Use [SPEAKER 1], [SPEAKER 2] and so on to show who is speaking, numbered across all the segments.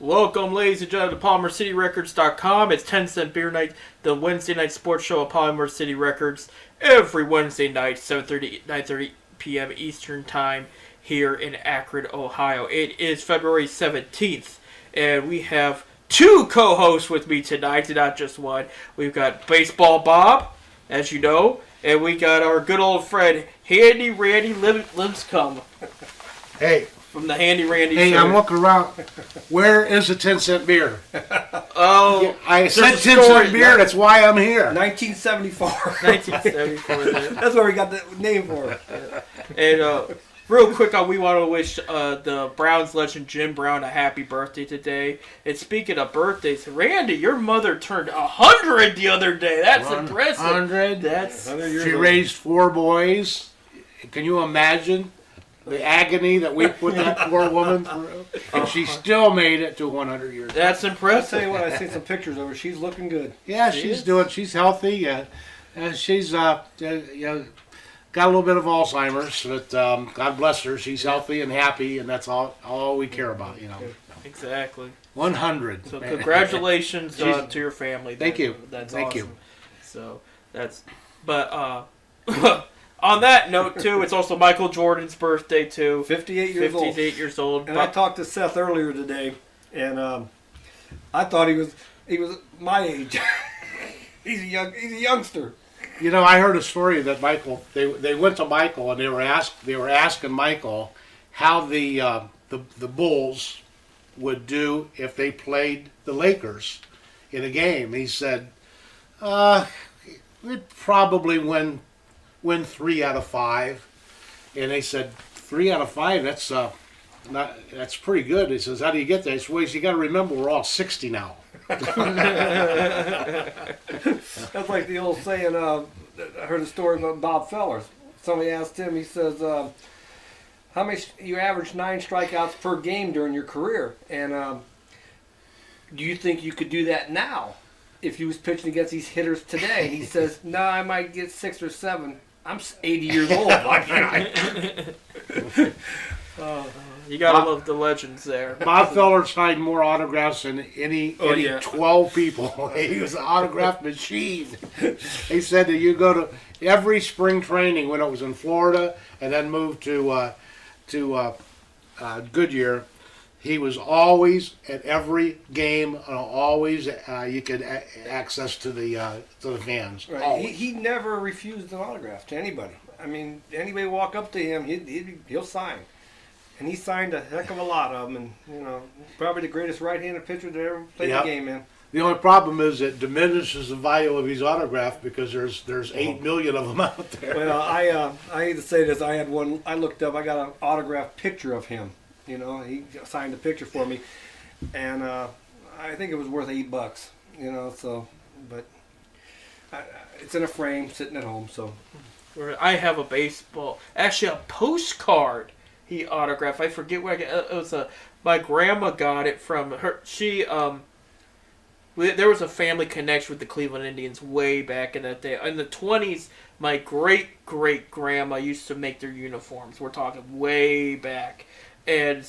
[SPEAKER 1] Welcome, ladies and gentlemen, to PalmerCityRecords.com. It's 10 Cent Beer Night, the Wednesday night sports show at Palmer City Records, every Wednesday night, 7:30, 9:30 p.m. Eastern Time, here in Akron, Ohio. It is February 17th, and we have two co-hosts with me tonight, not just one. We've got Baseball Bob, as you know, and we got our good old friend, Handy Randy Linscomb.
[SPEAKER 2] Hey.
[SPEAKER 1] From the Handy Randy
[SPEAKER 2] Hey,
[SPEAKER 1] show.
[SPEAKER 2] I'm looking around. Where is the 10 cent beer?
[SPEAKER 1] Oh,
[SPEAKER 2] I said 10 cent beer, that's why I'm here.
[SPEAKER 3] 1974.
[SPEAKER 1] 1974.
[SPEAKER 3] That's where we got the name for it.
[SPEAKER 1] And real quick, we want to wish the Browns legend Jim Brown a happy birthday today. And speaking of birthdays, Randy, your mother turned 100 the other day. That's impressive.
[SPEAKER 2] 100.
[SPEAKER 1] That's
[SPEAKER 3] 100 years
[SPEAKER 2] She
[SPEAKER 3] old.
[SPEAKER 2] raised 4 boys. Can you imagine the agony that we put that poor woman through? And she still made it to 100 years.
[SPEAKER 1] that's
[SPEAKER 3] I'll
[SPEAKER 1] impressive.
[SPEAKER 3] tell you what, I've seen some pictures of her. She's looking good.
[SPEAKER 2] Yeah,
[SPEAKER 1] She is?
[SPEAKER 2] she's healthy. She's got a little bit of Alzheimer's, but God bless her. She's healthy and happy, and that's all we care about,
[SPEAKER 1] Exactly.
[SPEAKER 2] 100.
[SPEAKER 1] So congratulations
[SPEAKER 2] She's-
[SPEAKER 1] to your family.
[SPEAKER 2] Thank you.
[SPEAKER 1] That's
[SPEAKER 2] Thank
[SPEAKER 1] awesome.
[SPEAKER 2] you.
[SPEAKER 1] So but on that note too, it's also Michael Jordan's birthday too.
[SPEAKER 3] 58 years old.
[SPEAKER 1] 58 years old.
[SPEAKER 3] And I talked to Seth earlier today, and I thought he was my age. He's a youngster.
[SPEAKER 2] I heard a story that Michael. They went to Michael and they were asking Michael how the Bulls would do if they played the Lakers in a game. He said, "We'd probably win 3 out of 5." And they said, 3 out of 5. That's pretty good. He says, "How do you get there?" He says, "Well, you got to remember we're all 60 now."
[SPEAKER 3] That's like the old saying. I heard a story about Bob Fellers. Somebody asked him. He says, "How many? You averaged 9 strikeouts per game during your career, and do you think you could do that now if you was pitching against these hitters today?" He says, "No, I might get 6 or 7. I'm 80 years old."
[SPEAKER 1] You gotta love the legends there.
[SPEAKER 2] Bob Feller signed more autographs than any
[SPEAKER 3] yeah.
[SPEAKER 2] 12 people. He was an autograph machine. He said that you go to every spring training when it was in Florida and then moved to Goodyear. He was always at every game. Always you could access to the fans.
[SPEAKER 3] Right. He never refused an autograph to anybody. I mean, anybody walk up to him, he'll sign. And he signed a heck of a lot of them, and probably the greatest right-handed pitcher that ever played the game, man.
[SPEAKER 2] The only problem is it diminishes the value of his autograph because there's 8 million of them out there.
[SPEAKER 3] Well, I hate to say this, I had one. I looked up. I got an autographed picture of him. He signed a picture for me, and I think it was worth $8. So, but it's in a frame, sitting at home. So,
[SPEAKER 1] I have a postcard he autographed. I forget where I got it. Was my grandma got it from her. She there was a family connection with the Cleveland Indians way back in that day. In the 20s, my great grandma used to make their uniforms. We're talking way back. And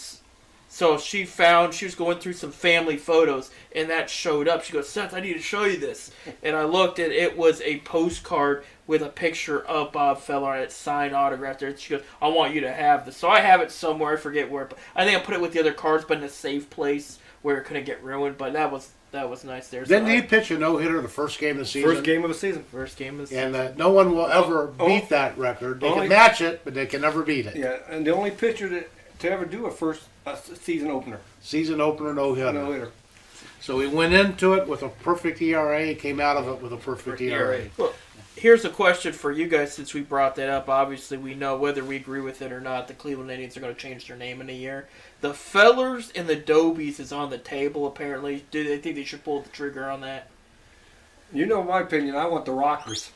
[SPEAKER 1] so she was going through some family photos, and that showed up. She goes, "Seth, I need to show you this." And I looked, and it was a postcard with a picture of Bob Feller and it's signed autograph there. She goes, "I want you to have this." So I have it somewhere. I forget where. But I think I put it with the other cards, but in a safe place where it couldn't get ruined. But that was nice there.
[SPEAKER 2] Didn't he pitch a no-hitter the first game of the season?
[SPEAKER 3] first game of the season.
[SPEAKER 2] And no one will ever beat that record. They can match it, but they can never beat it.
[SPEAKER 3] Yeah, and the only pitcher to ever do a season opener.
[SPEAKER 2] Season opener, no-hitter.
[SPEAKER 3] No-hitter.
[SPEAKER 2] So he went into it with a perfect ERA. He came out of it with a perfect ERA.
[SPEAKER 1] Well, here's a question for you guys since we brought that up. Obviously, we know whether we agree with it or not, the Cleveland Indians are going to change their name in a year. The Fellers and the Dobies is on the table, apparently. Do they think they should pull the trigger on that?
[SPEAKER 3] My opinion, I want the Rockers.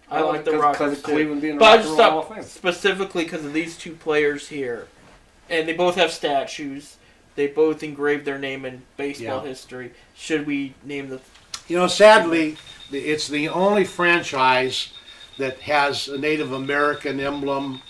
[SPEAKER 1] I like the Rockers
[SPEAKER 3] because of Cleveland being a
[SPEAKER 1] But I
[SPEAKER 3] Rock
[SPEAKER 1] just
[SPEAKER 3] and Roll Hall of
[SPEAKER 1] thought
[SPEAKER 3] Fame.
[SPEAKER 1] specifically because of these two players here. And they both have statues. They both engraved their name in baseball history. Should we name the...
[SPEAKER 2] Sadly, it's the only franchise that has a Native American emblem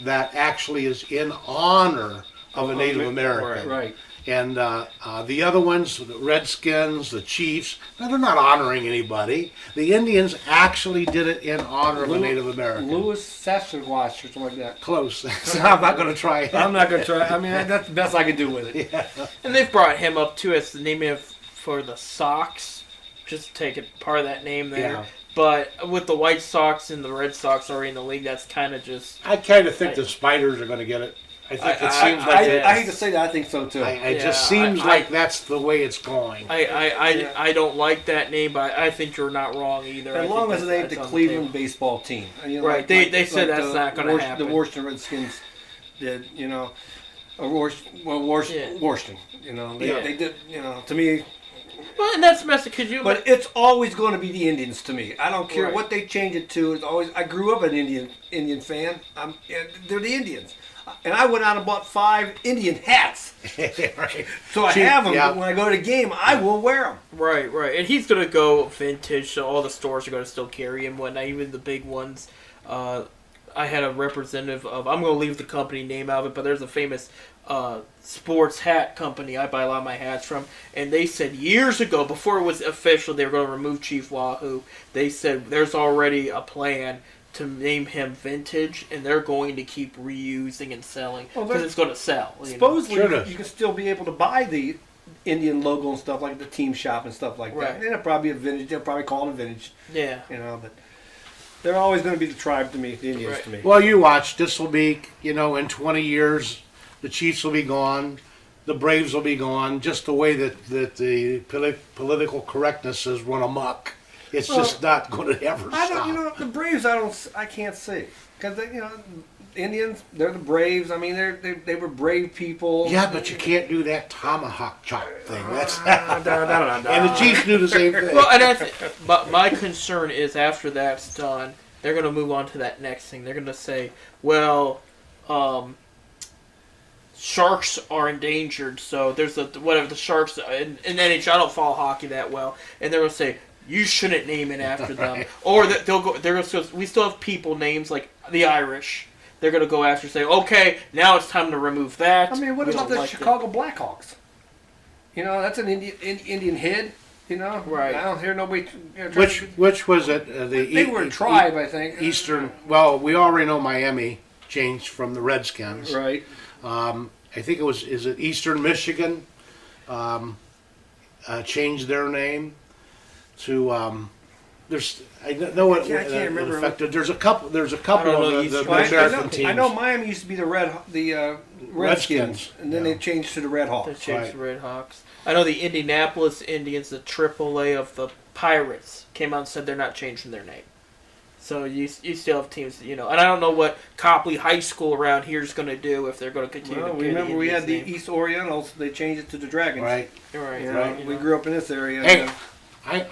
[SPEAKER 2] that actually is in honor of a Native American.
[SPEAKER 3] Right.
[SPEAKER 2] And the other ones, the Redskins, the Chiefs, they're not honoring anybody. The Indians actually did it in honor of a Native American.
[SPEAKER 3] Louis Sasquatch or something like that.
[SPEAKER 2] Close. I'm not going to try it.
[SPEAKER 3] I'm not going to try. I mean, that's the best I can do with it.
[SPEAKER 1] And they've brought him up too as the name of for the Sox, just to take it part of that name there.
[SPEAKER 2] Yeah.
[SPEAKER 1] But with the White Sox and the Red Sox already in the league, that's kind of just.
[SPEAKER 2] I kind of think the Spiders are going to get it. I think it seems like
[SPEAKER 3] I hate to say that. I think so too.
[SPEAKER 2] it just seems like that's the way it's going.
[SPEAKER 1] I don't like that name, but I think you're not wrong either.
[SPEAKER 3] As long as it ain't the Cleveland baseball team, you know,
[SPEAKER 1] right? They said that's not going to happen.
[SPEAKER 3] The Washington Redskins did, you know, or Washington, you know, they did, you know, to me.
[SPEAKER 1] Well, and that's messy because you.
[SPEAKER 3] But it's always going to be the Indians to me. I don't care
[SPEAKER 1] Right.
[SPEAKER 3] what they change it to. It's always. I grew up an Indian fan. They're the Indians, and I went out and bought 5 Indian hats.
[SPEAKER 2] Right.
[SPEAKER 3] So I have them. But when I go to the game, I will wear them.
[SPEAKER 1] Right, and he's gonna go vintage. So all the stores are gonna still carry him. Whatnot, even the big ones. I had a representative of. I'm gonna leave the company name out of it, but there's a famous sports hat company I buy a lot of my hats from, and they said years ago, before it was official, they were going to remove Chief Wahoo. They said there's already a plan to name him Vintage, and they're going to keep reusing and selling because it's going to sell.
[SPEAKER 3] Supposedly,
[SPEAKER 2] Sure
[SPEAKER 3] you can still be able to buy the Indian logo and stuff like the team shop and stuff like
[SPEAKER 1] Right.
[SPEAKER 3] that. And it'll probably be a vintage. They'll probably call it a vintage.
[SPEAKER 1] Yeah.
[SPEAKER 3] You know, but they're always going to be the tribe to me, the Indians
[SPEAKER 1] Right.
[SPEAKER 3] to me.
[SPEAKER 2] Well, you watch. This will be, in 20 years, the Chiefs will be gone. The Braves will be gone. Just the way that the political correctness has run amok. It's just not going to ever
[SPEAKER 3] I
[SPEAKER 2] stop.
[SPEAKER 3] don't, the Braves, I can't see because Indians, they're the Braves. I mean, they were brave people.
[SPEAKER 2] Yeah, but you can't do that tomahawk chop thing. That's and the Chiefs do the same thing.
[SPEAKER 1] Well, and but my concern is after that's done, they're going to move on to that next thing. They're going to say, well, sharks are endangered, so there's the sharks in NHL. I don't follow hockey that well, and they're going to say you shouldn't name it after them, or they'll go. They're going to. We still have people names like the Irish. They're going to go after say, okay, now it's time to remove that.
[SPEAKER 3] I mean, what
[SPEAKER 1] We
[SPEAKER 3] about
[SPEAKER 1] don't
[SPEAKER 3] the
[SPEAKER 1] like
[SPEAKER 3] Chicago Blackhawks? You know, that's an Indian head. You know,
[SPEAKER 1] Right.
[SPEAKER 3] I don't hear nobody.
[SPEAKER 2] Which was it?
[SPEAKER 3] They were a tribe, I think.
[SPEAKER 2] Eastern. Well, we already know Miami changed from the Redskins.
[SPEAKER 3] Right.
[SPEAKER 2] I think it was. Is it Eastern Michigan? Changed their name to. There's. I know it,
[SPEAKER 3] I can't remember.
[SPEAKER 2] affected. There's a couple. There's a
[SPEAKER 1] I
[SPEAKER 2] couple
[SPEAKER 1] don't know
[SPEAKER 2] of the
[SPEAKER 1] Eastern
[SPEAKER 2] American teams.
[SPEAKER 3] I know Miami used to be the Redskins,
[SPEAKER 2] Redskins,
[SPEAKER 3] and then
[SPEAKER 2] yeah.
[SPEAKER 3] they changed to the Red
[SPEAKER 1] They
[SPEAKER 3] Hawks.
[SPEAKER 1] changed
[SPEAKER 2] Right.
[SPEAKER 1] the Red Hawks. I know the Indianapolis Indians, the AAA of the Pirates, came out and said they're not changing their name. So you still have teams, and I don't know what Copley High School around here is going to do if they're going to continue
[SPEAKER 3] Well,
[SPEAKER 1] to carry
[SPEAKER 3] remember
[SPEAKER 1] the
[SPEAKER 3] we had the
[SPEAKER 1] Indians'
[SPEAKER 3] East Orientals. They changed it to the Dragons.
[SPEAKER 2] Right.
[SPEAKER 1] name. Right,
[SPEAKER 3] You know,
[SPEAKER 1] right.
[SPEAKER 3] we grew up in this area.
[SPEAKER 2] Hey,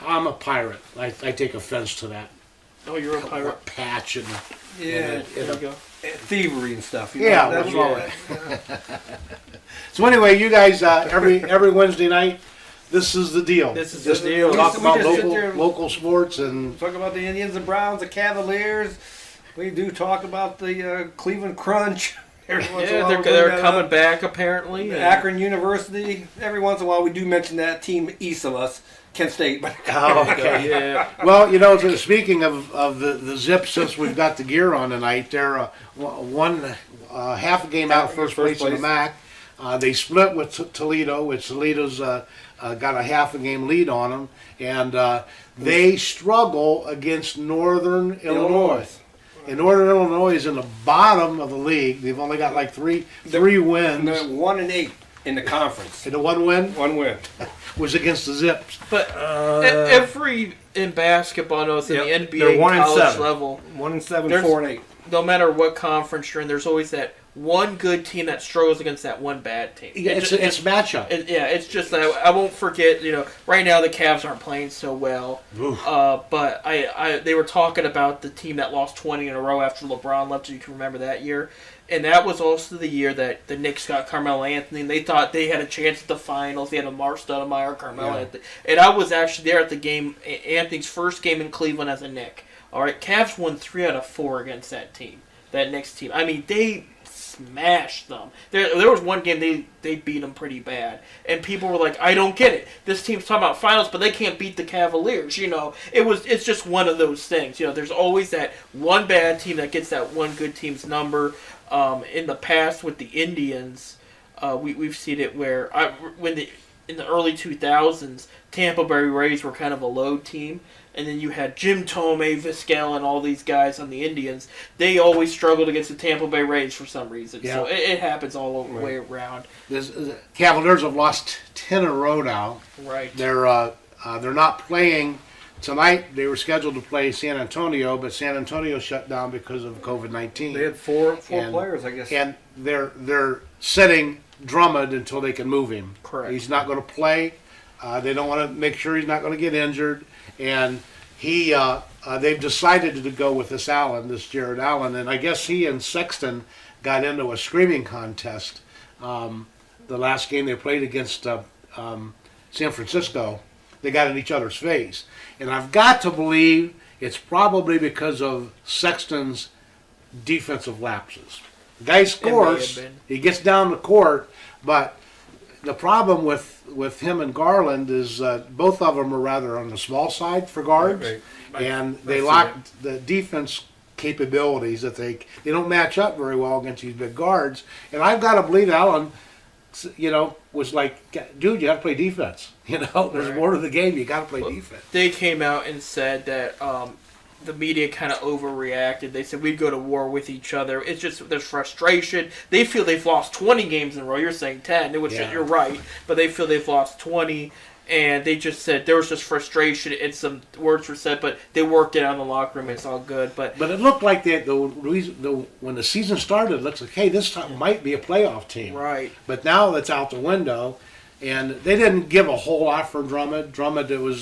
[SPEAKER 2] I'm a pirate. I take offense to that.
[SPEAKER 1] Oh, you're a pirate.
[SPEAKER 2] Patch and
[SPEAKER 3] yeah,
[SPEAKER 1] There you go.
[SPEAKER 3] thievery and stuff.
[SPEAKER 2] Yeah,
[SPEAKER 3] that's
[SPEAKER 2] what's
[SPEAKER 3] all
[SPEAKER 2] wrong
[SPEAKER 3] right.
[SPEAKER 2] So anyway, you guys, every Wednesday night, this is the deal.
[SPEAKER 1] This is
[SPEAKER 3] Just-
[SPEAKER 1] the deal.
[SPEAKER 3] we
[SPEAKER 2] Talk
[SPEAKER 3] just
[SPEAKER 2] about
[SPEAKER 3] sit there and-
[SPEAKER 2] local sports and
[SPEAKER 3] Talk about the Indians, the Browns, the Cavaliers. We do talk about the Cleveland Crunch. Every once in a
[SPEAKER 1] Yeah,
[SPEAKER 3] while
[SPEAKER 1] they're,
[SPEAKER 3] we bring
[SPEAKER 1] they're
[SPEAKER 3] that
[SPEAKER 1] coming
[SPEAKER 3] up.
[SPEAKER 1] back apparently. and-
[SPEAKER 3] Akron University. Every once in a while, we do mention that team east of us, Kent State. But
[SPEAKER 1] Yeah.
[SPEAKER 2] well, speaking of the Zips, since we've got the gear on tonight, they're one half a game out first place in the MAC. They split with Toledo, which Toledo's got a half a game lead on them, and they struggle against Northern Illinois. And Northern Illinois is in the bottom of the league. They've only got like three wins.
[SPEAKER 3] And they're 1-8 in the conference.
[SPEAKER 2] And the one win
[SPEAKER 3] One win.
[SPEAKER 2] was against the Zips.
[SPEAKER 1] But every in basketball knows in
[SPEAKER 3] Yep,
[SPEAKER 1] the
[SPEAKER 3] they're
[SPEAKER 1] NBA
[SPEAKER 3] 1-7.
[SPEAKER 1] college level,
[SPEAKER 3] 1-7,
[SPEAKER 1] There's-
[SPEAKER 3] 4-8.
[SPEAKER 1] no matter what conference you're in, there's always that one good team that struggles against that one bad team.
[SPEAKER 2] Yeah, it's matchup.
[SPEAKER 1] It's just that I won't forget. Right now the Cavs aren't playing so well. But they were talking about the team that lost 20 in a row after LeBron left. You can remember that year, and that was also the year that the Knicks got Carmelo Anthony. And they thought they had a chance at the finals. They had Amar Stoudemire, Carmelo Anthony, and I was actually there at the game, Anthony's first game in Cleveland as a Knick. All right, Cavs won 3 out of 4 against that team, that Knicks team. I mean, they smashed them. There was one game they beat them pretty bad, and people were like, I don't get it. This team's talking about finals, but they can't beat the Cavaliers. It's just one of those things. There's always that one bad team that gets that one good team's number. In the past with the Indians, we've seen it where in the early 2000s, Tampa Bay Rays were kind of a low team. And then you had Jim Thome, Vizquel, and all these guys on the Indians. They always struggled against the Tampa Bay Rays for some reason.
[SPEAKER 2] Yeah.
[SPEAKER 1] So it happens all over the way around.
[SPEAKER 2] The Cavaliers have lost 10 in a row now.
[SPEAKER 1] Right.
[SPEAKER 2] They're not playing tonight. They were scheduled to play San Antonio, but San Antonio shut down because of COVID-19.
[SPEAKER 3] They had four
[SPEAKER 2] And-
[SPEAKER 3] players, I guess.
[SPEAKER 2] And they're setting Drummond until they can move him.
[SPEAKER 1] Correct.
[SPEAKER 2] He's not going to play. They don't want to make sure he's not going to get injured. And they've decided to go with this Jared Allen. And I guess he and Sexton got into a screaming contest the last game they played against San Francisco. They got in each other's face. And I've got to believe it's probably because of Sexton's defensive lapses. The guy scores,
[SPEAKER 1] been.
[SPEAKER 2] he gets down the court, but the problem with him and Garland is both of them are rather on the small side for guards,
[SPEAKER 3] Right.
[SPEAKER 2] and they
[SPEAKER 3] see
[SPEAKER 2] lack the defense capabilities that they don't match up very well against these big guards. And I've got to believe Allen, was like, dude, you have to play defense. There's
[SPEAKER 1] Right.
[SPEAKER 2] more to the game. You got to play defense.
[SPEAKER 1] They came out and said that the media kind of overreacted. They said we'd go to war with each other. It's just there's frustration. They feel they've lost 20 games in a row. You're saying 10, which
[SPEAKER 2] Yeah.
[SPEAKER 1] you're right, but they feel they've lost 20. And they just said there was just frustration and some words were said, but they worked it out in the locker room. It's all good. But
[SPEAKER 2] But it looked like when the season started, it looks like, hey, this time might be a playoff team.
[SPEAKER 1] right,
[SPEAKER 2] But now that's out the window, and they didn't give a whole lot for Drummond. Drummond, it was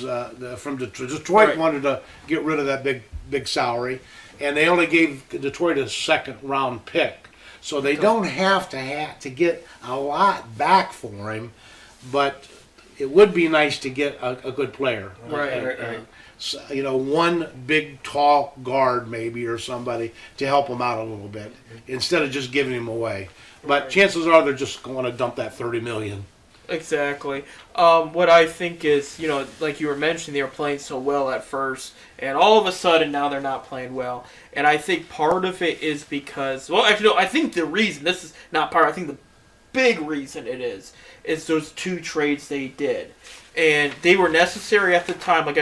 [SPEAKER 2] from Detroit
[SPEAKER 1] Right.
[SPEAKER 2] wanted to get rid of that big salary, and they only gave Detroit a second round pick, so they don't have to get a lot back for him, but it would be nice to get a good player.
[SPEAKER 1] Right.
[SPEAKER 2] One big tall guard maybe or somebody to help him out a little bit instead of just giving him away. But
[SPEAKER 1] Right.
[SPEAKER 2] chances are they're just going to dump that $30 million.
[SPEAKER 1] exactly. What I think is, like you were mentioning, they were playing so well at first, and all of a sudden now they're not playing well. And I think part of it is because, well, actually, no, I think the reason, this is not part, I think the big reason it is those two trades they did. And they were necessary at the time. Like,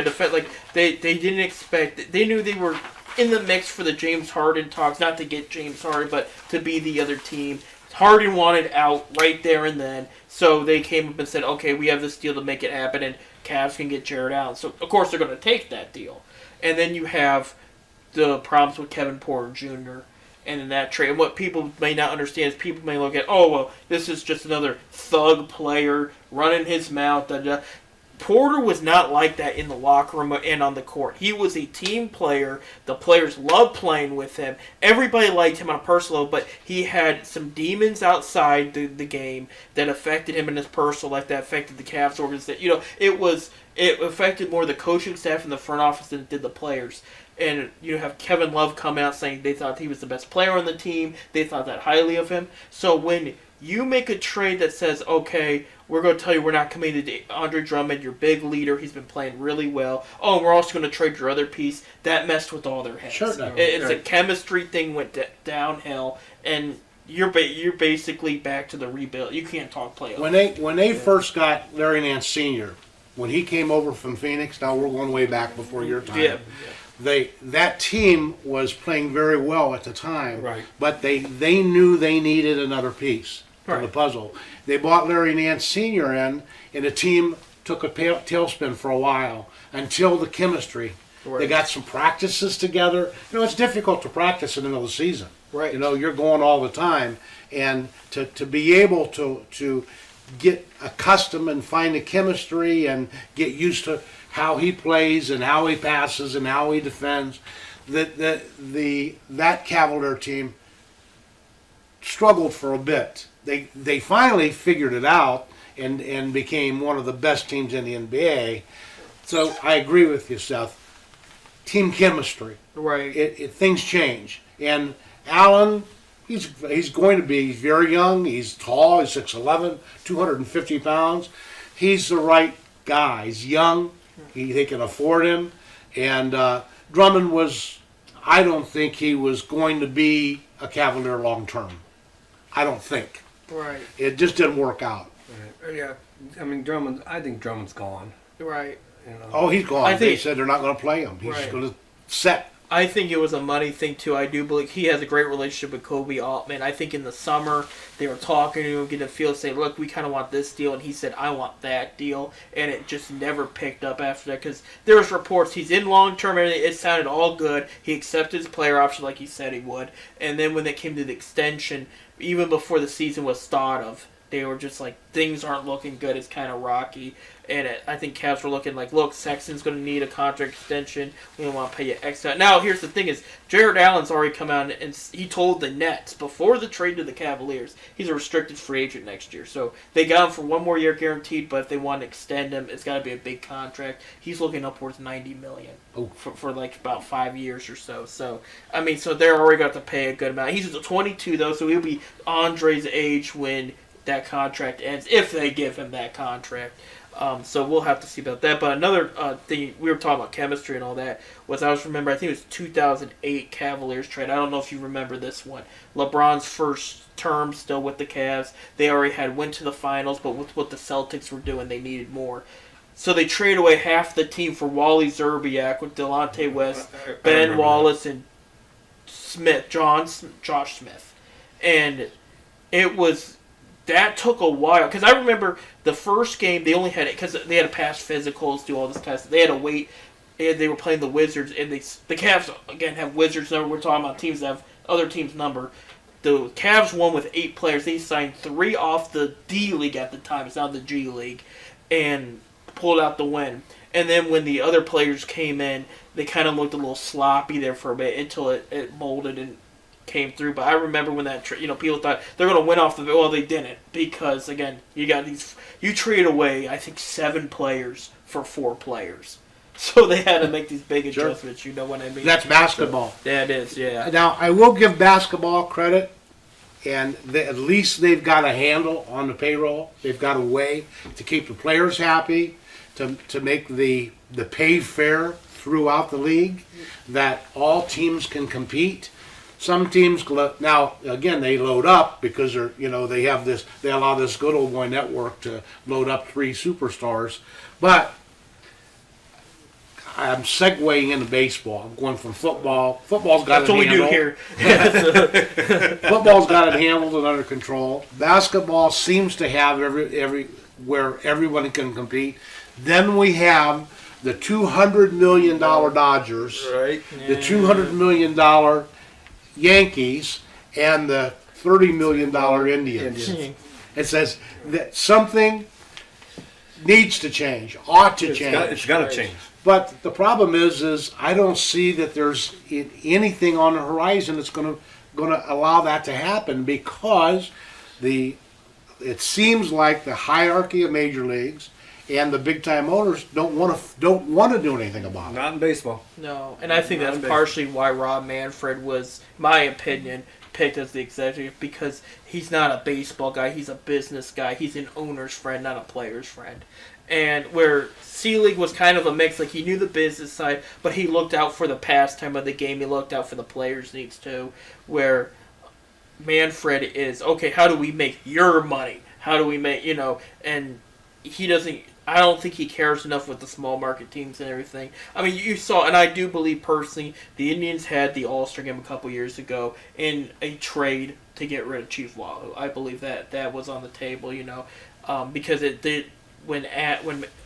[SPEAKER 1] they didn't expect, they knew they were in the mix for the James Harden talks, not to get James Harden, but to be the other team. Harden wanted out right there and then, so they came up and said, okay, we have this deal to make it happen, and Cavs can get Jared Allen. So, of course, they're going to take that deal. And then you have the problems with Kevin Porter Jr., and in that trade. And what people may not understand is people may look at, oh, well, this is just another thug player running his mouth. Da, da. Porter was not like that in the locker room and on the court. He was a team player. The players loved playing with him. Everybody liked him on a personal level, but he had some demons outside the game that affected him in his personal life, that affected the Cavs organization. It affected more the coaching staff and the front office than it did the players. And you have Kevin Love come out saying they thought he was the best player on the team. They thought that highly of him. So when you make a trade that says, okay, we're going to tell you we're not committed to Andre Drummond, your big leader, he's been playing really well. Oh, and we're also going to trade your other piece. That messed with all their heads.
[SPEAKER 2] Sure does.
[SPEAKER 1] It's a chemistry thing went downhill, and you're basically back to the rebuild. You can't talk playoffs.
[SPEAKER 2] When they first got Larry Nance Sr., when he came over from Phoenix, now we're going way back before your time.
[SPEAKER 1] Yeah.
[SPEAKER 2] That team was playing very well at the time,
[SPEAKER 3] Right.
[SPEAKER 2] but they knew they needed another piece to the
[SPEAKER 1] Right.
[SPEAKER 2] puzzle. They bought Larry Nance Sr. in, and the team took a tailspin for a while until the chemistry.
[SPEAKER 1] Right.
[SPEAKER 2] They got some practices together. It's difficult to practice in the middle of the season.
[SPEAKER 1] Right.
[SPEAKER 2] You're going all the time, and to be able to get accustomed and find the chemistry and get used to how he plays and how he passes and how he defends. That Cavalier team struggled for a bit. They finally figured it out and became one of the best teams in the NBA. So I agree with you, Seth. Team chemistry.
[SPEAKER 1] Right.
[SPEAKER 2] Things change. And Allen, He's going to be very young. He's tall. He's 6'11", 250 pounds. He's the right guy. He's young. They can afford him. And Drummond was, I don't think he was going to be a Cavalier long term. I don't think.
[SPEAKER 1] Right.
[SPEAKER 2] It just didn't work out.
[SPEAKER 3] Right. Yeah, I mean Drummond. I think Drummond's gone.
[SPEAKER 1] Right.
[SPEAKER 3] You know.
[SPEAKER 2] Oh, he's gone.
[SPEAKER 1] I
[SPEAKER 2] They
[SPEAKER 1] think-
[SPEAKER 2] said they're not going to play him. He's
[SPEAKER 1] Right.
[SPEAKER 2] going to set.
[SPEAKER 1] I think it was a money thing too. I do believe he has a great relationship with Kobe Altman. I think in the summer they were talking to him, getting a feel, say, "Look, we kind of want this deal," and he said, "I want that deal," and it just never picked up after that because there was reports he's in long term and it sounded all good. He accepted his player option like he said he would, and then when they came to the extension, even before the season was thought of, they were just like, things aren't looking good. It's kind of rocky. And I think Cavs were looking like, look, Sexton's going to need a contract extension. We don't want to pay you X. Now, here's the thing is, Jared Allen's already come out and he told the Nets, before the trade to the Cavaliers, he's a restricted free agent next year. So they got him for 1 more year guaranteed, but if they want to extend him, it's got to be a big contract. He's looking upwards $90 million for like about 5 years or so. So, I mean, so they're already got to pay a good amount. He's 22, though, so he'll be Andre's age when that contract ends, if they give him that contract. So we'll have to see about that. But another thing, we were talking about chemistry and all that, was I remember, I think it was 2008 Cavaliers trade. I don't know if you remember this one. LeBron's first term still with the Cavs. They already went to the finals, but with what the Celtics were doing, they needed more. So they trade away half the team for Wally Zerbiak with Delonte West, Ben Wallace, and Josh Smith. And it was... That took a while, because I remember the first game they only had it because they had to pass physicals, do all this kind of stuff. They had to wait, and they were playing the Wizards, and the Cavs again have Wizards number. We're talking about teams that have other teams' number. The Cavs won with 8 players. They signed 3 off the D League at the time. It's now the G League, and pulled out the win. And then when the other players came in, they kind of looked a little sloppy there for a bit until it molded and came through. But I remember when that people thought they're going to win off the... Well, they didn't, because again, you trade away I think 7 players for 4 players, so they had to make these big adjustments. You know what I mean?
[SPEAKER 2] That's basketball.
[SPEAKER 1] That is, yeah.
[SPEAKER 2] Now, I will give basketball credit, and at least they've got a handle on the payroll. They've got a way to keep the players happy, to make the pay fair throughout the league, that all teams can compete. Some teams now again they load up because they allow this good old boy network to load up 3 superstars, but I'm segueing into baseball. I'm going from football. Football's got
[SPEAKER 1] That's what we do
[SPEAKER 2] handled.
[SPEAKER 1] here.
[SPEAKER 2] Football's got it handled and under control. Basketball seems to have where everyone can compete. Then we have the $200 million Dodgers,
[SPEAKER 3] Right.
[SPEAKER 2] the $200 million Yankees, and the $30 million Indians. It says that something needs to change, ought to change.
[SPEAKER 3] It's got to change.
[SPEAKER 2] But the problem is I don't see that there's anything on the horizon that's going to allow that to happen, because it seems like the hierarchy of major leagues and the big time owners don't want to do anything about it.
[SPEAKER 3] Not in baseball.
[SPEAKER 1] No, and I think
[SPEAKER 3] Not
[SPEAKER 1] that's
[SPEAKER 3] in
[SPEAKER 1] partially why Rob Manfred was, my opinion, picked as the executive, because he's not a baseball guy, he's a business guy, he's an owner's friend, not a player's friend. And where Selig was kind of a mix, like he knew the business side, but he looked out for the pastime of the game, he looked out for the players' needs too, where Manfred is, okay, how do we make your money? How do we make, and he doesn't, I don't think he cares enough with the small market teams and everything. I mean, you saw, and I do believe personally, the Indians had the All-Star game a couple years ago in a trade to get rid of Chief Wahoo. I believe that was on the table, because it did, when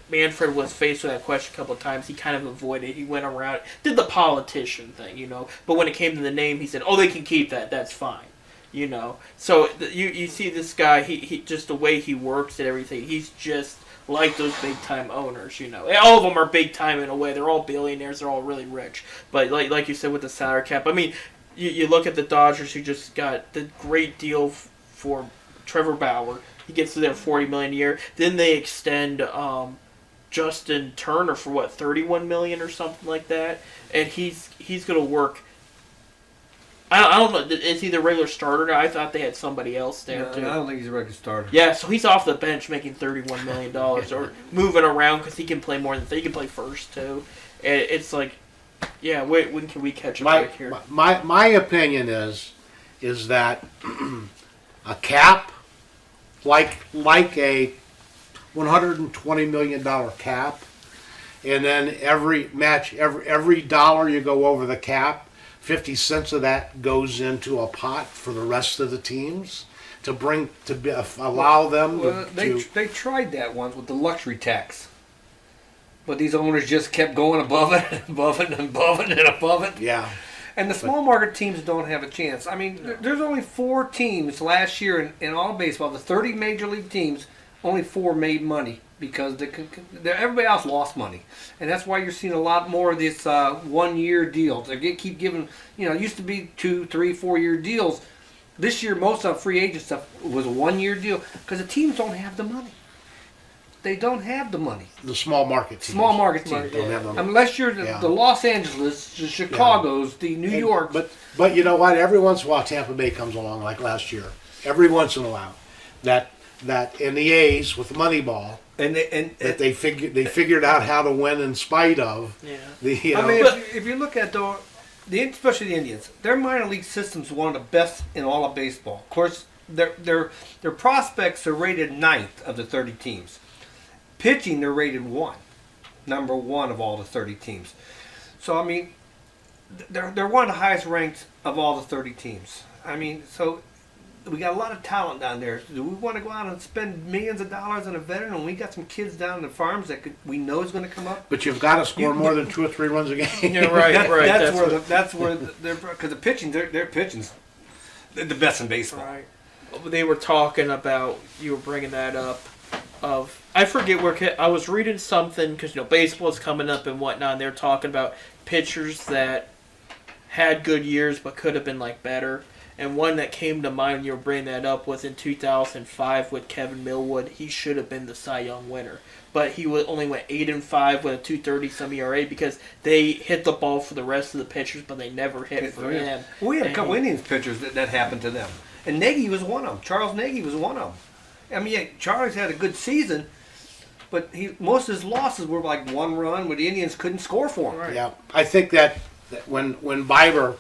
[SPEAKER 1] Manfred was faced with that question a couple of times, he kind of avoided it. He went around, did the politician thing, but when it came to the name, he said, oh, they can keep that, that's fine. So you see this guy, he just the way he works and everything, he's just like those big time owners, All of them are big time in a way. They're all billionaires. They're all really rich. But like you said with the salary cap, I mean, you look at the Dodgers, who just got the great deal for Trevor Bauer. He gets to their $40 million a year. Then they extend Justin Turner for $31 million or something like that, and he's going to work I don't know. Is he the regular starter now? I thought they had somebody else there
[SPEAKER 3] No,
[SPEAKER 1] too.
[SPEAKER 3] I don't think he's a regular starter.
[SPEAKER 1] Yeah, so he's off the bench making $31 million or moving around because he can play more than he can play first too. And it's like, yeah, when can we catch a
[SPEAKER 2] My,
[SPEAKER 1] break here?
[SPEAKER 2] my opinion is that a cap, like a $120 million cap, and then every match, every dollar you go over the cap, 50 cents of that goes into a pot for the rest of the teams allow them
[SPEAKER 3] Well,
[SPEAKER 2] to
[SPEAKER 3] they tried that once with the luxury tax, but these owners just kept going above it, and above it, and above it, and above it.
[SPEAKER 2] yeah.
[SPEAKER 3] And the small market teams don't have a chance. I mean, there's only 4 teams last year in all baseball. The 30 major league teams, only 4 made money because everybody else lost money, and that's why you're seeing a lot more of this 1-year deals. They keep giving, it used to be 2, 3, 4-year deals. This year, most of free agent stuff was a 1-year deal because the teams don't have the money. They don't have the money.
[SPEAKER 2] The small market teams.
[SPEAKER 3] Small market teams.
[SPEAKER 2] don't have the money.
[SPEAKER 3] Unless you're
[SPEAKER 2] Yeah.
[SPEAKER 3] the Los Angeles, the Chicago's, the New York.
[SPEAKER 2] But you know what? Every once in a while, Tampa Bay comes along, like last year. Every once in a while, that in the A's with Moneyball, that they figured out how to win in spite of
[SPEAKER 1] Yeah.
[SPEAKER 2] the.
[SPEAKER 3] I mean, if you look at especially the Indians, their minor league system's one of the best in all of baseball. Of course, their prospects are rated 9th of the 30 teams. Pitching, they're rated 1, number 1 of all the 30 teams. So I mean, they're one of the highest ranked of all the 30 teams. I mean, so we got a lot of talent down there. Do we want to go out and spend millions of dollars on a veteran? And we got some kids down in the farms that we know is going to come up.
[SPEAKER 2] But you've got to score more than 2 or 3 runs a game.
[SPEAKER 1] Yeah, right.
[SPEAKER 3] That's where they're because the pitching, their pitching's the best in baseball.
[SPEAKER 1] Right. They were talking about, you were bringing that up, I forget where, I was reading something, because, baseball's coming up and whatnot, and they're talking about pitchers that had good years but could have been, better. And one that came to mind when you were bringing that up was in 2005 with Kevin Millwood. He should have been the Cy Young winner. But he only went 8-5 with a 2.30-some ERA because they hit the ball for the rest of the pitchers, but they never hit for him.
[SPEAKER 3] We had a couple Indians pitchers that happened to them. And Nagy was one of them. Charles Nagy was one of them. I mean, yeah, Charlie's had a good season, but most of his losses were 1 run where the Indians couldn't score for him.
[SPEAKER 1] Right.
[SPEAKER 2] Yeah, I think that when Bieber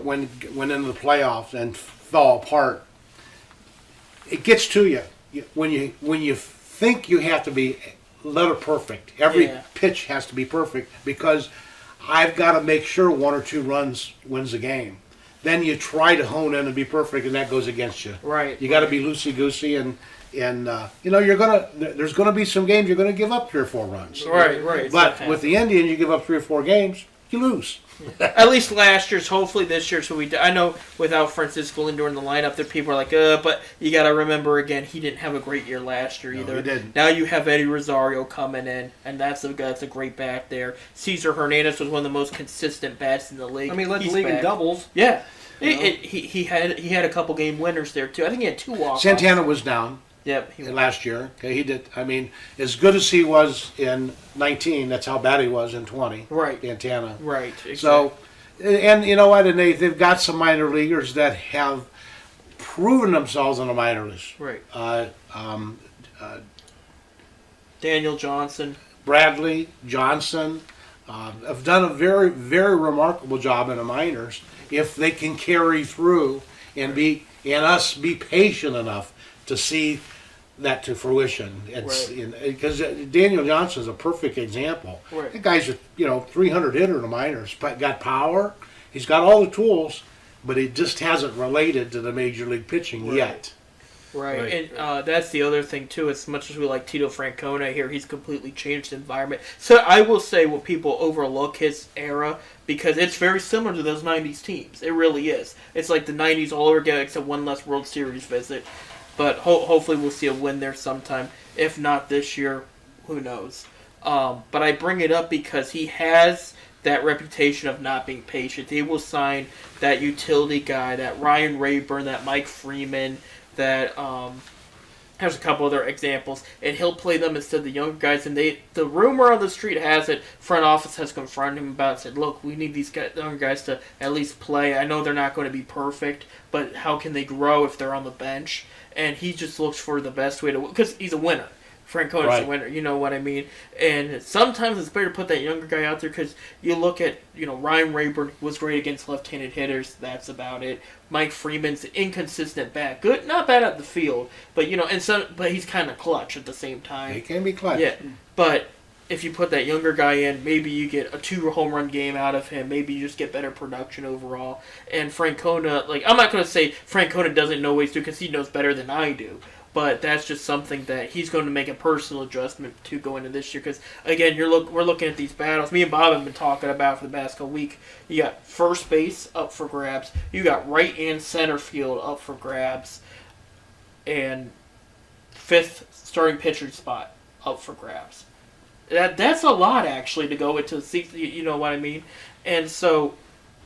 [SPEAKER 2] went into the playoffs and fell apart, it gets to you when you think you have to be letter perfect. Every pitch has to be perfect because I've got to make sure 1 or 2 runs wins the game. Then you try to hone in and be perfect, and that goes against you.
[SPEAKER 1] Right.
[SPEAKER 2] You got to be loosey goosey, and there's gonna be some games you're gonna give up 3 or 4 runs.
[SPEAKER 1] Right.
[SPEAKER 2] But with the Indians, you give up 3 or 4 games, you lose.
[SPEAKER 1] At least last year's, hopefully this year's what we do. I know without Francisco Lindor in the lineup, there people are like, but you got to remember again, he didn't have a great year last year either.
[SPEAKER 2] No, he didn't.
[SPEAKER 1] Now you have Eddie Rosario coming in, and that's a great back there. Cesar Hernandez was one of the most consistent bats in the league.
[SPEAKER 3] I mean, led the
[SPEAKER 1] He's
[SPEAKER 3] league in
[SPEAKER 1] back.
[SPEAKER 3] doubles.
[SPEAKER 1] Yeah, he had a couple game winners there too. I think he had 2 walk-offs.
[SPEAKER 2] Santana was down
[SPEAKER 1] Yep,
[SPEAKER 2] last year. Okay, he did. I mean, as good as he was in 19, that's how bad he was in 20.
[SPEAKER 1] Right.
[SPEAKER 2] Santana.
[SPEAKER 1] Right. Exactly.
[SPEAKER 2] So, and you know what? And they've got some minor leaguers that have proven themselves in the minor leagues.
[SPEAKER 1] Right.
[SPEAKER 2] Um,
[SPEAKER 1] Daniel Johnson.
[SPEAKER 2] Bradley, Johnson, have done a very, very remarkable job in the minors if they can carry through and be patient enough to see that to fruition. It's because Daniel Johnson is a perfect example.
[SPEAKER 1] Right.
[SPEAKER 2] The guy's a 300 hitter in the minors, but got power. He's got all the tools, but it just hasn't related to the major league pitching yet.
[SPEAKER 1] Right, and that's the other thing too. As much as we like Tito Francona here, he's completely changed the environment. So I will say, what people overlook his era because it's very similar to those '90s teams. It really is. It's like the '90s all over again, except one less World Series visit. But hopefully we'll see a win there sometime. If not this year, who knows? But I bring it up because he has that reputation of not being patient. He will sign that utility guy, that Ryan Rayburn, that Mike Freeman, that There's a couple other examples, and he'll play them instead of the younger guys. And the rumor on the street has it, front office has confronted him about it, said, look, we need these younger guys to at least play. I know they're not going to be perfect, but how can they grow if they're on the bench? And he just looks for the best way to, because he's a winner. Francona's
[SPEAKER 2] Right.
[SPEAKER 1] a winner, you know what I mean? And sometimes it's better to put that younger guy out there because you look at, Ryan Rayburn was great against left-handed hitters. That's about it. Mike Freeman's inconsistent bat. Good, not bad at the field, but, but he's kind of clutch at the same time.
[SPEAKER 2] He can be clutch.
[SPEAKER 1] Yeah, but if you put that younger guy in, maybe you get a 2-home-run game out of him. Maybe you just get better production overall. And Francona, I'm not going to say Francona doesn't know ways to because he knows better than I do. But that's just something that he's going to make a personal adjustment to go into this year. Because, again, we're looking at these battles. Me and Bob have been talking about for the past couple week. You got first base up for grabs. You got right and center field up for grabs. And fifth starting pitcher spot up for grabs. That's a lot, actually, to go into the season. You know what I mean? And so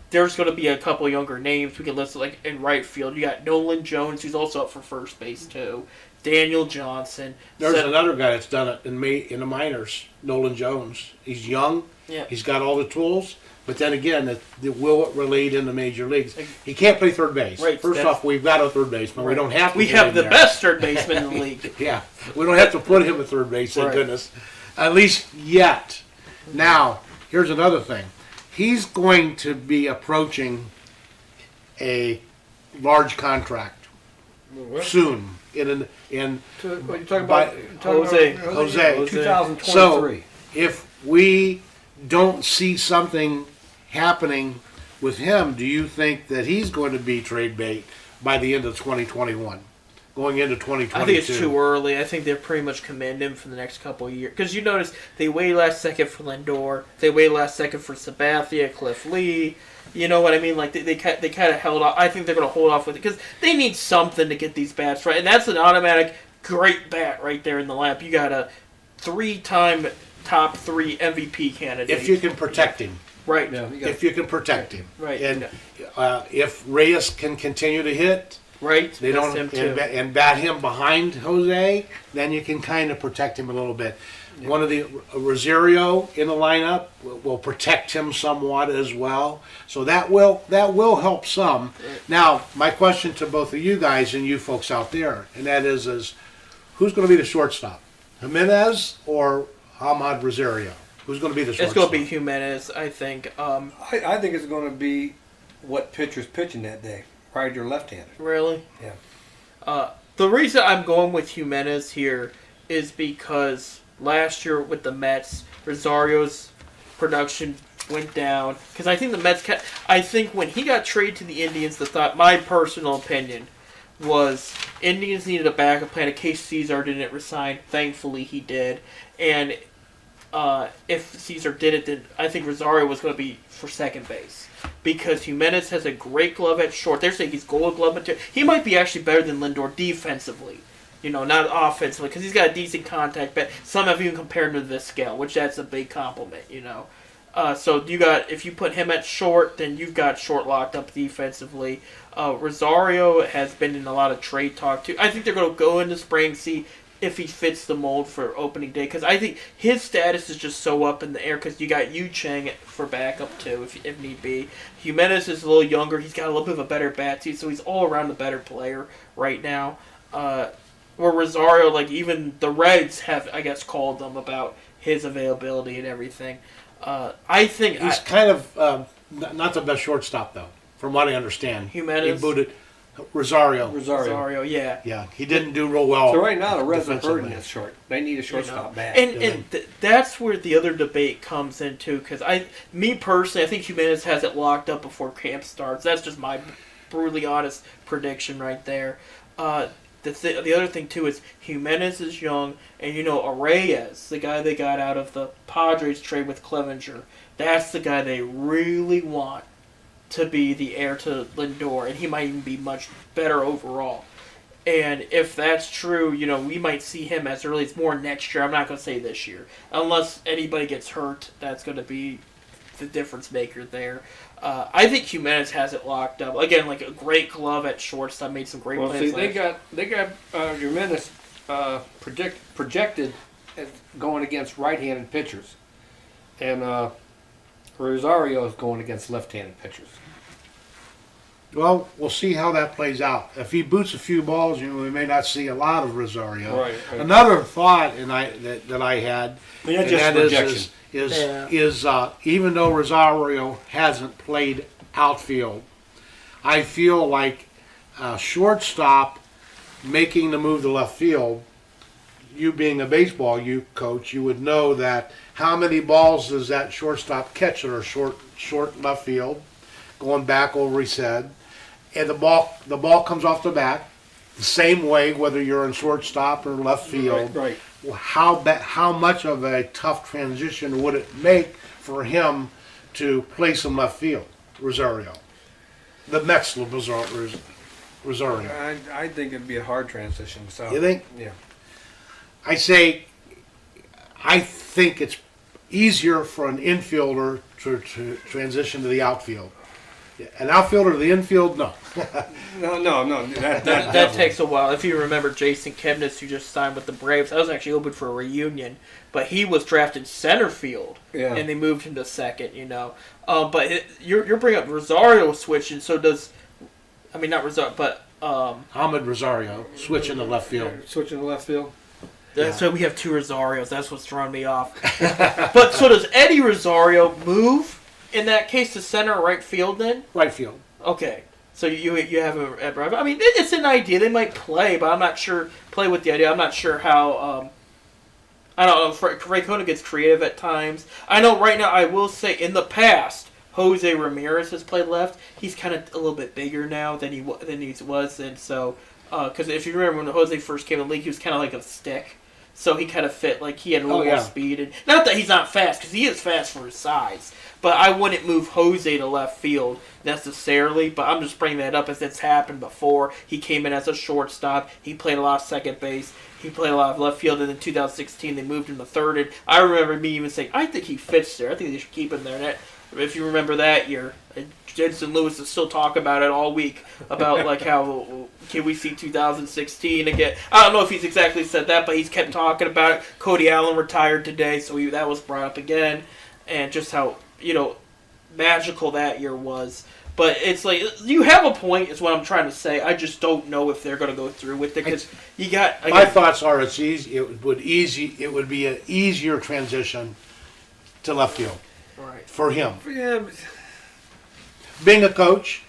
[SPEAKER 1] there's going to be a couple younger names we can list, like in right field. You got Nolan Jones, who's also up for first base too. Daniel Johnson.
[SPEAKER 2] There's another guy that's done it in the minors, Nolan Jones. He's young.
[SPEAKER 1] Yeah.
[SPEAKER 2] He's got all the tools. But then again, it will relate in the major leagues. He can't play third base.
[SPEAKER 1] Right,
[SPEAKER 2] First off, we've got a third baseman. We don't have to.
[SPEAKER 1] We
[SPEAKER 2] put
[SPEAKER 1] have
[SPEAKER 2] him
[SPEAKER 1] the
[SPEAKER 2] there.
[SPEAKER 1] best third baseman in the league.
[SPEAKER 2] Yeah, we don't have to put him at third base. Thank
[SPEAKER 1] Right.
[SPEAKER 2] goodness. At least yet. Now, here's another thing. He's going to be approaching a large contract soon.
[SPEAKER 3] What are you talking
[SPEAKER 2] By
[SPEAKER 3] about? You're talking
[SPEAKER 1] Jose.
[SPEAKER 3] about
[SPEAKER 2] Jose.
[SPEAKER 3] 2023.
[SPEAKER 2] So, if we don't see something happening with him, do you think that he's going to be trade bait by the end of 2021? Going into 2022?
[SPEAKER 1] I think it's too early. I think they're pretty much committed him for the next couple of years. Because you notice they waited last second for Lindor. They waited last second for Sabathia, Cliff Lee. You know what I mean? Like they kind of held off. I think they're going to hold off with it because they need something to get these bats right. And that's an automatic great bat right there in the lap. You got a 3-time top 3 MVP candidate.
[SPEAKER 2] If you can protect him.
[SPEAKER 1] right.
[SPEAKER 3] Yeah, you got
[SPEAKER 2] If you can protect him.
[SPEAKER 1] Right.
[SPEAKER 2] And if Reyes can continue to hit,
[SPEAKER 1] Right.
[SPEAKER 2] they
[SPEAKER 1] That's
[SPEAKER 2] don't
[SPEAKER 1] him too.
[SPEAKER 2] and bat him behind Jose, then you can kind of protect him a little bit. One of the Rosario in the lineup will protect him somewhat as well. So that will help some. Now, my question to both of you guys and you folks out there, and that is who's going to be the shortstop? Jimenez or Ahmad Rosario? Who's going to be the shortstop?
[SPEAKER 1] It's going to be Jimenez, I think.
[SPEAKER 3] I think it's going to be what pitcher's pitching that day, right or left-handed.
[SPEAKER 1] Really?
[SPEAKER 3] Yeah.
[SPEAKER 1] The reason I'm going with Jimenez here is because last year with the Mets, Rosario's production went down. Because I think the Mets, I think when he got traded to the Indians, my personal opinion was Indians needed a backup plan in case Cesar didn't resign. Thankfully, he did. And if Cesar did it, then I think Rosario was going to be for second base. Because Jimenez has a great glove at short. They're saying he's gold glove material. He might be actually better than Lindor defensively. Not offensively, because he's got a decent contact, but some have even compared him to Vizquel, which that's a big compliment, So if you put him at short, then you've got short locked up defensively. Rosario has been in a lot of trade talk too. I think they're going to go into spring, see if he fits the mold for opening day, because I think his status is just so up in the air, because you got Yu Chang for backup too, if need be. Jimenez is a little younger. He's got a little bit of a better bat too, so he's all around a better player right now. Where Rosario, even the Reds have, I guess, called them about his availability and everything. I think
[SPEAKER 2] He's kind of not the best shortstop, though, from what I understand.
[SPEAKER 1] Jimenez?
[SPEAKER 2] He booted Rosario.
[SPEAKER 1] Rosario, yeah.
[SPEAKER 2] Yeah, he didn't do real well.
[SPEAKER 3] So right now the Reds are
[SPEAKER 2] defensively.
[SPEAKER 3] hurting this short. They need a shortstop bad.
[SPEAKER 1] And that's where the other debate comes into, because me personally, I think Jimenez has it locked up before camp starts. That's just my brutally honest prediction right there. The other thing, too, is Jimenez is young, and Arraez, the guy they got out of the Padres trade with Clevenger, that's the guy they really want to be the heir to Lindor, and he might even be much better overall. And if that's true, we might see him as early as more next year. I'm not going to say this year. Unless anybody gets hurt, that's going to be the difference maker there. I think Jimenez has it locked up. Again, a great glove at shortstop, made some great plays.
[SPEAKER 3] See, they got Jimenez projected as going against right-handed pitchers, and Rosario is going against left-handed pitchers.
[SPEAKER 2] Well, we'll see how that plays out. If he boots a few balls, we may not see a lot of Rosario.
[SPEAKER 3] Right.
[SPEAKER 2] Another thought that I had,
[SPEAKER 3] I mean, that's
[SPEAKER 2] and
[SPEAKER 3] just
[SPEAKER 2] that
[SPEAKER 3] projection.
[SPEAKER 2] is even though Rosario hasn't played outfield, I feel like a shortstop making the move to left field. You being a baseball coach, you would know that how many balls does that shortstop catch that are short left field, going back over his head, and the ball comes off the bat the same way whether you're in shortstop or left field.
[SPEAKER 3] Right.
[SPEAKER 2] Well, how much of a tough transition would it make for him to play some left field, Rosario? The Mets Rosario.
[SPEAKER 3] I think it'd be a hard transition. So
[SPEAKER 2] You think?
[SPEAKER 3] Yeah.
[SPEAKER 2] I think it's easier for an infielder to transition to the outfield. An outfielder to the infield, no.
[SPEAKER 3] No. That
[SPEAKER 1] That takes a while. If you remember Jason Kipnis, who just signed with the Braves, I was actually open for a reunion, but he was drafted center field,
[SPEAKER 3] Yeah.
[SPEAKER 1] and they moved him to second. But you're bringing up Rosario switching. So does, I mean not Rosario, but
[SPEAKER 2] Ahmed Rosario switching to left field.
[SPEAKER 3] switching to left field.
[SPEAKER 1] So we have two Rosarios. That's what's throwing me off. But so does Eddie Rosario move in that case to center or right field then?
[SPEAKER 2] Right field.
[SPEAKER 1] Okay. So you have him at right. I mean, it's an idea. They might play, but I'm not sure. Play with the idea. I'm not sure how. I don't know. Francona gets creative at times. I know right now. I will say in the past, Jose Ramirez has played left. He's kind of a little bit bigger now than he was, and so because if you remember when Jose first came in the league, he was kind of like a stick. So he kind of fit, like he had a little more speed. And not that he's not fast, because he is fast for his size. But I wouldn't move Jose to left field necessarily. But I'm just bringing that up as it's happened before. He came in as a shortstop. He played a lot of second base. He played a lot of left field. And in 2016, they moved him to third. And I remember me even saying, I think he fits there. I think they should keep him there. And if you remember that year, Jensen Lewis is still talking about it all week about like how can we see 2016 again. I don't know if he's exactly said that, but he's kept talking about it. Cody Allen retired today, so that was brought up again, and just how magical that year was. But it's like you have a point, is what I'm trying to say. I just don't know if they're going to go through with it because you got.
[SPEAKER 2] My thoughts are it's easy. It would be an easier transition to left field
[SPEAKER 1] right
[SPEAKER 2] for him.
[SPEAKER 3] Yeah.
[SPEAKER 2] Being a coach,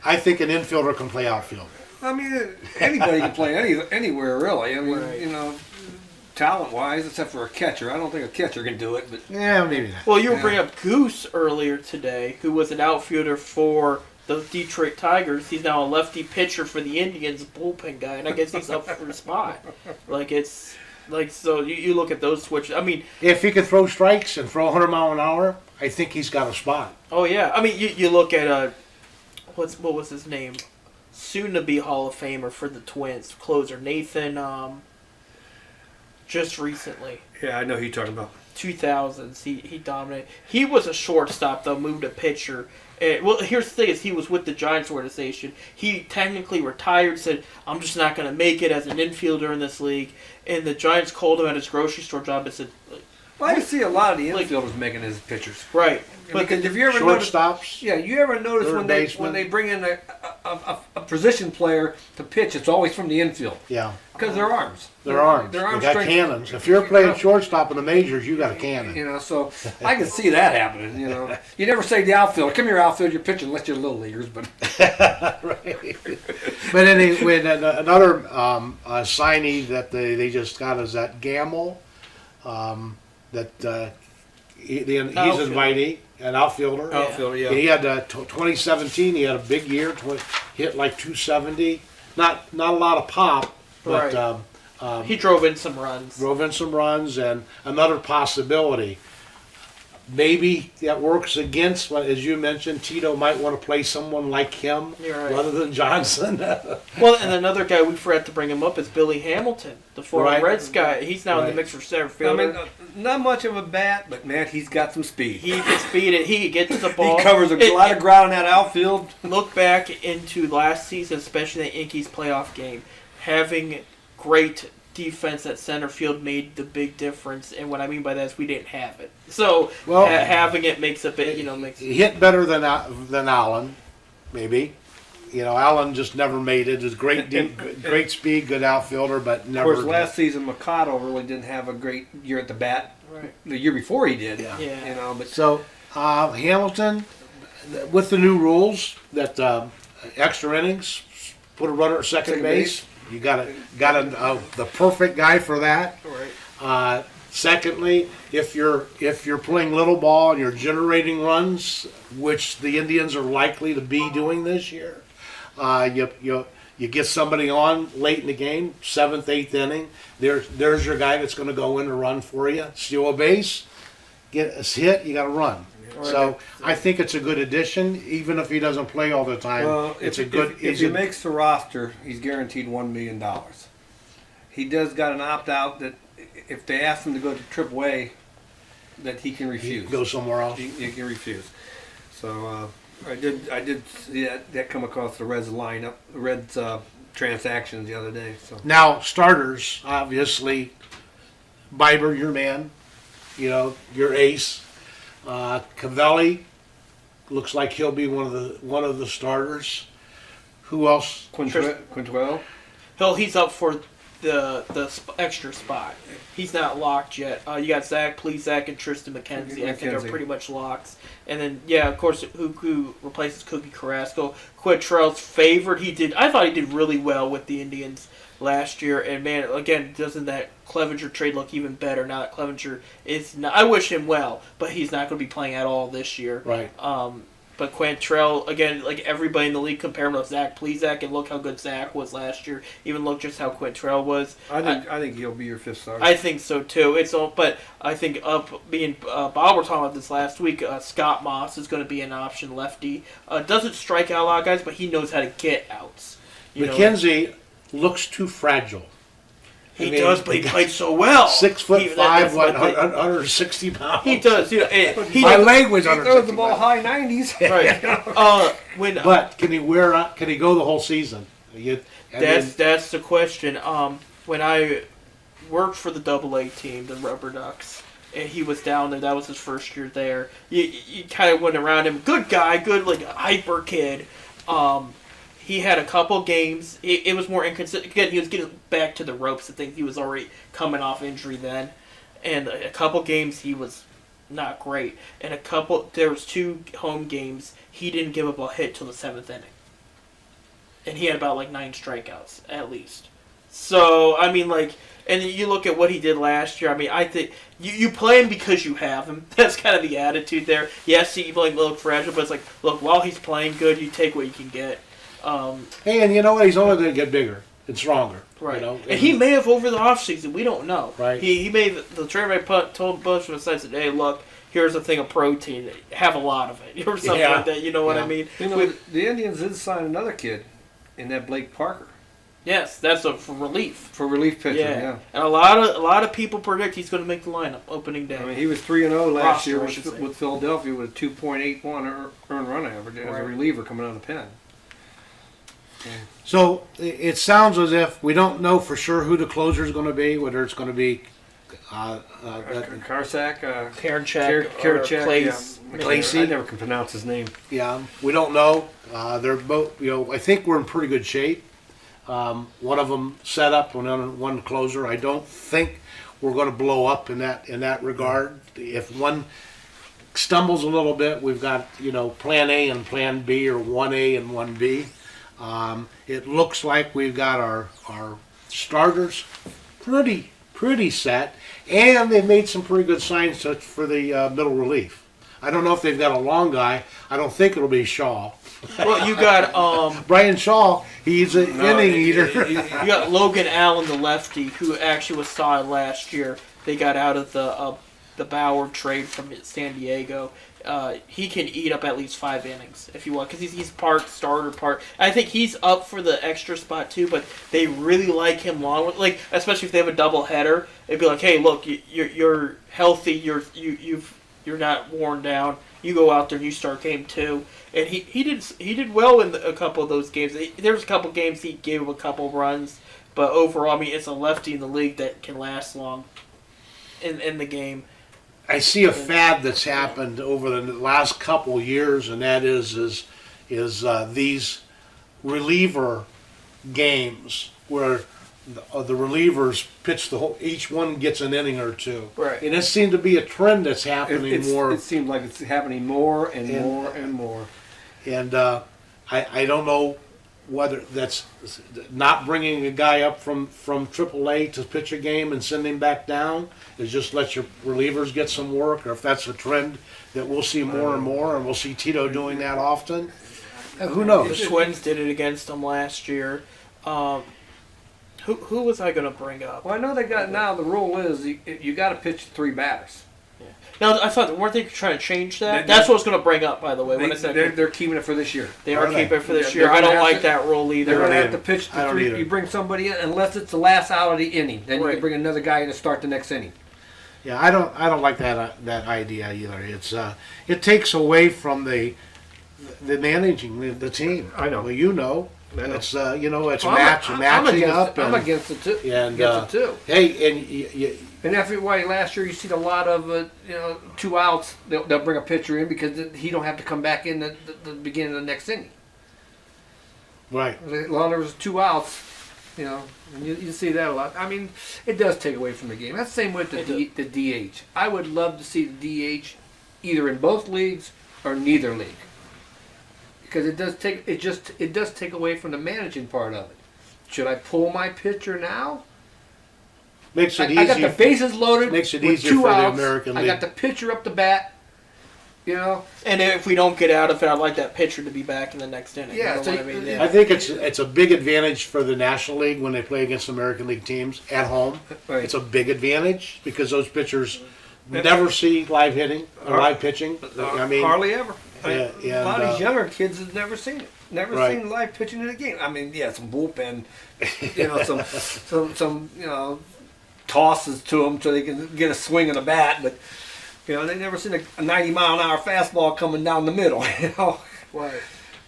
[SPEAKER 2] I think an infielder can play outfield.
[SPEAKER 3] I mean, anybody can play anywhere, really. I mean,
[SPEAKER 1] Right.
[SPEAKER 3] Talent-wise, except for a catcher. I don't think a catcher can do it. But
[SPEAKER 2] Yeah, maybe not.
[SPEAKER 1] Well, you were bringing up Goose earlier today, who was an outfielder for the Detroit Tigers. He's now a lefty pitcher for the Indians, bullpen guy, and I guess he's up for a spot. So you look at those switches. I mean,
[SPEAKER 2] If he could throw strikes and throw 100 mile an hour, I think he's got a spot.
[SPEAKER 1] oh yeah. I mean, you look at what was his name? Soon to be Hall of Famer for the Twins, closer Nathan. Just recently.
[SPEAKER 3] yeah, I know who you're talking about.
[SPEAKER 1] 2000s, he dominated. He was a shortstop though, moved to pitcher. Well, here's the thing: is he was with the Giants organization. He technically retired. Said, "I'm just not going to make it as an infielder in this league." And the Giants called him at his grocery store job and said,
[SPEAKER 3] Well, I can see a lot of the infielders making his pitchers.
[SPEAKER 1] "Right." But
[SPEAKER 3] Because if you ever notice,
[SPEAKER 2] Shortstops.
[SPEAKER 3] yeah, you ever notice
[SPEAKER 2] Third
[SPEAKER 3] when
[SPEAKER 2] baseman.
[SPEAKER 3] they bring in a position player to pitch, it's always from the infield
[SPEAKER 2] Yeah,
[SPEAKER 3] because their arms.
[SPEAKER 2] their arms.
[SPEAKER 3] Their arm
[SPEAKER 2] They got
[SPEAKER 3] strength.
[SPEAKER 2] cannons. If you're playing shortstop in the majors, you got a cannon.
[SPEAKER 3] So I can see that happening. You never say the outfielder, "Come here, outfield, you're pitching," unless you're little leaguers. But
[SPEAKER 2] But anyway, another signee that they just got is that Gamble. He's
[SPEAKER 1] Outfielder.
[SPEAKER 2] invited, an outfielder.
[SPEAKER 3] outfielder, yeah.
[SPEAKER 2] He had 2017. He had a big year. Hit like 270. Not a lot of pop, but
[SPEAKER 1] Right. He drove in some runs.
[SPEAKER 2] drove in some runs. And another possibility, maybe that works against, as you mentioned, Tito might want to play someone like him
[SPEAKER 1] You're right.
[SPEAKER 2] rather than Johnson.
[SPEAKER 1] Well, and another guy we forgot to bring him up is Billy Hamilton, the former
[SPEAKER 2] Right.
[SPEAKER 1] Reds guy. He's now in the
[SPEAKER 2] Right.
[SPEAKER 1] mix for center
[SPEAKER 3] I
[SPEAKER 1] fielder.
[SPEAKER 3] mean, not much of a bat, but man, he's got some speed.
[SPEAKER 1] He can speed it. He gets the ball.
[SPEAKER 3] He covers a lot of ground in that outfield.
[SPEAKER 1] Look back into last season, especially the Yankees playoff game, having great defense at center field made the big difference, and what I mean by that is we didn't have it. So
[SPEAKER 2] Well,
[SPEAKER 1] having it makes a bit, makes.
[SPEAKER 2] He hit better than Allen, maybe. Allen just never made it. It's great speed, good outfielder, but
[SPEAKER 3] Of
[SPEAKER 2] never.
[SPEAKER 3] course, last season Mikado really didn't have a great year at the bat.
[SPEAKER 1] Right.
[SPEAKER 3] The year before he did.
[SPEAKER 1] Yeah.
[SPEAKER 3] But
[SPEAKER 2] So Hamilton, with the new rules that extra innings, put a runner at second base. You got the perfect guy for that.
[SPEAKER 1] Right.
[SPEAKER 2] Secondly, if you're playing little ball and you're generating runs, which the Indians are likely to be doing this year, you get somebody on late in the game, 7th, 8th inning. There's your guy that's going to go in and run for you, steal a base, get a hit. You got to run. So I think it's a good addition, even if he doesn't play all the time.
[SPEAKER 3] well,
[SPEAKER 2] It's
[SPEAKER 3] if,
[SPEAKER 2] a good.
[SPEAKER 3] if he makes the roster, he's guaranteed $1 million. He does got an opt out that if they ask him to go to AAA, that he can refuse.
[SPEAKER 2] Go somewhere else.
[SPEAKER 3] He can refuse. So I did see that come across the Reds lineup, the Reds transactions the other day. So
[SPEAKER 2] Now starters, obviously, Bieber, your man, your ace. Cavelli looks like he'll be one of the starters. Who else?
[SPEAKER 3] Quintuel.
[SPEAKER 1] He's up for the extra spot. He's not locked yet. You got Zach Plesac and Tristan McKenzie. I think are pretty much locks. And then of course, who replaces Cookie Carrasco? Quintrell's favored. I thought he did really well with the Indians last year. And man, again, doesn't that Clevenger trade look even better now that Clevenger is not? I wish him well, but he's not going to be playing at all this year.
[SPEAKER 2] Right.
[SPEAKER 1] But Quantrill, again, like everybody in the league, compare him to Zach Plesac, and look how good Zach was last year. Even look just how Quantrill was.
[SPEAKER 3] I think he'll be your fifth starter.
[SPEAKER 1] I think so too. But I think Bob were talking about this last week. Scott Moss is going to be an option lefty. Doesn't strike out a lot of guys, but he knows how to get outs.
[SPEAKER 2] McKenzie looks too fragile.
[SPEAKER 1] He does, but he played so well.
[SPEAKER 2] 6'5", 160 pounds.
[SPEAKER 1] He does.
[SPEAKER 2] My leg was
[SPEAKER 3] He
[SPEAKER 2] under.
[SPEAKER 3] throws the ball high 90s.
[SPEAKER 1] Right.
[SPEAKER 2] But can he Can he go the whole season?
[SPEAKER 1] That's the question. When I worked for the AA team, the Rubber Ducks, and he was down there, that was his first year there. You kind of went around him. Good guy, good hyper kid. He had a couple games. It was more inconsistent. Again, he was getting back to the ropes. I think he was already coming off injury then. And a couple games he was not great. And there was 2 home games he didn't give up a hit till the 7th inning. And he had about 9 strikeouts at least. So and you look at what he did last year. I think you play him because you have him. That's kind of the attitude there. Yes, he look fragile, but it's look, while he's playing good, you take what you can get.
[SPEAKER 2] Hey, and you know what? He's only going to get bigger and stronger.
[SPEAKER 1] Right.
[SPEAKER 2] And
[SPEAKER 1] he may have over the offseason. We don't know.
[SPEAKER 2] Right.
[SPEAKER 1] He may the trainer told Bush from the side, said, "Hey, look, here's a thing of protein. Have a lot of it," or something like that. You know what I mean?
[SPEAKER 3] The Indians did sign another kid in that Blake Parker.
[SPEAKER 1] Yes, that's for relief.
[SPEAKER 3] For relief pitcher, yeah.
[SPEAKER 1] And a lot of people predict he's going to make the lineup opening day.
[SPEAKER 3] He was 3-0 last year
[SPEAKER 1] Roster,
[SPEAKER 3] with Philadelphia with a 2.81 earned run average as a reliever coming out of the pen.
[SPEAKER 2] So it sounds as if we don't know for sure who the closer is going to be, whether it's going to be
[SPEAKER 3] Karsak,
[SPEAKER 1] Karinchak, Place.
[SPEAKER 2] Lacey.
[SPEAKER 3] I never can pronounce his name.
[SPEAKER 2] Yeah, we don't know. They're both. I think we're in pretty good shape. One of them set up, one closer. I don't think we're going to blow up in that regard. If one stumbles a little bit, we've got plan A and plan B, or 1A and 1B. It looks like we've got our starters pretty set, and they've made some pretty good signs for the middle relief. I don't know if they've got a long guy. I don't think it'll be Shaw.
[SPEAKER 1] Well, you got
[SPEAKER 2] Brian Shaw. He's an inning eater.
[SPEAKER 1] You got Logan Allen, the lefty, who actually was solid last year. They got out of the Bauer trade from San Diego. He can eat up at least 5 innings if you want, because he's part starter, part. I think he's up for the extra spot too, but they really like him long. Especially if they have a double header, it'd be like, hey, look, you're healthy, you're not worn down. You go out there and you start game 2, and he did well in a couple of those games. There was a couple games he gave a couple runs, But overall, I mean, it's a lefty in the league that can last long in the game.
[SPEAKER 2] I see a fad that's happened over the last couple years, and that is these reliever games where the relievers pitch each one gets an inning or two.
[SPEAKER 1] Right.
[SPEAKER 2] And it seemed to be a trend that's happening more.
[SPEAKER 3] It seems like it's happening more and more and more.
[SPEAKER 2] And I don't know whether that's not bringing a guy up from AAA to pitch a game and send him back down, is just let your relievers get some work, or if that's a trend that we'll see more and more, and we'll see Tito doing that often. Who
[SPEAKER 1] The
[SPEAKER 2] knows?
[SPEAKER 1] Twins did it against them last year. Who was I going to bring up?
[SPEAKER 3] Well, I know they got now. The rule is you got to pitch 3 batters.
[SPEAKER 1] Now, I thought, weren't they trying to change that?
[SPEAKER 3] They-
[SPEAKER 1] That's what I was going to bring up, by the way. When I said
[SPEAKER 3] They're keeping it for this year.
[SPEAKER 1] they are
[SPEAKER 2] Are they?
[SPEAKER 1] keeping it for this
[SPEAKER 3] Yeah,
[SPEAKER 1] year.
[SPEAKER 3] they're
[SPEAKER 1] I don't
[SPEAKER 3] gonna have
[SPEAKER 1] like
[SPEAKER 3] to-
[SPEAKER 1] that rule
[SPEAKER 3] They're
[SPEAKER 1] either.
[SPEAKER 3] going to
[SPEAKER 2] either.
[SPEAKER 3] have to pitch
[SPEAKER 2] I
[SPEAKER 3] the
[SPEAKER 2] don't
[SPEAKER 3] 3.
[SPEAKER 2] either.
[SPEAKER 3] You bring somebody in unless it's the last out of the inning. Then you
[SPEAKER 1] Right.
[SPEAKER 3] can bring another guy in to start the next inning.
[SPEAKER 2] Yeah, I don't like that idea either. It's it takes away from the managing the team.
[SPEAKER 3] I know.
[SPEAKER 2] Well, you know,
[SPEAKER 3] I know.
[SPEAKER 2] it's it's
[SPEAKER 3] Well,
[SPEAKER 2] matching
[SPEAKER 3] against
[SPEAKER 2] up.
[SPEAKER 3] I'm
[SPEAKER 2] and,
[SPEAKER 3] against it too.
[SPEAKER 2] and
[SPEAKER 3] Against it too.
[SPEAKER 2] hey, and you,
[SPEAKER 3] And that's why last year you see a lot of 2 outs. They'll bring a pitcher in because he don't have to come back in the beginning of the next inning.
[SPEAKER 2] right.
[SPEAKER 3] As long as there's 2 outs, and you see that a lot. I mean, it does take away from the game. That's the same with the DH. I would love to see the DH either in both leagues or neither league, because it does take away from the managing part of it. Should I pull my pitcher now?
[SPEAKER 2] Makes it
[SPEAKER 3] I got
[SPEAKER 2] easier.
[SPEAKER 3] the bases loaded.
[SPEAKER 2] Makes it
[SPEAKER 3] with
[SPEAKER 2] easier
[SPEAKER 3] 2
[SPEAKER 2] for the
[SPEAKER 3] outs.
[SPEAKER 2] American
[SPEAKER 3] I
[SPEAKER 2] League.
[SPEAKER 3] got the pitcher up the bat.
[SPEAKER 1] And if we don't get out of it, I'd like that pitcher to be back in the next inning.
[SPEAKER 3] Yeah,
[SPEAKER 1] You know
[SPEAKER 3] so
[SPEAKER 1] what I mean?
[SPEAKER 3] you-
[SPEAKER 2] I think it's a big advantage for the National League when they play against American League teams at home.
[SPEAKER 3] Right.
[SPEAKER 2] It's a big advantage because those pitchers never see live hitting or live pitching. I mean,
[SPEAKER 3] hardly ever.
[SPEAKER 2] Yeah,
[SPEAKER 3] A lot of
[SPEAKER 2] and,
[SPEAKER 3] these younger kids have never seen it. Never
[SPEAKER 2] Right.
[SPEAKER 3] seen live pitching in a game. I mean, yeah, some bullpen, some tosses to them so they can get a swing of the bat, but they never seen a 90-mile-an-hour fastball coming down the middle.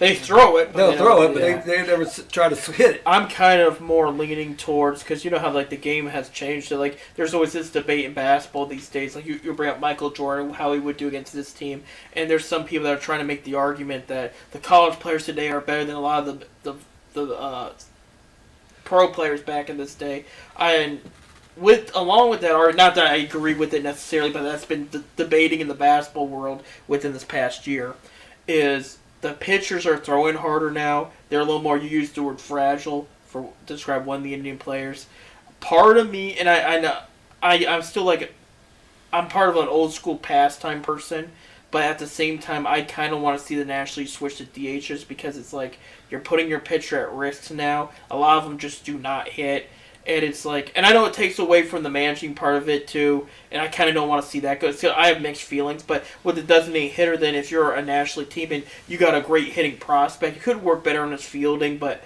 [SPEAKER 1] They throw it. But
[SPEAKER 3] They'll
[SPEAKER 1] they
[SPEAKER 3] throw
[SPEAKER 1] don't-
[SPEAKER 3] it, but
[SPEAKER 1] yeah.
[SPEAKER 3] they never try to hit it.
[SPEAKER 1] I'm kind of more leaning towards, because you know how like the game has changed. So like, there's always this debate in basketball these days. Like you bring up Michael Jordan, how he would do against this team, and there's some people that are trying to make the argument that the college players today are better than a lot of the pro players back in this day. And along with that, or not that I agree with it necessarily, but that's been debating in the basketball world within this past year, is the pitchers are throwing harder now. They're a little more, you used the word fragile to describe one of the Indian players. Part of me, and I'm still like, I'm part of an old school pastime person, but at the same time, I kind of want to see the National League switch to DHs because it's like, you're putting your pitcher at risk now. A lot of them just do not hit. And it's like, and I know it takes away from the managing part of it too, and I kind of don't want to see that go. So I have mixed feelings, but with the designated hitter, then if you're a National League team and you got a great hitting prospect, you could work better on his fielding, but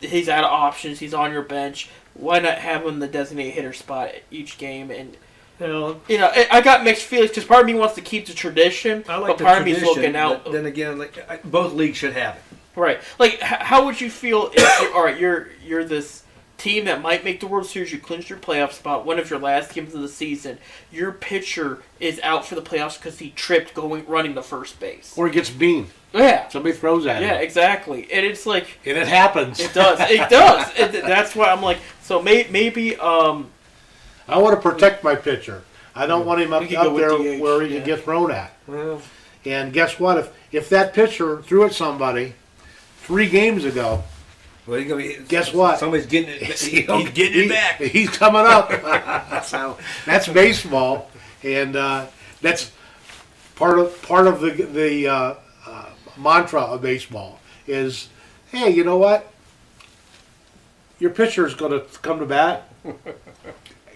[SPEAKER 1] he's out of options. He's on your bench. Why not have him in the designated hitter spot each game? And I got mixed feelings because part of me wants to keep the tradition,
[SPEAKER 3] I like
[SPEAKER 1] but
[SPEAKER 3] the
[SPEAKER 1] part of me is
[SPEAKER 3] tradition,
[SPEAKER 1] looking out.
[SPEAKER 3] but then again, both leagues should have it.
[SPEAKER 1] Right. Like, how would you feel if all right, you're this team that might make the World Series, you clinched your playoff spot, one of your last games of the season, your pitcher is out for the playoffs because he tripped running to first base.
[SPEAKER 2] or he gets beamed.
[SPEAKER 1] Yeah.
[SPEAKER 2] Somebody throws at him.
[SPEAKER 1] Yeah, exactly. And it's like,
[SPEAKER 2] And it happens.
[SPEAKER 1] it does. It does. That's why I'm like, so maybe
[SPEAKER 2] I want to protect my pitcher. I don't want him up
[SPEAKER 1] You could go with
[SPEAKER 2] there
[SPEAKER 1] DH,
[SPEAKER 2] where he
[SPEAKER 1] yeah.
[SPEAKER 2] can get thrown at.
[SPEAKER 3] Well,
[SPEAKER 2] And guess what? If that pitcher threw at somebody 3 games ago,
[SPEAKER 3] well, he's gonna be,
[SPEAKER 2] guess what?
[SPEAKER 3] Somebody's getting it. He's
[SPEAKER 2] He's
[SPEAKER 3] getting it back.
[SPEAKER 2] He's coming up. So that's baseball, and that's part of the mantra of baseball is, hey, you know what? Your pitcher is going to come to bat.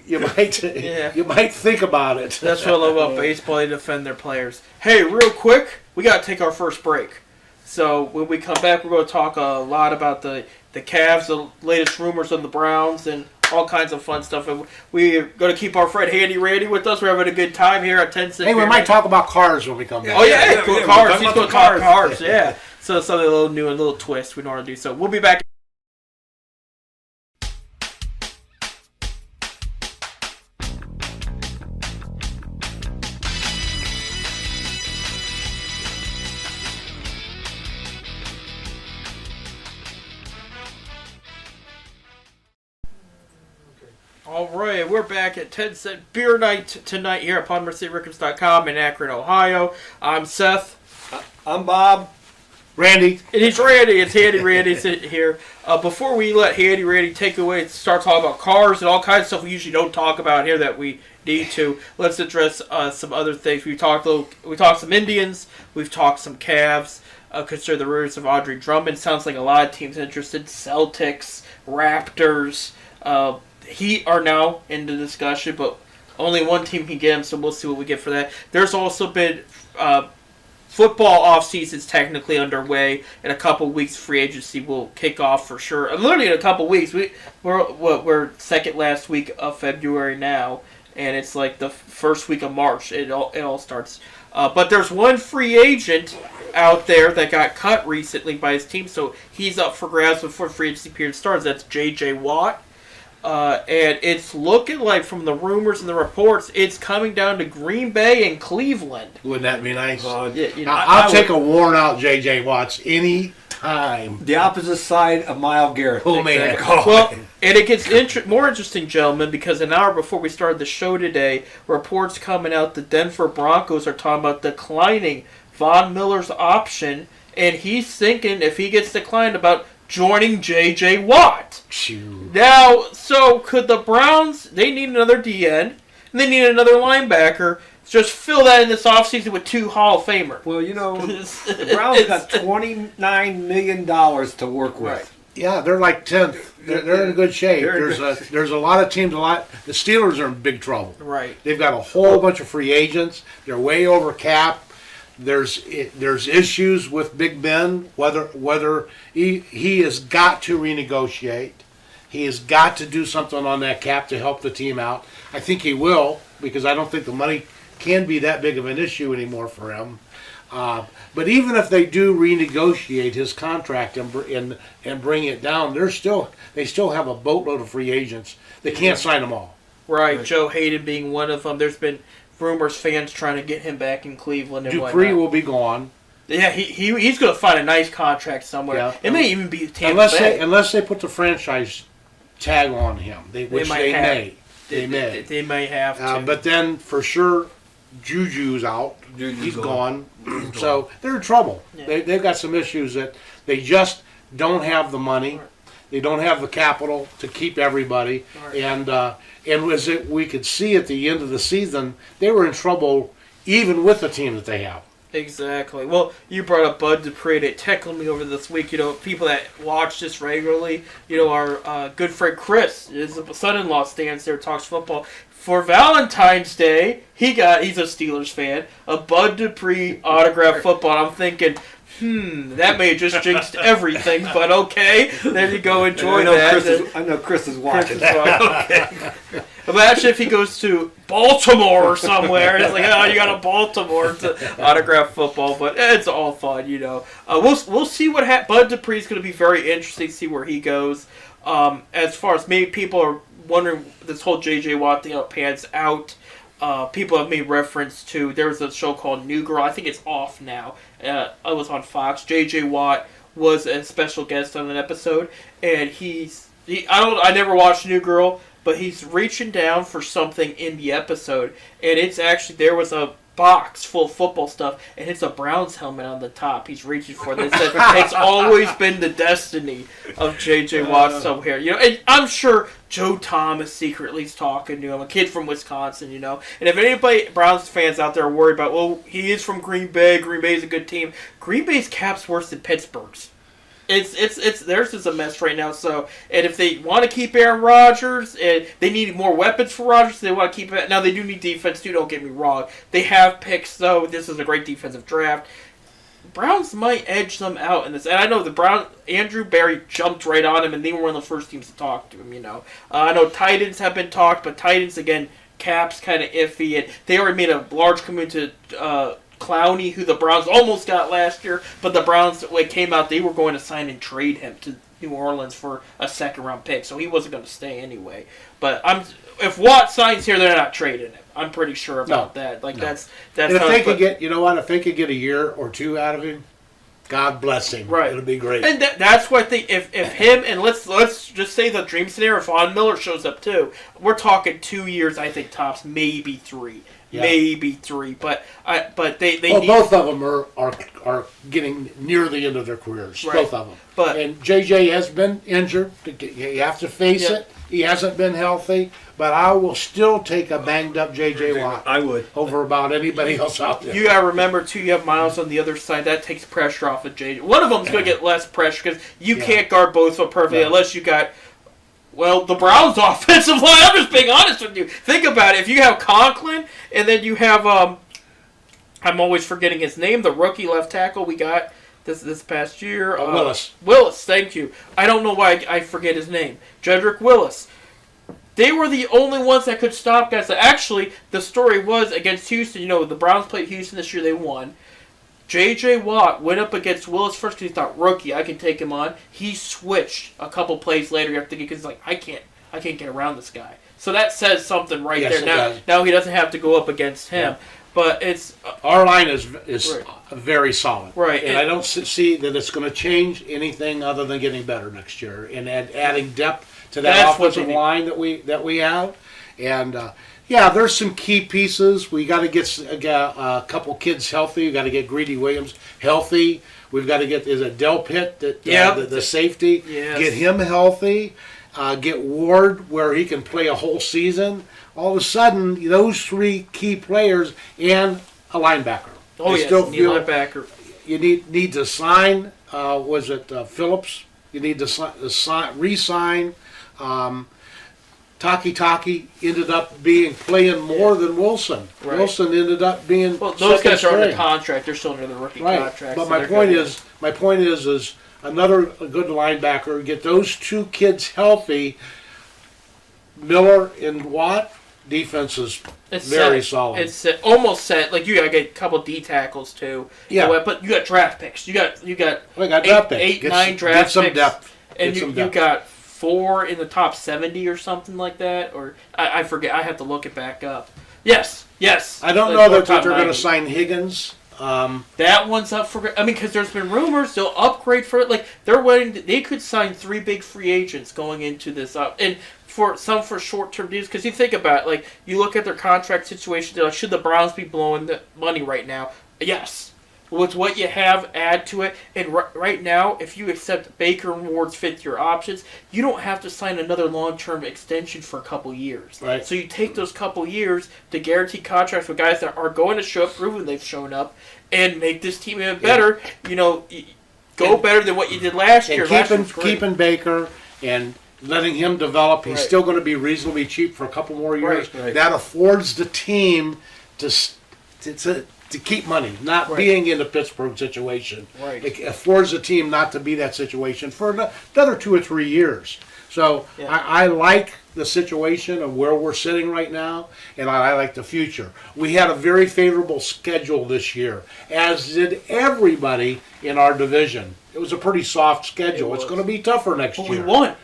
[SPEAKER 2] You might
[SPEAKER 1] Yeah.
[SPEAKER 2] you might think about it.
[SPEAKER 1] that's what I love about baseball. They defend their players. Hey, real quick, we got to take our first break. So when we come back, we're going to talk a lot about the Cavs, the latest rumors on the Browns, and all kinds of fun stuff. And we're going to keep our friend Handy Randy with us. We're having a good time here at 10
[SPEAKER 2] Hey, we might talk about cars when we come back.
[SPEAKER 1] Oh, yeah,
[SPEAKER 3] Yeah,
[SPEAKER 1] cool
[SPEAKER 3] yeah,
[SPEAKER 1] cars.
[SPEAKER 3] we'll
[SPEAKER 1] He's
[SPEAKER 3] talk
[SPEAKER 1] going to
[SPEAKER 3] about
[SPEAKER 1] talk
[SPEAKER 3] the
[SPEAKER 1] cars, yeah. So something a little new and a little twist we normally do. So we'll be back. All right, we're back at 10 Cent Beer Night tonight here at PalmerCityRecords.com in Akron, Ohio. I'm Seth.
[SPEAKER 3] I'm Bob.
[SPEAKER 2] Randy,
[SPEAKER 1] And it's Randy. It's Handy Randy sitting here. Before we let Handy Randy take away, start talking about cars and all kinds of stuff we usually don't talk about here that we need to, let's address some other things. We talked some Indians. We've talked some Cavs. Consider the rumors of Audrey Drummond. Sounds like a lot of teams interested. Celtics, Raptors, Heat are now in the discussion, but only one team can get him, so we'll see what we get for that. There's also been football off-season's technically underway. In a couple weeks, free agency will kick off for sure. Literally in a couple weeks. We're second last week of February now, and it's like the first week of March. It all starts. But there's one free agent out there that got cut recently by his team, so he's up for grabs before free agency period starts. That's J.J. Watt. And it's looking like, from the rumors and the reports, it's coming down to Green Bay and Cleveland.
[SPEAKER 2] wouldn't that be nice?
[SPEAKER 1] I
[SPEAKER 2] I'll take a worn-out J.J. Watts any time.
[SPEAKER 3] The opposite side of Myles Garrett.
[SPEAKER 2] Oh, man.
[SPEAKER 1] Well, and it gets more interesting, gentlemen, because an hour before we started the show today, reports coming out the Denver Broncos are talking about declining Von Miller's option, and he's thinking, if he gets declined, about joining J.J. Watt.
[SPEAKER 2] Shoot.
[SPEAKER 1] Now, so could the Browns, they need another DN, and they need another linebacker, just fill that in this offseason with two Hall of Famers.
[SPEAKER 3] Well, the Browns got $29 million to work with.
[SPEAKER 1] Right.
[SPEAKER 2] Yeah, they're like 10th. They're in good shape. There's a lot of teams. The Steelers are in big trouble.
[SPEAKER 1] Right.
[SPEAKER 2] They've got a whole bunch of free agents. They're way over cap. There's issues with Big Ben. Whether he has got to renegotiate. He has got to do something on that cap to help the team out. I think he will, because I don't think the money can be that big of an issue anymore for him. But even if they do renegotiate his contract and bring it down, they still have a boatload of free agents. They can't sign them all.
[SPEAKER 1] Right, Joe Hayden being one of them. There's been rumors, fans trying to get him back in Cleveland and
[SPEAKER 2] Dupree
[SPEAKER 1] whatnot.
[SPEAKER 2] will be gone.
[SPEAKER 1] Yeah, he's going to find a nice contract somewhere.
[SPEAKER 2] Yeah.
[SPEAKER 1] It may even be Tampa Bay.
[SPEAKER 2] Unless they put the franchise tag on him, which they may.
[SPEAKER 1] They may have to.
[SPEAKER 2] But then, for sure, Juju's out. He's gone. So they're in trouble.
[SPEAKER 1] Yeah.
[SPEAKER 2] They've got some issues that they just don't have the money.
[SPEAKER 1] Right.
[SPEAKER 2] They don't have the capital to keep everybody.
[SPEAKER 1] Right.
[SPEAKER 2] And as we could see at the end of the season, they were in trouble even with the team that they have.
[SPEAKER 1] Exactly. Well, you brought up Bud Dupree. It tickled me over this week. People that watch this regularly, our good friend Chris, his son-in-law, stands there, talks football. For Valentine's Day, he's a Steelers fan, a Bud Dupree autographed football. I'm thinking, that may have just jinxed everything, but okay. There you go, enjoy that.
[SPEAKER 3] I know Chris is watching.
[SPEAKER 1] Okay. Imagine if he goes to Baltimore or somewhere, and it's like, oh, you got a Baltimore to autograph football, but it's all fun, We'll see what happens. Bud Dupree's going to be very interesting to see where he goes. As far as maybe people are wondering this whole J.J. Watt thing pans out, people have made reference to, there was a show called New Girl. I think it's off now. It was on Fox. J.J. Watt was a special guest on an episode, and I never watched New Girl, but he's reaching down for something in the episode, and it's actually, there was a box full of football stuff, and it's a Browns helmet on the top. He's reaching for this. It's always been the destiny of J.J. Watt somewhere. And I'm sure Joe Thomas secretly is talking to him, a kid from Wisconsin, And if anybody, Browns fans out there, are worried about, well, he is from Green Bay. Green Bay's a good team. Green Bay's cap's worse than Pittsburgh's. It's theirs is a mess right now. So, and if they want to keep Aaron Rodgers, and they need more weapons for Rodgers, they want to keep it. Now they do need defense too. Don't get me wrong. They have picks though. This is a great defensive draft. Browns might edge them out in this. And I know Andrew Berry jumped right on him, and they were one of the first teams to talk to him. I know Titans have been talked, but Titans again, cap's kind of iffy, and they already made a large commitment to Clowney, who the Browns almost got last year, but the Browns, when it came out, they were going to sign and trade him to New Orleans for a second-round pick, so he wasn't going to stay anyway. But if Watt signs here, they're not trading him. I'm pretty sure about that. That's
[SPEAKER 2] and if
[SPEAKER 1] how
[SPEAKER 2] they could get, if they could get a year or two out of him, God bless him.
[SPEAKER 1] Right.
[SPEAKER 2] It'll be great.
[SPEAKER 1] And that's what they if him and let's just say the dream scenario, if Von Miller shows up too, we're talking 2 years, I think tops, maybe 3.
[SPEAKER 2] Yeah.
[SPEAKER 1] Maybe 3, but they need,
[SPEAKER 2] both of them are getting near the end of their careers.
[SPEAKER 1] Right.
[SPEAKER 2] Both of them.
[SPEAKER 1] But-
[SPEAKER 2] and JJ has been injured. You have to face
[SPEAKER 1] Yeah.
[SPEAKER 2] it. He hasn't been healthy, but I will still take a banged up JJ Watt
[SPEAKER 3] I would.
[SPEAKER 2] over about anybody else out there.
[SPEAKER 1] you gotta remember too. You have Miles on the other side. That takes pressure off of JJ. One of them's gonna get less pressure because you
[SPEAKER 2] Yeah.
[SPEAKER 1] can't guard both of them perfectly
[SPEAKER 2] Right.
[SPEAKER 1] unless you got. Well, the Browns' offensive line. I'm just being honest with you. Think about it. If you have Conklin and then you have I'm always forgetting his name. The rookie left tackle we got this past year.
[SPEAKER 2] Willis.
[SPEAKER 1] Willis. Thank you. I don't know why I forget his name. Jedrick Willis. They were the only ones that could stop guys. Actually, the story was against Houston. You know, the Browns played Houston this year. They won. J.J. Watt went up against Willis first because he thought, rookie, I can take him on. He switched a couple plays later after because he's like, I can't get around this guy. So that says something right
[SPEAKER 2] Yes,
[SPEAKER 1] there.
[SPEAKER 2] it
[SPEAKER 1] Now,
[SPEAKER 2] does.
[SPEAKER 1] now he doesn't have to go up against him.
[SPEAKER 2] Yeah.
[SPEAKER 1] But it's
[SPEAKER 2] Our line is
[SPEAKER 1] Right.
[SPEAKER 2] very solid.
[SPEAKER 1] Right.
[SPEAKER 2] And I don't see that it's going to change anything other than getting better next year and adding depth to that
[SPEAKER 1] That's what
[SPEAKER 2] offensive
[SPEAKER 1] they need.
[SPEAKER 2] line that we have. And yeah, there's some key pieces. We got to get a couple kids healthy. We got to get Greedy Williams healthy. We've got to get Del Pitt, the safety,
[SPEAKER 1] Yes.
[SPEAKER 2] get him healthy. Get Ward where he can play a whole season. All of a sudden, those 3 key players and a linebacker.
[SPEAKER 1] oh
[SPEAKER 2] I
[SPEAKER 1] yeah,
[SPEAKER 2] still
[SPEAKER 1] need
[SPEAKER 2] feel
[SPEAKER 1] linebacker.
[SPEAKER 2] you need to sign. Was it Phillips? You need to re-sign. Taki ended up playing more than Wilson.
[SPEAKER 1] Right.
[SPEAKER 2] Wilson ended up being
[SPEAKER 1] Well, those
[SPEAKER 2] second
[SPEAKER 1] guys are under
[SPEAKER 2] string.
[SPEAKER 1] contract. They're still under the rookie
[SPEAKER 2] Right.
[SPEAKER 1] contract.
[SPEAKER 2] But
[SPEAKER 1] so
[SPEAKER 2] my
[SPEAKER 1] they're
[SPEAKER 2] point
[SPEAKER 1] good.
[SPEAKER 2] is another good linebacker. Get those 2 kids healthy. Miller and Watt, defense is
[SPEAKER 1] It's
[SPEAKER 2] very
[SPEAKER 1] set.
[SPEAKER 2] solid.
[SPEAKER 1] It's set. Almost set. Like you gotta get a couple D tackles too.
[SPEAKER 2] Yeah.
[SPEAKER 1] But you got draft picks. You got
[SPEAKER 2] We got
[SPEAKER 1] eight,
[SPEAKER 2] draft picks.
[SPEAKER 1] 8,
[SPEAKER 2] Get
[SPEAKER 1] 9
[SPEAKER 2] some-
[SPEAKER 1] draft
[SPEAKER 2] get some
[SPEAKER 1] picks,
[SPEAKER 2] depth.
[SPEAKER 1] and
[SPEAKER 2] Get some
[SPEAKER 1] you
[SPEAKER 2] depth.
[SPEAKER 1] got 4 in the top 70 or something like that. Or I forget. I have to look it back up. Yes.
[SPEAKER 2] I don't
[SPEAKER 1] Like,
[SPEAKER 2] know
[SPEAKER 1] or
[SPEAKER 2] that
[SPEAKER 1] top
[SPEAKER 2] they're going to
[SPEAKER 1] 90.
[SPEAKER 2] sign Higgins.
[SPEAKER 1] That one's up for. I mean, because there's been rumors they'll upgrade for it. Like they're waiting. They could sign 3 big free agents going into this up, and for short-term deals. Because you think about it, like you look at their contract situation. They're like, should the Browns be blowing the money right now? Yes. With what you have, add to it. And right now, if you accept Baker and Ward's 5th-year options, you don't have to sign another long-term extension for a couple years.
[SPEAKER 2] Right.
[SPEAKER 1] So you take those couple years to guarantee contracts with guys that are going to show up, proven they've shown up, and make this team even better. You know, go
[SPEAKER 2] And-
[SPEAKER 1] better than what you did last year.
[SPEAKER 2] And
[SPEAKER 1] Last year was great.
[SPEAKER 2] keeping Baker and letting him develop. He's
[SPEAKER 1] Right.
[SPEAKER 2] still going to be reasonably cheap for a couple more years.
[SPEAKER 1] Right.
[SPEAKER 2] That affords the team to keep money, not
[SPEAKER 1] Right.
[SPEAKER 2] being in the Pittsburgh situation.
[SPEAKER 1] Right.
[SPEAKER 2] It affords the team not to be that situation for another 2 or 3 years. So
[SPEAKER 1] Yeah.
[SPEAKER 2] I like the situation of where we're sitting right now, and I like the future. We had a very favorable schedule this year, as did everybody in our division. It was a pretty soft schedule.
[SPEAKER 1] It
[SPEAKER 2] It's
[SPEAKER 1] was.
[SPEAKER 2] going to be tougher next
[SPEAKER 1] But
[SPEAKER 2] year.
[SPEAKER 1] we won.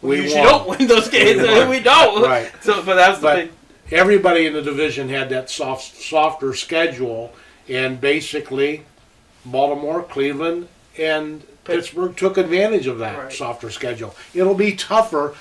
[SPEAKER 1] We
[SPEAKER 2] We
[SPEAKER 1] usually
[SPEAKER 2] won.
[SPEAKER 1] don't win those games.
[SPEAKER 2] We won.
[SPEAKER 1] We don't.
[SPEAKER 2] Right.
[SPEAKER 1] So, but that's the
[SPEAKER 2] But
[SPEAKER 1] big.
[SPEAKER 2] everybody in the division had that softer schedule, and basically Baltimore, Cleveland, and Pittsburgh took advantage of that
[SPEAKER 1] Right.
[SPEAKER 2] softer schedule. It'll be tougher.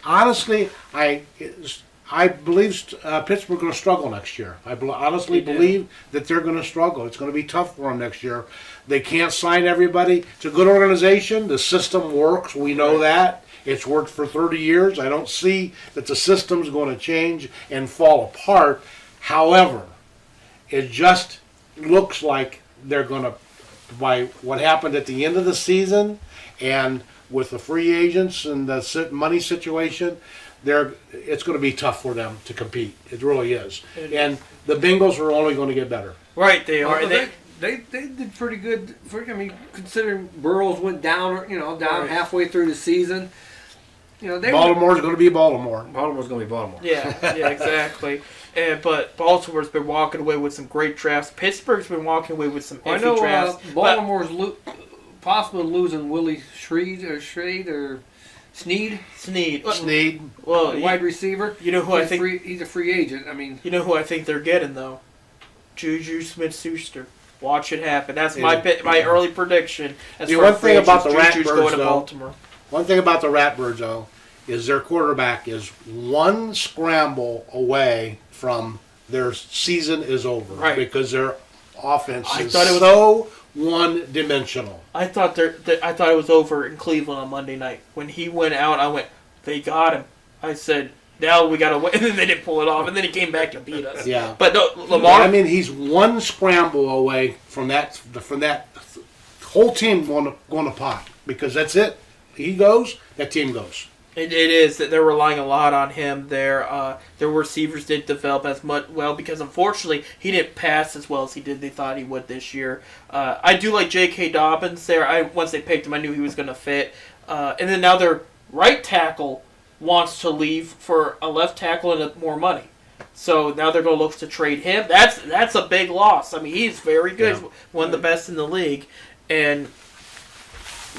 [SPEAKER 2] Honestly, I believe Pittsburgh's going to struggle next year. Honestly
[SPEAKER 1] They do.
[SPEAKER 2] believe that they're going to struggle. It's going to be tough for them next year. They can't sign everybody. It's a good organization. The system works. We know that. It's worked for 30 years. I don't see that the system's going to change and fall apart. However, it just looks like they're going to, by what happened at the end of the season and with the free agents and the money situation, it's going to be tough for them to compete. It really is.
[SPEAKER 1] It
[SPEAKER 2] And the Bengals are only going to get better.
[SPEAKER 1] Right, they are.
[SPEAKER 3] Well,
[SPEAKER 1] And
[SPEAKER 3] they did pretty good. I mean, considering Burrows went down, down
[SPEAKER 1] Right.
[SPEAKER 3] halfway through the season.
[SPEAKER 2] Baltimore's going to be Baltimore.
[SPEAKER 3] Baltimore's going to be Baltimore.
[SPEAKER 1] yeah, exactly. But Baltimore's been walking away with some great drafts. Pittsburgh's been walking away with some
[SPEAKER 3] I
[SPEAKER 1] iffy
[SPEAKER 3] know
[SPEAKER 1] drafts. but-
[SPEAKER 3] Baltimore's possibly losing Willie Snead or Snead,
[SPEAKER 1] Snead.
[SPEAKER 2] Snead.
[SPEAKER 1] Well,
[SPEAKER 3] wide receiver.
[SPEAKER 1] you know who I think.
[SPEAKER 3] He's a free agent. I mean,
[SPEAKER 1] You know who I think they're getting though? Juju Smith-Schuster. Watch it happen. That's
[SPEAKER 2] Yeah.
[SPEAKER 1] my early prediction. As
[SPEAKER 2] The
[SPEAKER 1] far
[SPEAKER 2] one
[SPEAKER 1] as
[SPEAKER 2] thing about the
[SPEAKER 1] Juju's
[SPEAKER 2] Ratbirds,
[SPEAKER 1] going to
[SPEAKER 2] though,
[SPEAKER 1] Baltimore.
[SPEAKER 2] One thing about the Ratbirds, though, is their quarterback is one scramble away from their season is over.
[SPEAKER 1] Right.
[SPEAKER 2] Because their offense
[SPEAKER 1] I
[SPEAKER 2] is
[SPEAKER 1] thought it was-
[SPEAKER 2] so one-dimensional.
[SPEAKER 1] I thought I thought it was over in Cleveland on Monday night when he went out. I went, they got him. I said, now we got to win, and then they didn't pull it off, and then he came back and beat us.
[SPEAKER 2] Yeah.
[SPEAKER 1] But no, Lamar.
[SPEAKER 2] I mean, he's one scramble away from that whole team going to pot, because that's it. He goes, that team goes.
[SPEAKER 1] It is that they're relying a lot on him. Their receivers didn't develop as much well because unfortunately he didn't pass as well as they thought he would this year. I do like J.K. Dobbins there. Once they picked him, I knew he was going to fit. And then now their right tackle wants to leave for a left tackle and more money. So now they're going to look to trade him. That's a big loss. I mean, he's very good.
[SPEAKER 2] Yeah.
[SPEAKER 1] He's one of the best in the league. And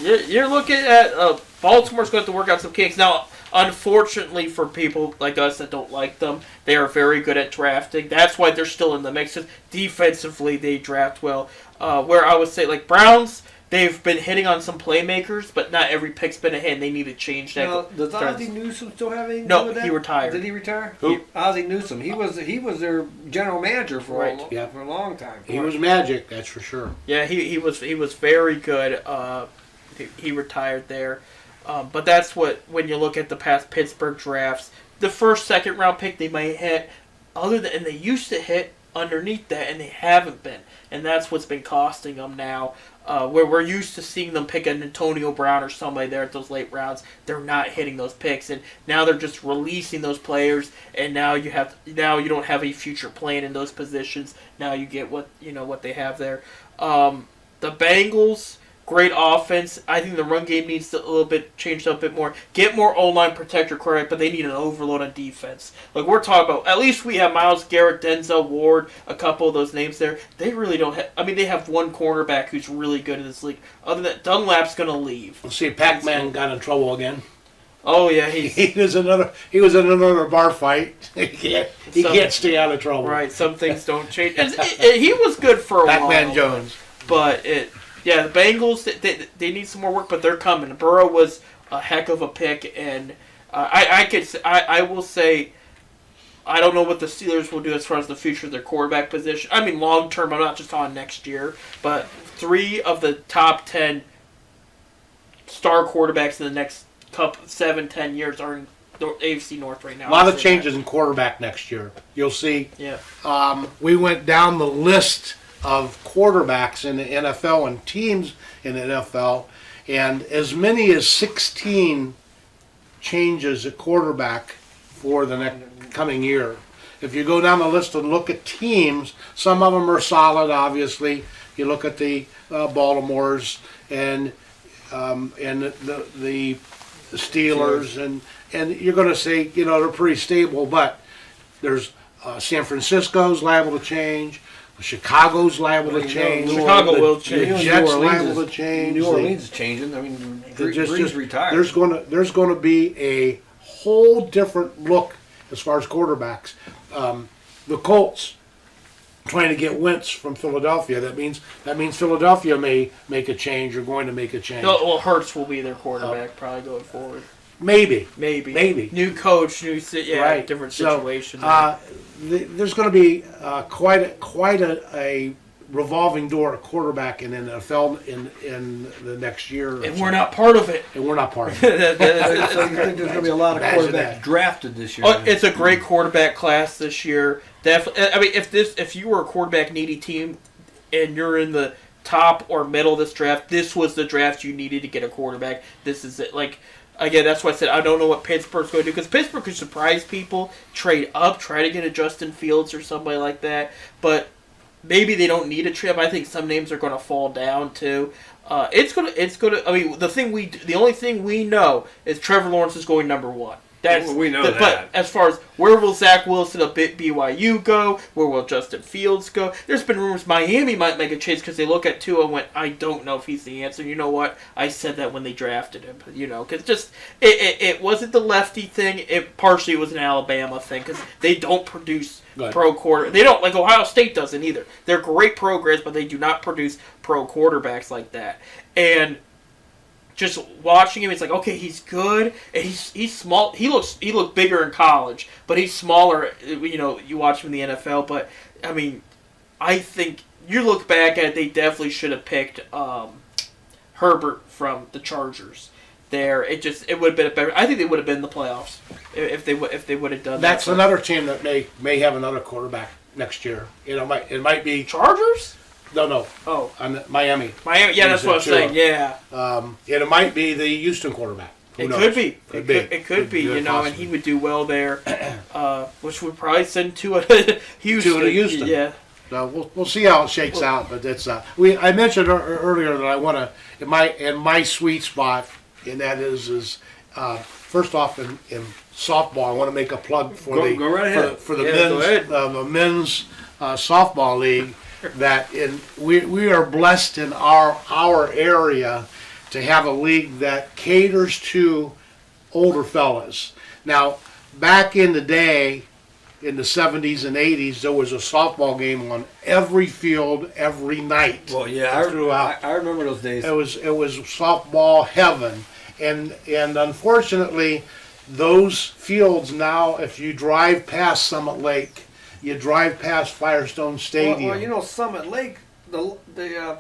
[SPEAKER 1] you're looking at Baltimore's going to have to work out some kinks. Now, unfortunately for people like us that don't like them, they are very good at drafting. That's why they're still in the mix. Defensively, they draft well. Where I would say, like Browns, they've been hitting on some playmakers, but not every pick's been a hit, and they need to change that.
[SPEAKER 3] Now, does Ozzie Newsome still have anything to do
[SPEAKER 1] No,
[SPEAKER 3] with that?
[SPEAKER 1] he retired.
[SPEAKER 3] Did he retire?
[SPEAKER 2] Who?
[SPEAKER 3] Ozzie Newsome. He was their general manager for
[SPEAKER 1] Right.
[SPEAKER 3] for a long time.
[SPEAKER 2] He was magic, that's for sure.
[SPEAKER 1] Yeah, he was very good. He retired there, but that's when you look at the past Pittsburgh drafts, the first, second round pick they might hit, and they used to hit underneath that, and they haven't been, and that's what's been costing them now. Where we're used to seeing them pick an Antonio Brown or somebody there at those late rounds, they're not hitting those picks, and now they're just releasing those players, and now you don't have a future plan in those positions. Now you get what they have there. The Bengals. Great offense. I think the run game needs to a little bit changed up a bit more. Get more O-line protector correct, but they need an overload on defense. Like we're talking about, at least we have Myles Garrett, Denzel Ward, a couple of those names there. They really don't have. I mean, they have one cornerback who's really good in this league. Other than that, Dunlap's going to leave.
[SPEAKER 2] Let's see, Pac-Man got in trouble again.
[SPEAKER 1] Oh yeah,
[SPEAKER 2] He was in another bar fight. He can't stay out of trouble.
[SPEAKER 1] Right. Some things don't change. He was good for a while.
[SPEAKER 2] Pac-Man Jones.
[SPEAKER 1] But yeah, the Bengals, they need some more work, but they're coming. Burrow was a heck of a pick, and I will say, I don't know what the Steelers will do as far as the future of their quarterback position. I mean, long term, I'm not just talking next year, but 3 of the top 10 star quarterbacks in the next 7-10 years are in the AFC North right now.
[SPEAKER 2] A lot of changes in quarterback next year. You'll see.
[SPEAKER 1] Yeah.
[SPEAKER 2] We went down the list of quarterbacks in the NFL and teams in the NFL, and as many as 16 changes at quarterback for the next coming year. If you go down the list and look at teams, some of them are solid, obviously. You look at the Baltimores and the Steelers, and you're going to say, they're pretty stable, but there's San Francisco's liable to change. Chicago's liable to change.
[SPEAKER 1] Chicago will change.
[SPEAKER 2] The Jets liable to change.
[SPEAKER 3] New Orleans is changing. I mean, Breeze retired.
[SPEAKER 2] There's going to be a whole different look as far as quarterbacks. The Colts trying to get Wentz from Philadelphia. That means Philadelphia may make a change or going to make a change.
[SPEAKER 1] No, well, Hurts will be their quarterback probably going forward.
[SPEAKER 2] Maybe.
[SPEAKER 1] New coach,
[SPEAKER 2] right.
[SPEAKER 1] Different
[SPEAKER 2] So,
[SPEAKER 1] situation.
[SPEAKER 2] there's going to be quite a revolving door at quarterback in the NFL in the next year.
[SPEAKER 1] And we're not part of it.
[SPEAKER 2] And we're not part of it.
[SPEAKER 3] So you think there's going to be a lot of
[SPEAKER 2] Imagine
[SPEAKER 3] quarterbacks
[SPEAKER 2] that.
[SPEAKER 3] drafted this year?
[SPEAKER 1] Oh, it's a great quarterback class this year. Definitely. I mean, if you were a quarterback needy team and you're in the top or middle of this draft, this was the draft you needed to get a quarterback. This is it. Like, again, that's why I said I don't know what Pittsburgh's going to do, because Pittsburgh could surprise people, trade up, try to get a Justin Fields or somebody like that. But maybe they don't need a trade. I think some names are going to fall down too. It's gonna. I mean, the only thing we know is Trevor Lawrence is going number 1. That's
[SPEAKER 3] We know
[SPEAKER 1] But
[SPEAKER 3] that.
[SPEAKER 1] as far as where will Zach Wilson of BYU go, where will Justin Fields go? There's been rumors Miami might make a chase because they look at Tua and went, I don't know if he's the answer. You know what? I said that when they drafted him. Because just it wasn't the lefty thing. It partially was an Alabama thing because they don't produce
[SPEAKER 2] Right.
[SPEAKER 1] pro quarter. They don't like Ohio State doesn't either. They're great programs, but they do not produce pro quarterbacks like that. And just watching him, it's like, okay, he's good, and he's small. He looked bigger in college, but he's smaller. You watch him in the NFL. But I mean, I think you look back at it, they definitely should have picked Herbert from the Chargers. There, it would have been a better. I think they would have been in the playoffs if they would have done
[SPEAKER 2] That's
[SPEAKER 1] that.
[SPEAKER 2] another team that may have another quarterback next year. It might be
[SPEAKER 1] Chargers.
[SPEAKER 2] no
[SPEAKER 1] Oh,
[SPEAKER 2] Miami.
[SPEAKER 1] Miami. Yeah, that's what I'm saying. Yeah.
[SPEAKER 2] And it might be the Houston quarterback. Who
[SPEAKER 1] It
[SPEAKER 2] knows?
[SPEAKER 1] could be.
[SPEAKER 2] Could
[SPEAKER 1] It could be.
[SPEAKER 2] very
[SPEAKER 1] And
[SPEAKER 2] possibly.
[SPEAKER 1] he would do well there, which would probably send to Houston.
[SPEAKER 2] To Houston.
[SPEAKER 1] Yeah.
[SPEAKER 2] So we'll see how it shakes out, but it's I mentioned earlier that I want to in my sweet spot, and that is first off in softball. I want to make a plug for
[SPEAKER 3] Go right ahead.
[SPEAKER 2] for the
[SPEAKER 1] Yeah, go
[SPEAKER 2] men's
[SPEAKER 1] ahead.
[SPEAKER 2] the men's softball league. That we are blessed in our area to have a league that caters to older fellas. Now, back in the day, in the 70s and 80s, there was a softball game on every field every night.
[SPEAKER 3] Well, yeah,
[SPEAKER 2] Throughout.
[SPEAKER 3] I remember those days.
[SPEAKER 2] It was softball heaven, and unfortunately, those fields now, if you drive past Summit Lake, you drive past Firestone Stadium.
[SPEAKER 3] Well, Summit Lake, the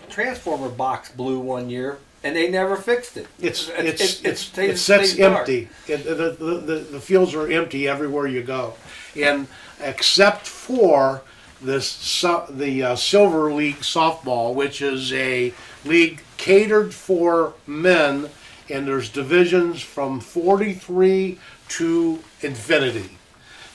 [SPEAKER 3] transformer box blew one year, and they never fixed it.
[SPEAKER 2] It
[SPEAKER 3] stays
[SPEAKER 2] sits
[SPEAKER 3] dark.
[SPEAKER 2] empty. The fields are empty everywhere you go, and except for the Silver League softball, which is a league catered for men, and there's divisions from 43 to infinity.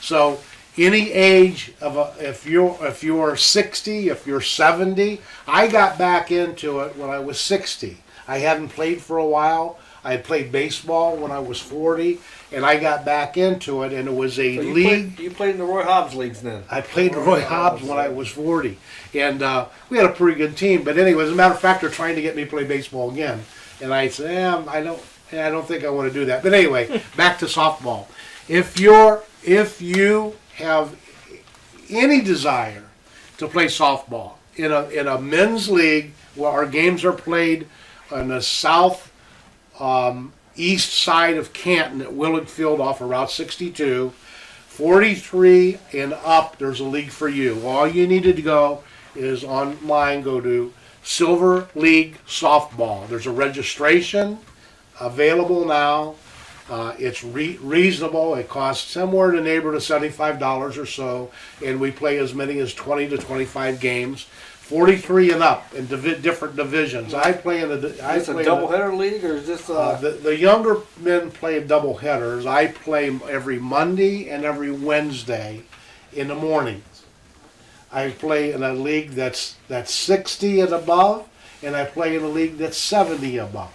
[SPEAKER 2] So any age if you're 60, if you're 70, I got back into it when I was 60. I hadn't played for a while. I had played baseball when I was 40, and I got back into it, and it was a
[SPEAKER 3] So
[SPEAKER 2] league.
[SPEAKER 3] you played in the Roy Hobbs leagues then?
[SPEAKER 2] I played Roy Hobbs when I was 40, and we had a pretty good team. But anyway, as a matter of fact, they're trying to get me to play baseball again, and I said, I don't think I want to do that. But anyway, back to softball. If you have any desire to play softball in a men's league where our games are played on the south east side of Canton at Willard Field off of Route 62, 43 and up, there's a league for you. All you need to go is online, go to Silver League Softball. There's a registration available now. It's reasonable. It costs somewhere in the neighborhood of $75 or so, and we play as many as 20 to 25 games. 43 and up in different divisions. I play in the.
[SPEAKER 3] Is this a doubleheader league, or is this
[SPEAKER 2] the younger men play double headers. I play every Monday and every Wednesday in the mornings. I play in a league that's 60 and above, and I play in a league that's 70 above.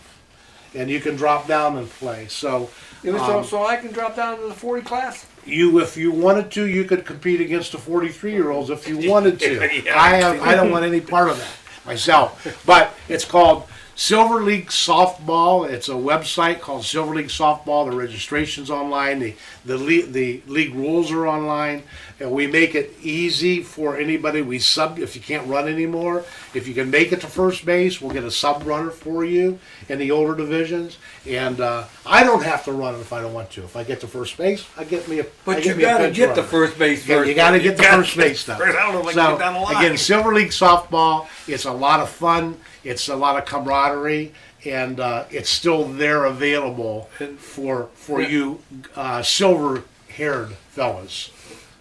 [SPEAKER 2] And you can drop down and play. So
[SPEAKER 3] so I can drop down to the 40 class?
[SPEAKER 2] if you wanted to, you could compete against the 43-year-olds if you wanted to.
[SPEAKER 3] Yeah.
[SPEAKER 2] I don't want any part of that myself. But it's called Silver League Softball. It's a website called Silver League Softball. The registration's online. The league rules are online. And we make it easy for anybody. If you can't run anymore, if you can make it to first base, we'll get a sub runner for you in the older divisions. And I don't have to run if I don't want to. If I get to first base, I get me a.
[SPEAKER 3] But you got to get to first base first.
[SPEAKER 2] You got to get to first base stuff.
[SPEAKER 3] I don't know if I can get down the line.
[SPEAKER 2] Again, Silver League Softball. It's a lot of fun. It's a lot of camaraderie, and it's still there available for you silver-haired fellas.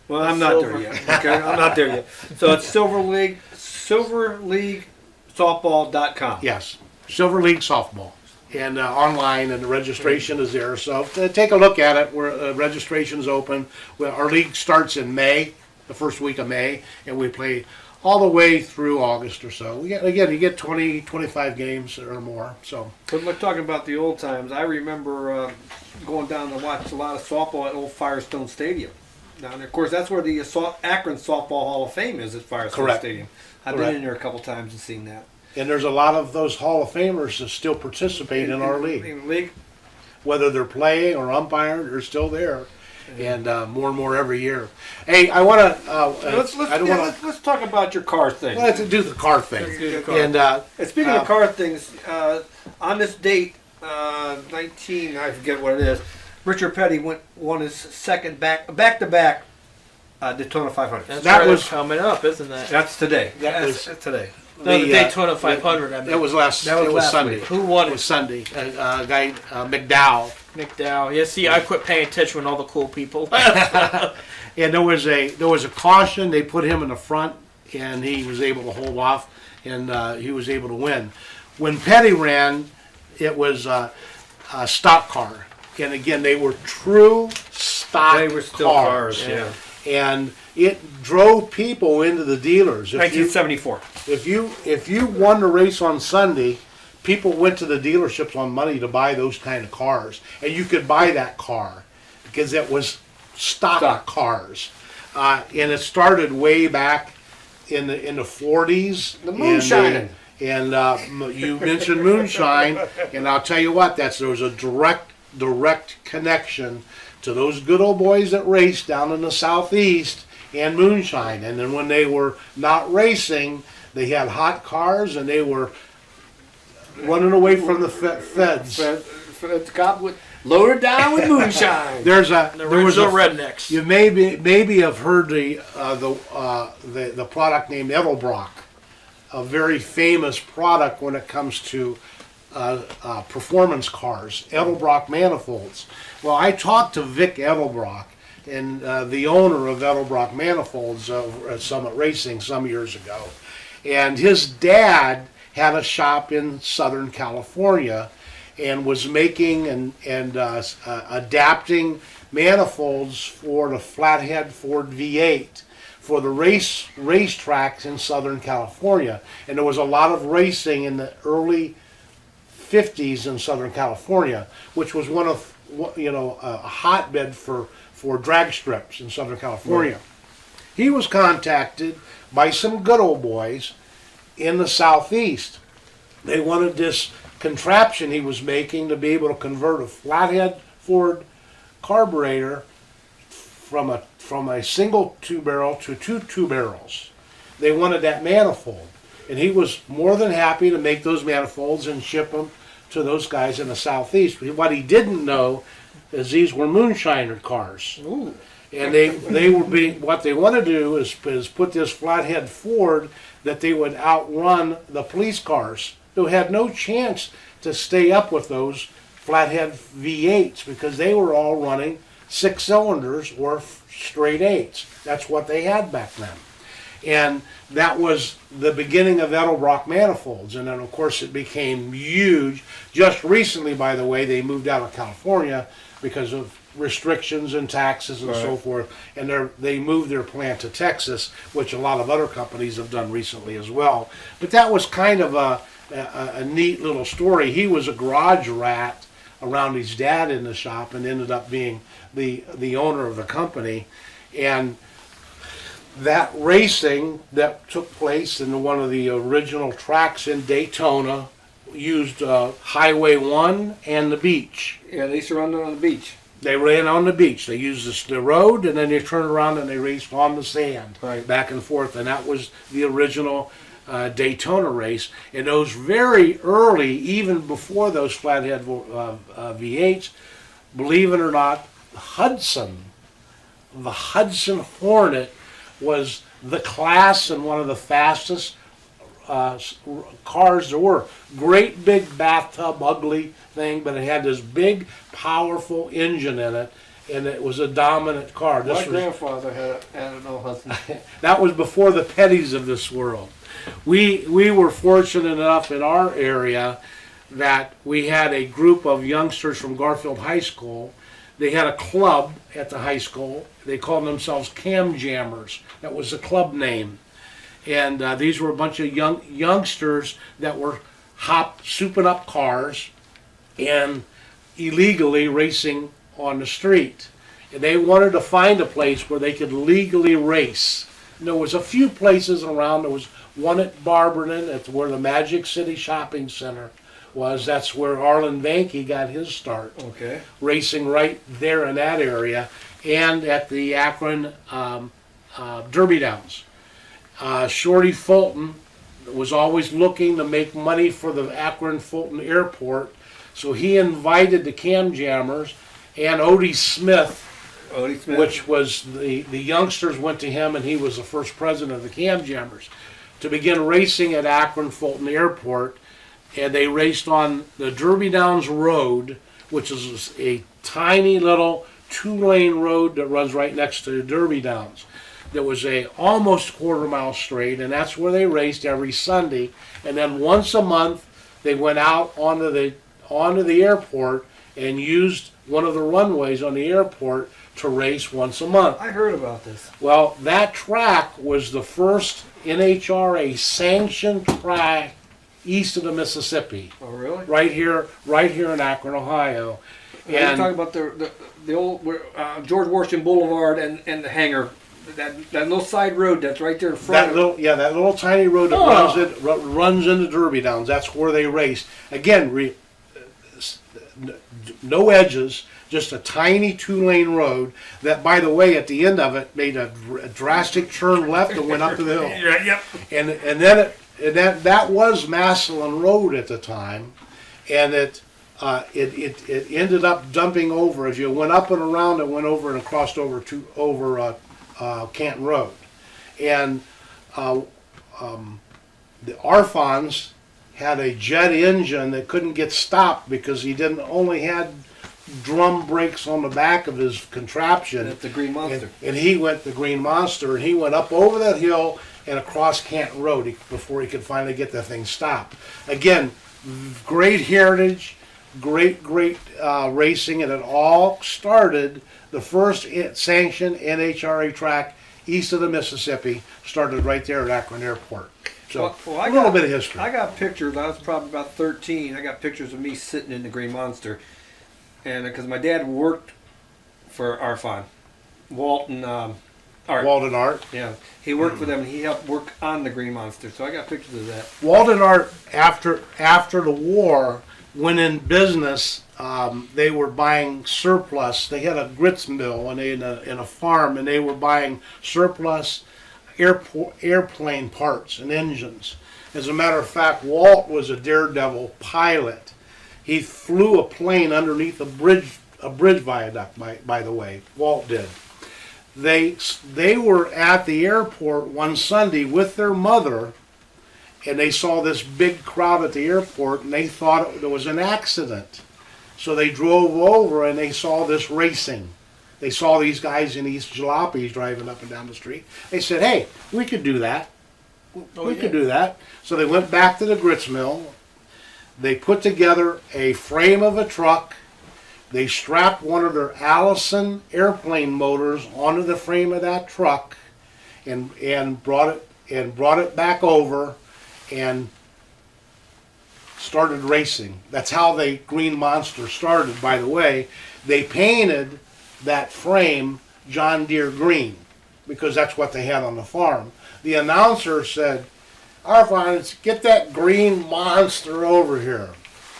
[SPEAKER 3] Well, I'm not there yet. Okay, I'm not there yet. So it's silverleaguesoftball.com.
[SPEAKER 2] Yes, Silver League Softball, and online, and the registration is there. So take a look at it. Registration is open. Our league starts in May, the first week of May, and we play all the way through August or so. You get 20, 25 games or more. So
[SPEAKER 3] But we're talking about the old times. I remember going down to watch a lot of softball at old Firestone Stadium. Now, and of course, that's where the Akron Softball Hall of Fame is, at Firestone
[SPEAKER 2] Correct.
[SPEAKER 3] Stadium. I've
[SPEAKER 2] Correct.
[SPEAKER 3] been in there a couple times and seen that.
[SPEAKER 2] and there's a lot of those Hall of Famers that still participate in our league.
[SPEAKER 3] In the league.
[SPEAKER 2] Whether they're playing or umpiring, they're still there, and more and more every year. Hey, I want to.
[SPEAKER 3] Let's talk about your car thing.
[SPEAKER 2] Let's do the car thing.
[SPEAKER 3] Let's do the car.
[SPEAKER 2] And
[SPEAKER 3] And speaking of car things, on this date, 19, I forget what it is, Richard Petty won his second back-to-back Daytona 500.
[SPEAKER 1] That's
[SPEAKER 2] That
[SPEAKER 1] right,
[SPEAKER 2] was-
[SPEAKER 1] that's coming up, isn't that?
[SPEAKER 3] That's today.
[SPEAKER 2] That
[SPEAKER 3] That's today.
[SPEAKER 1] No, the
[SPEAKER 2] the,
[SPEAKER 1] Daytona 500. I mean,
[SPEAKER 2] it was last.
[SPEAKER 3] That was
[SPEAKER 2] it was
[SPEAKER 3] last
[SPEAKER 2] Sunday.
[SPEAKER 3] week.
[SPEAKER 1] who won
[SPEAKER 2] It was
[SPEAKER 1] it?
[SPEAKER 2] Sunday. A guy McDowell,
[SPEAKER 1] Nick Dow. Yeah, see, I quit paying attention when all the cool people.
[SPEAKER 2] and there was a caution. They put him in the front, and he was able to hold off, and he was able to win. When Petty ran, it was a stock car, and again they were true stock
[SPEAKER 3] They were still cars, yeah.
[SPEAKER 2] and it drove people into the dealers. If you
[SPEAKER 3] 1974.
[SPEAKER 2] if you won the race on Sunday, people went to the dealerships on money to buy those kind of cars, and you could buy that car because it was stock cars, and it started way back in the 40s.
[SPEAKER 3] The moonshining.
[SPEAKER 2] And you mentioned moonshine, and I'll tell you what, there was a direct connection to those good old boys that raced down in the southeast and moonshine. And then when they were not racing, they had hot cars and they were running away from the feds.
[SPEAKER 3] Fed cop with loaded down with moonshine.
[SPEAKER 2] There was
[SPEAKER 1] original rednecks.
[SPEAKER 2] You maybe have heard the product named Edelbrock, a very famous product when it comes to performance cars, Edelbrock manifolds. Well, I talked to Vic Edelbrock, and the owner of Edelbrock Manifolds at Summit Racing some years ago, and his dad had a shop in Southern California, and was making and adapting manifolds for the flathead Ford V8 for the racetracks in Southern California, and there was a lot of racing in the early 50s in Southern California, which was one of a hotbed for drag strips in Southern California. Right. He was contacted by some good old boys in the southeast. They wanted this contraption he was making to be able to convert a flathead Ford carburetor from a single two barrel to two barrels. They wanted that manifold, and he was more than happy to make those manifolds and ship them to those guys in the southeast. What he didn't know is these were moonshiner cars.
[SPEAKER 3] Ooh.
[SPEAKER 2] And they were being, what they want to do is put this flathead Ford that they would outrun the police cars, who had no chance to stay up with those flathead V8s because they were all running 6 cylinders or straight 8s. That's what they had back then. And that was the beginning of Edelbrock manifolds. And then, of course, it became huge. Just recently, by the way, they moved out of California because of restrictions and taxes and so forth. And they moved their plant to Texas, which a lot of other companies have done recently as well. But that was kind of a neat little story. He was a garage rat around his dad in the shop and ended up being the owner of the company. And that racing that took place in one of the original tracks in Daytona used Highway 1 and the beach.
[SPEAKER 3] Yeah, they used to run on the beach.
[SPEAKER 2] They ran on the beach. They used the road, and then they turned around and they raced on the sand,
[SPEAKER 3] right,
[SPEAKER 2] back and forth. And that was the original Daytona race. And those very early, even before those flathead V8s, believe it or not, the Hudson Hornet was the class and one of the fastest cars there were. Great big bathtub, ugly thing, but it had this big, powerful engine in it, and it was a dominant car.
[SPEAKER 3] My grandfather had an old Hudson.
[SPEAKER 2] That was before the Pettys of this world. We were fortunate enough in our area that we had a group of youngsters from Garfield High School. They had a club at the high school. They called themselves Cam Jammers. That was the club name. And these were a bunch of youngsters that were souping up cars and illegally racing on the street. And they wanted to find a place where they could legally race. And there was a few places around. There was one at Barberton, at where the Magic City Shopping Center was. That's where Arlen Vanke got his start,
[SPEAKER 3] Okay.
[SPEAKER 2] racing right there in that area, and at the Akron Derby Downs. Shorty Fulton was always looking to make money for the Akron Fulton Airport, so he invited the Cam Jammers and Odie Smith,
[SPEAKER 3] Odie Smith.
[SPEAKER 2] which was the youngsters went to him, and he was the first president of the Cam Jammers, to begin racing at Akron Fulton Airport. And they raced on the Derby Downs Road, which is a tiny little 2-lane road that runs right next to the Derby Downs. There was a almost quarter-mile straight, and that's where they raced every Sunday. And then once a month, they went out onto the airport and used one of the runways on the airport to race once a month.
[SPEAKER 3] I heard about this.
[SPEAKER 2] Well, that track was the first NHRA sanctioned track east of the Mississippi,
[SPEAKER 3] Oh, really?
[SPEAKER 2] right here in Akron, Ohio.
[SPEAKER 3] You're talking about the old George Washington Boulevard and the hangar, that little side road that's right there in front.
[SPEAKER 2] that little tiny road that runs into Derby Downs. That's where they raced. Again, no edges, just a tiny 2-lane road that, by the way, at the end of it made a drastic turn left and went up the hill.
[SPEAKER 3] Yep.
[SPEAKER 2] And then that was Massillon Road at the time, and it ended up dumping over. As you went up and around, it went over and crossed over Canton Road, and the Arfons had a jet engine that couldn't get stopped because he only had drum brakes on the back of his contraption.
[SPEAKER 3] That's the Green Monster.
[SPEAKER 2] And he went the Green Monster, and he went up over that hill and across Canton Road before he could finally get the thing stopped. Again, great heritage, great racing, and it all started, the first sanctioned NHRA track east of the Mississippi started right there at Akron Airport. So
[SPEAKER 3] Well,
[SPEAKER 2] a little bit of history.
[SPEAKER 3] I got pictures. I was probably about 13. I got pictures of me sitting in the Green Monster, and because my dad worked for Arfon, Walton Art.
[SPEAKER 2] Walden Art.
[SPEAKER 3] Yeah, he worked for them, and he helped work on the Green Monster. So I got pictures of that.
[SPEAKER 2] Walden Art, after the war, went in business. They were buying surplus. They had a grits mill in a farm, and they were buying surplus airplane parts and engines. As a matter of fact, Walt was a daredevil pilot. He flew a plane underneath a bridge viaduct. By the way, Walt did. They were at the airport one Sunday with their mother, and they saw this big crowd at the airport, and they thought there was an accident. So they drove over, and they saw this racing. They saw these guys in these jalopies driving up and down the street. They said, "Hey, we could do that. We could do that." So they went back to the grits mill. They put together a frame of a truck. They strapped one of their Allison airplane motors onto the frame of that truck, and brought it back over, and started racing. That's how the Green Monster started. By the way, they painted that frame John Deere green because that's what they had on the farm. The announcer said, "Arfon, get that Green Monster over here."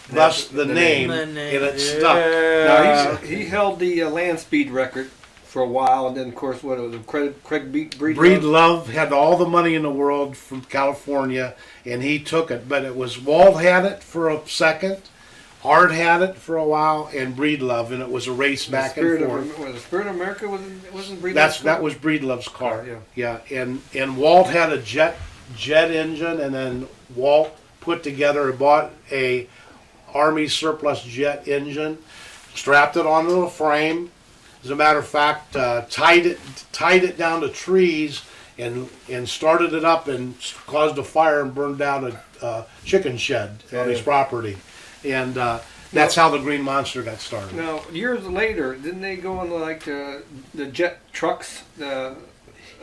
[SPEAKER 2] Thus the name, and it stuck.
[SPEAKER 3] Now he held the land speed record for a while, and then of course what it was Craig
[SPEAKER 2] Breedlove had all the money in the world from California, and he took it. But it was Walt had it for a second, Art had it for a while, and Breedlove, and it was a race back and forth.
[SPEAKER 3] The Spirit of America wasn't Breedlove's
[SPEAKER 2] That was Breedlove's car.
[SPEAKER 3] Yeah.
[SPEAKER 2] And Walt had a jet engine, and then Walt put together, bought a Army surplus jet engine, strapped it onto a frame. As a matter of fact, tied it down to trees, and started it up, and caused a fire and burned down a chicken shed on his property. And that's how the Green Monster got started.
[SPEAKER 3] Now, years later, didn't they go on like the jet trucks?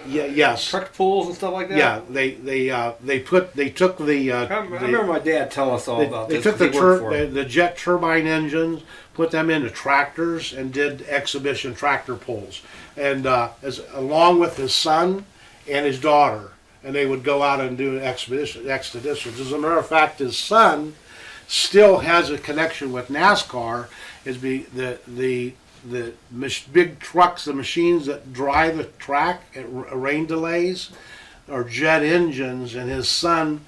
[SPEAKER 2] yes.
[SPEAKER 3] truck pools and stuff like that?
[SPEAKER 2] Yeah, they took the
[SPEAKER 3] I remember my dad telling us all about
[SPEAKER 2] they
[SPEAKER 3] this.
[SPEAKER 2] took
[SPEAKER 3] 'cause he worked for
[SPEAKER 2] the,
[SPEAKER 3] him.
[SPEAKER 2] the jet turbine engines, put them into tractors, and did exhibition tractor pulls, and along with his son and his daughter, and they would go out and do expeditions. As a matter of fact, his son still has a connection with NASCAR. Big trucks, the machines that drive the track at rain delays, are jet engines, and his son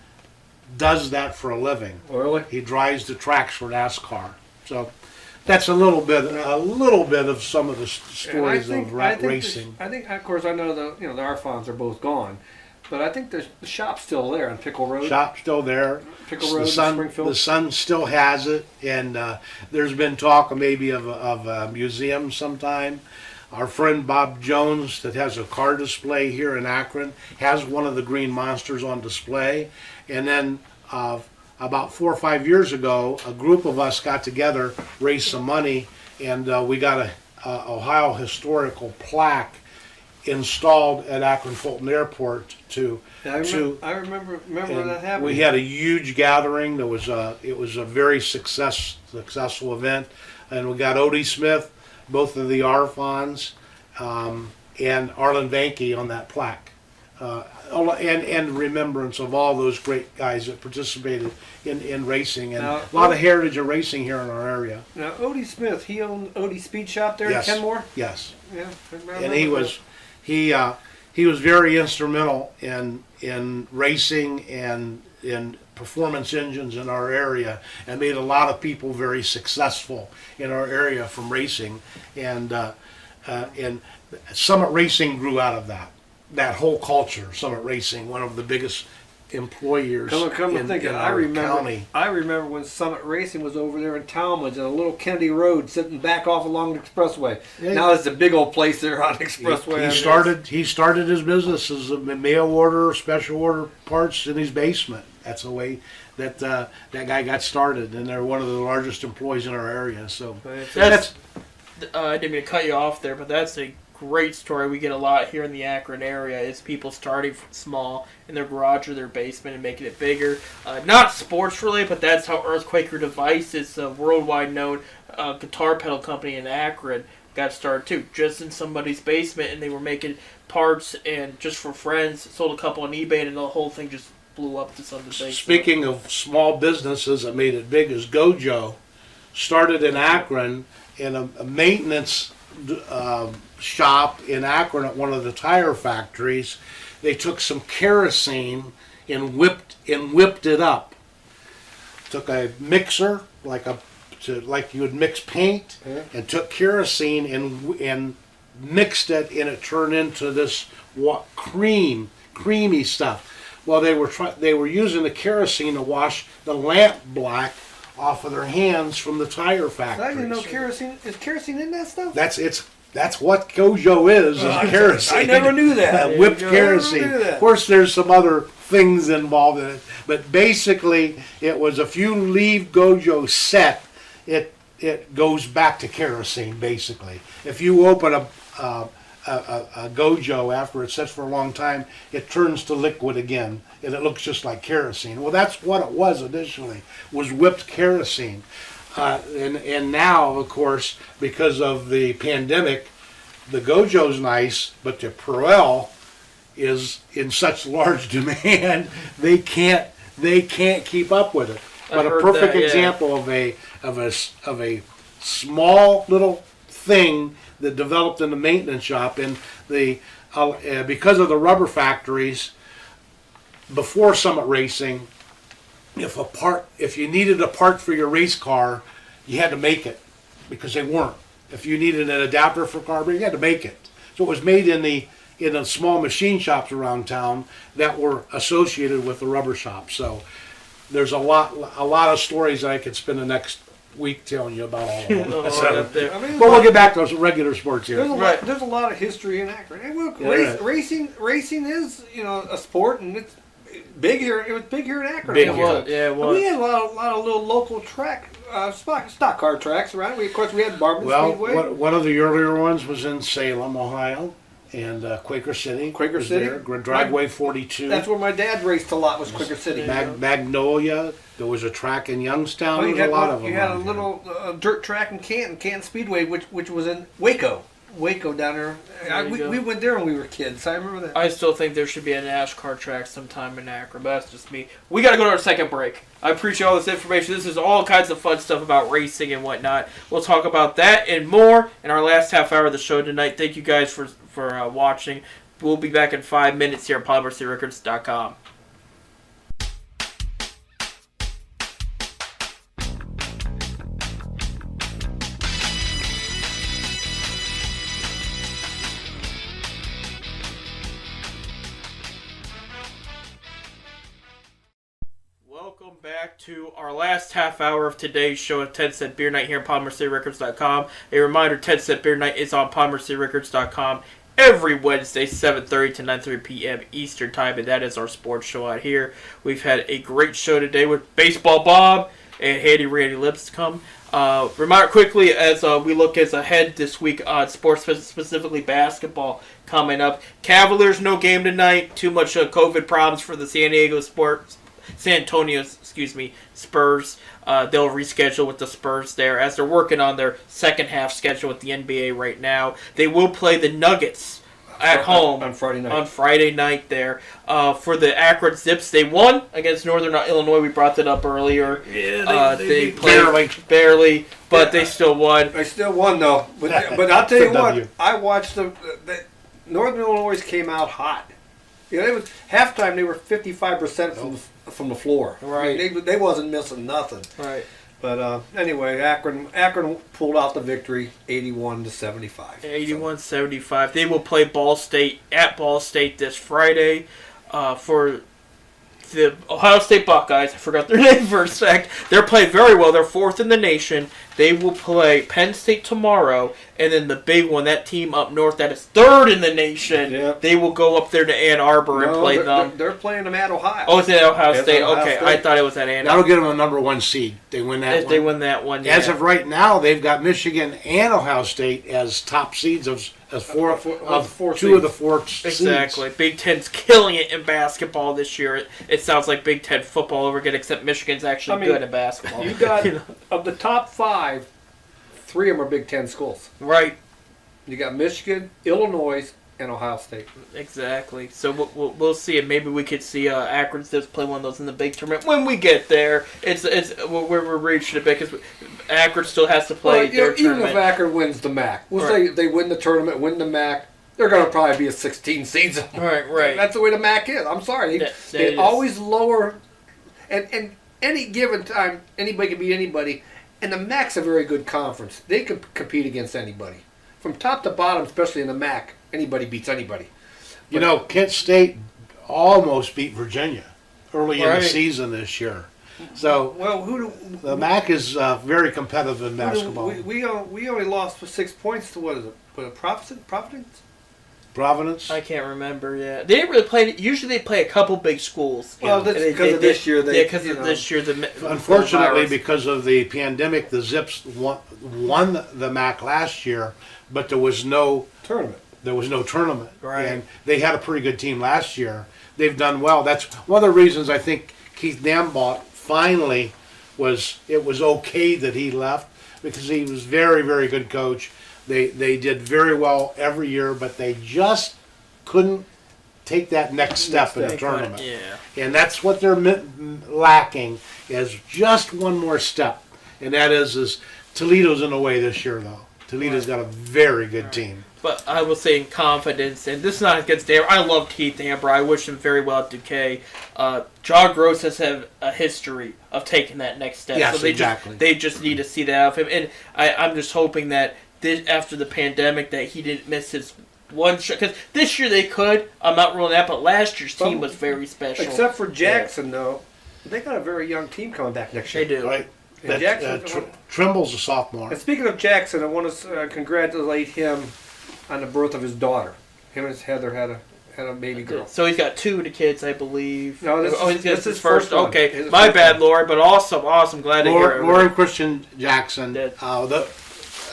[SPEAKER 2] does that for a living.
[SPEAKER 3] Oh, really?
[SPEAKER 2] He drives the tracks for NASCAR. So that's a little bit of some of the stories of racing.
[SPEAKER 3] I think, of course, I know the Arfons are both gone, but I think the shop's still there on Pickle Road.
[SPEAKER 2] Shop's still there.
[SPEAKER 3] Pickle Road,
[SPEAKER 2] The son,
[SPEAKER 3] Springfield.
[SPEAKER 2] the son still has it, and there's been talk of maybe of a museum sometime. Our friend Bob Jones, that has a car display here in Akron, has one of the Green Monsters on display. And then about 4 or 5 years ago, a group of us got together, raised some money, and we got a Ohio historical plaque installed at Akron Fulton Airport
[SPEAKER 3] I remember
[SPEAKER 2] and
[SPEAKER 3] that happening.
[SPEAKER 2] we had a huge gathering. It was a very successful event, and we got Odie Smith, both of the Arfons, and Arlen Vanke on that plaque, and remembrance of all those great guys that participated in racing, and
[SPEAKER 3] Now,
[SPEAKER 2] a lot of heritage of racing here in our area.
[SPEAKER 3] Now, Odie Smith, he owned Odie Speed Shop there
[SPEAKER 2] Yes.
[SPEAKER 3] in Kenmore.
[SPEAKER 2] Yes,
[SPEAKER 3] Yeah, I remember
[SPEAKER 2] and he
[SPEAKER 3] that.
[SPEAKER 2] was very instrumental in racing and in performance engines in our area, and made a lot of people very successful in our area from racing, and Summit Racing grew out of that whole culture. Summit Racing, one of the biggest employers
[SPEAKER 3] Come to think
[SPEAKER 2] in
[SPEAKER 3] of it, I
[SPEAKER 2] our
[SPEAKER 3] remember.
[SPEAKER 2] county.
[SPEAKER 3] I remember when Summit Racing was over there in Talmadge, on a little Kennedy Road, sitting back off along the expressway.
[SPEAKER 2] Yeah.
[SPEAKER 3] Now it's a big old place there on the expressway.
[SPEAKER 2] He started his business as a mail order, special order parts in his basement. That's the way that that guy got started, and they're one of the largest employees in our area. So
[SPEAKER 1] That's I didn't mean to cut you off there, but that's a great story. We get a lot here in the Akron area. It's people starting from small in their garage or their basement and making it bigger. Not sports related, but that's how Earthquaker Device is a worldwide known guitar pedal company in Akron. Got started too, just in somebody's basement, and they were making parts and just for friends. Sold a couple on eBay, and the whole thing just blew up to something big.
[SPEAKER 2] speaking of small businesses that made it big, is Gojo. Started in Akron in a maintenance shop in Akron at one of the tire factories. They took some kerosene and whipped it up. Took a mixer like you would mix paint, and took kerosene and mixed it, and it turned into this creamy stuff. Well, they were using the kerosene to wash the lamp black off of their hands from the tire factories.
[SPEAKER 3] I didn't know kerosene. Is kerosene in that stuff?
[SPEAKER 2] That's what Gojo is kerosene.
[SPEAKER 3] I never knew that.
[SPEAKER 2] Whipped
[SPEAKER 3] I
[SPEAKER 2] kerosene.
[SPEAKER 3] never knew that.
[SPEAKER 2] Of course, there's some other things involved in it, but basically, it was if you leave Gojo set, it goes back to kerosene. Basically, if you open a Gojo after it sits for a long time, it turns to liquid again, and it looks just like kerosene. Well, that's what it was initially, was whipped kerosene. And now, of course, because of the pandemic, the Gojo's nice, but the Perel is in such large demand they can't keep up with it. But a perfect example of a small little thing that developed in the maintenance shop, and because of the rubber factories before Summit Racing. If you needed a part for your race car, you had to make it, because they weren't. If you needed an adapter for carburetor, you had to make it. So it was made in the small machine shops around town that were associated with the rubber shop. So there's a lot of stories that I could spend the next week telling you about all of them.
[SPEAKER 1] I
[SPEAKER 3] mean,
[SPEAKER 2] But we'll get back to those regular sports here.
[SPEAKER 3] There's a lot of history in Akron. And look, racing is a sport, and it's big here. It was big here in Akron.
[SPEAKER 2] Big
[SPEAKER 1] It
[SPEAKER 2] here.
[SPEAKER 1] was. Yeah, it was.
[SPEAKER 3] We had a lot of little local stock car tracks around. Of course, we had Barberton
[SPEAKER 2] Well,
[SPEAKER 3] Speedway.
[SPEAKER 2] one of the earlier ones was in Salem, Ohio. and Quaker City.
[SPEAKER 3] Quaker
[SPEAKER 2] was
[SPEAKER 3] City?
[SPEAKER 2] there. Dragway 42.
[SPEAKER 3] That's where my dad raced a lot, was Quaker City.
[SPEAKER 2] Magnolia. There was a track in Youngstown.
[SPEAKER 3] Oh,
[SPEAKER 2] There
[SPEAKER 3] you
[SPEAKER 2] was
[SPEAKER 3] had
[SPEAKER 2] a lot of them.
[SPEAKER 3] You had a
[SPEAKER 2] around here.
[SPEAKER 3] little dirt track in Canton Speedway, which was in Waco. Waco down there.
[SPEAKER 1] There you go.
[SPEAKER 3] We went there when we were kids. I remember that.
[SPEAKER 1] I still think there should be a NASCAR track sometime in Akron, but that's just me. We got to go to our second break. I appreciate all this information. This is all kinds of fun stuff about racing and whatnot. We'll talk about that and more in our last half hour of the show tonight. Thank you guys for watching. We'll be back in 5 minutes here at PolymerCityRecords.com. Welcome back to our last half hour of today's show at 10 Cent Beer Night here at PolymerCityRecords.com. A reminder, 10 Cent Beer Night is on PolymerCityRecords.com every Wednesday, 7:30 to 9:30 p.m. Eastern Time, and that is our sports show out here. We've had a great show today with Baseball Bob and Handy Randy Lipscomb. Reminder quickly as we look ahead this week on sports, specifically basketball coming up. Cavaliers no game tonight. Too much COVID problems for the San Antonio Spurs. They'll reschedule with the Spurs there as they're working on their second half schedule with the NBA right now. They will play the Nuggets at home
[SPEAKER 3] on Friday night.
[SPEAKER 1] On Friday night there. For the Akron Zips, they won against Northern Illinois. We brought that up earlier.
[SPEAKER 3] Yeah,
[SPEAKER 1] they played barely, but they still won.
[SPEAKER 3] They still won though. But I'll tell you what,
[SPEAKER 2] W.
[SPEAKER 3] I watched the Northern Illinois came out hot. You know, it was halftime. They were 55% from the floor.
[SPEAKER 1] Right.
[SPEAKER 3] They wasn't missing nothing.
[SPEAKER 1] Right.
[SPEAKER 3] But anyway, Akron pulled out the victory, 81-75.
[SPEAKER 1] 81-75. They will play Ball State at Ball State this Friday for the Ohio State Buckeyes. I forgot their name for a sec. They're playing very well. They're fourth in the nation. They will play Penn State tomorrow, and then the big one, that team up north that is third in the nation,
[SPEAKER 3] Yep.
[SPEAKER 1] they will go up there to Ann Arbor and play them.
[SPEAKER 3] They're playing them at Ohio.
[SPEAKER 1] Oh, it's at Ohio
[SPEAKER 3] It's
[SPEAKER 1] State.
[SPEAKER 3] at Ohio
[SPEAKER 1] Okay,
[SPEAKER 3] State.
[SPEAKER 1] I thought it was at Ann
[SPEAKER 2] That'll
[SPEAKER 1] Arbor.
[SPEAKER 2] get them a number one seed. They win that
[SPEAKER 1] If
[SPEAKER 2] one.
[SPEAKER 1] they win that one,
[SPEAKER 2] As
[SPEAKER 1] yeah.
[SPEAKER 2] of right now, they've got Michigan and Ohio State as top seeds of four
[SPEAKER 3] seeds.
[SPEAKER 2] of the four seeds.
[SPEAKER 1] Exactly. Big Ten's killing it in basketball this year. It sounds like Big Ten football over again, except Michigan's actually good at basketball.
[SPEAKER 3] You got
[SPEAKER 1] You know?
[SPEAKER 3] of the top 5, 3 of them are Big Ten schools.
[SPEAKER 1] Right.
[SPEAKER 3] You got Michigan, Illinois, and Ohio State.
[SPEAKER 1] Exactly. So we'll see, and maybe we could see Akron Zips play one of those in the big tournament when we get there. We're reaching a bit because Akron still has to play their
[SPEAKER 3] even
[SPEAKER 1] tournament.
[SPEAKER 3] if Akron wins the MAC, we'll
[SPEAKER 1] Right.
[SPEAKER 3] say they win the tournament, win the MAC, they're going to probably be a 16 seed.
[SPEAKER 1] Right.
[SPEAKER 3] That's the way the MAC is. I'm sorry. They
[SPEAKER 1] is.
[SPEAKER 3] always lower, and any given time, anybody can beat anybody. And the MAC's a very good conference. They can compete against anybody. From top to bottom, especially in the MAC, anybody beats anybody.
[SPEAKER 2] You know, Kent State almost beat Virginia early in
[SPEAKER 1] Right.
[SPEAKER 2] the season this year. So
[SPEAKER 3] Well,
[SPEAKER 2] the MAC is very competitive in basketball.
[SPEAKER 3] we only lost for 6 points to what is it? Providence?
[SPEAKER 2] Providence.
[SPEAKER 1] I can't remember yet. They didn't really play. Usually they play a couple big schools.
[SPEAKER 3] Well, that's
[SPEAKER 1] And they-
[SPEAKER 3] because of
[SPEAKER 1] they-
[SPEAKER 3] this year.
[SPEAKER 1] Yeah, because of this year.
[SPEAKER 2] Unfortunately,
[SPEAKER 1] virus.
[SPEAKER 2] because of the pandemic, the Zips won the MAC last year, but there was no tournament.
[SPEAKER 1] Right.
[SPEAKER 2] And they had a pretty good team last year. They've done well. That's one of the reasons I think Keith Nambot finally it was okay that he left, because he was very, very good coach. They did very well every year, but they just couldn't take that next step in the tournament.
[SPEAKER 1] Yeah.
[SPEAKER 2] And that's what they're lacking, is just one more step. And that is Toledo's in the way this year, though. Toledo's got a very good team.
[SPEAKER 1] But I will say in confidence, and this is not against Amber. I love Keith Amber. I wish him very well at Duquesne. John Gross has had a history of taking that next step.
[SPEAKER 2] Yes,
[SPEAKER 1] so
[SPEAKER 2] exactly.
[SPEAKER 1] They just need to see that out of him. And I'm just hoping that after the pandemic that he didn't miss his one shot. Because this year they could. I'm not ruling that. But last year's team was very special.
[SPEAKER 3] Except for Jackson, though. They got a very young team coming back next year.
[SPEAKER 1] They do.
[SPEAKER 2] Right?
[SPEAKER 3] And Jackson,
[SPEAKER 2] Trimble's a sophomore.
[SPEAKER 3] and speaking of Jackson, I want to congratulate him on the birth of his daughter. Him and his Heather had a baby girl.
[SPEAKER 1] So he's got 2 of the kids, I believe.
[SPEAKER 3] No, this
[SPEAKER 1] he's
[SPEAKER 3] is
[SPEAKER 1] got
[SPEAKER 3] his
[SPEAKER 1] his
[SPEAKER 3] first one.
[SPEAKER 1] Okay,
[SPEAKER 3] His
[SPEAKER 1] my
[SPEAKER 3] first
[SPEAKER 1] bad,
[SPEAKER 3] one.
[SPEAKER 1] Laura. But awesome. Glad to hear it.
[SPEAKER 2] Lauren Christian Jackson.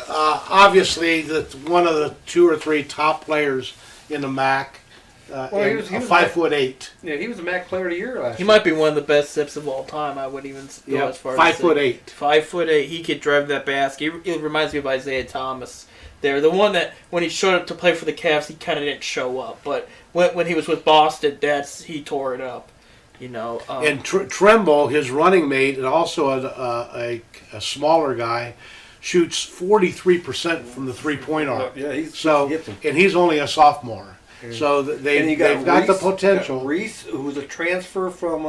[SPEAKER 2] Obviously, one of the 2 or 3 top players in the MAC.
[SPEAKER 3] Well,
[SPEAKER 2] And
[SPEAKER 3] he was
[SPEAKER 2] 5'8".
[SPEAKER 3] Yeah, he was the MAC Player of the Year last
[SPEAKER 1] He
[SPEAKER 3] year.
[SPEAKER 1] might be one of the best zips of all time. I would even go
[SPEAKER 2] Yeah,
[SPEAKER 1] as far as
[SPEAKER 2] 5'8".
[SPEAKER 1] 5'8". He could drive that basket. It reminds me of Isaiah Thomas. There, the one that when he showed up to play for the Cavs, he kind of didn't show up. But when he was with Boston, he tore it up. You know.
[SPEAKER 2] And Tremble, his running mate, and also a smaller guy, shoots 43% from the 3-point arc.
[SPEAKER 3] Yeah,
[SPEAKER 2] So,
[SPEAKER 3] he hits them.
[SPEAKER 2] and he's only a sophomore. So
[SPEAKER 3] And
[SPEAKER 2] they've
[SPEAKER 3] you
[SPEAKER 2] got the
[SPEAKER 3] Reese,
[SPEAKER 2] potential.
[SPEAKER 3] Reese, who was a transfer from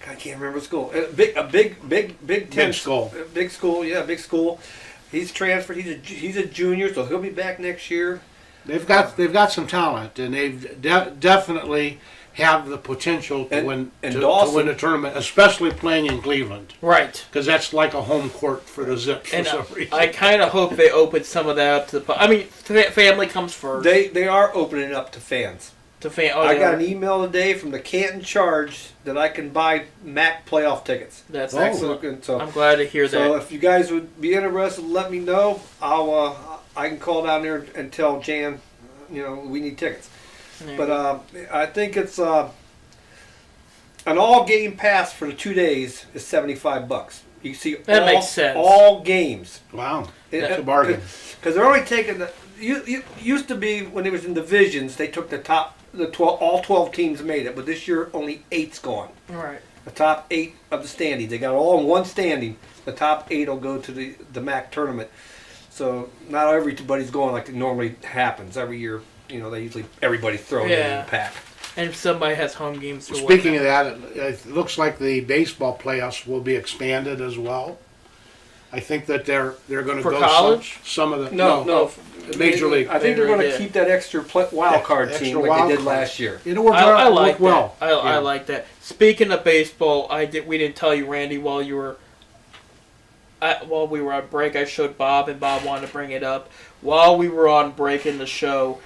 [SPEAKER 3] I can't remember school. A big ten
[SPEAKER 2] school.
[SPEAKER 3] Big school, yeah, big school. He's transferred. He's a junior, so he'll be back next year.
[SPEAKER 2] They've got some talent, and they've definitely have the potential to win to win a tournament, especially playing in Cleveland,
[SPEAKER 1] right.
[SPEAKER 2] because that's like a home court for the Zips for
[SPEAKER 1] And
[SPEAKER 2] some reason.
[SPEAKER 1] I kind of hope they open some of that up to the. I mean, family comes first.
[SPEAKER 3] They are opening up to fans. I got an email today from the Canton Charge that I can buy MAC playoff tickets.
[SPEAKER 1] That's
[SPEAKER 2] Oh.
[SPEAKER 1] excellent.
[SPEAKER 3] So,
[SPEAKER 1] I'm glad to hear
[SPEAKER 3] so
[SPEAKER 1] that.
[SPEAKER 3] if you guys would be interested, let me know. I can call down there and tell Jan, we need tickets.
[SPEAKER 1] Yeah.
[SPEAKER 3] But I think it's an all game pass for the 2 days is $75. You see
[SPEAKER 1] That makes sense.
[SPEAKER 3] all games.
[SPEAKER 2] Wow, that's a bargain.
[SPEAKER 3] Because they're only taking used to be when it was in divisions, they took all 12 teams made it, but this year only 8's gone.
[SPEAKER 1] Right.
[SPEAKER 3] The top 8 of the standings. They got all in one standing. The top 8 will go to the MAC tournament. So not everybody's going like it normally happens every year. They usually everybody's thrown in the pack.
[SPEAKER 1] And if somebody has home games to
[SPEAKER 2] Speaking of that, it looks like the baseball playoffs will be expanded as well. I think that they're going to
[SPEAKER 1] For
[SPEAKER 2] go
[SPEAKER 1] college?
[SPEAKER 2] some of the
[SPEAKER 3] No.
[SPEAKER 2] Major League.
[SPEAKER 3] I think they're going to
[SPEAKER 1] Yeah.
[SPEAKER 3] keep that extra wild card
[SPEAKER 2] Extra
[SPEAKER 3] team like
[SPEAKER 2] wild
[SPEAKER 3] they did
[SPEAKER 2] card.
[SPEAKER 3] last year.
[SPEAKER 2] It worked
[SPEAKER 1] I
[SPEAKER 2] out
[SPEAKER 1] like
[SPEAKER 2] well.
[SPEAKER 1] that. I like that. Speaking of baseball, we didn't tell you, Randy, while we were on break. I showed Bob, and Bob wanted to bring it up. While we were on break in the show,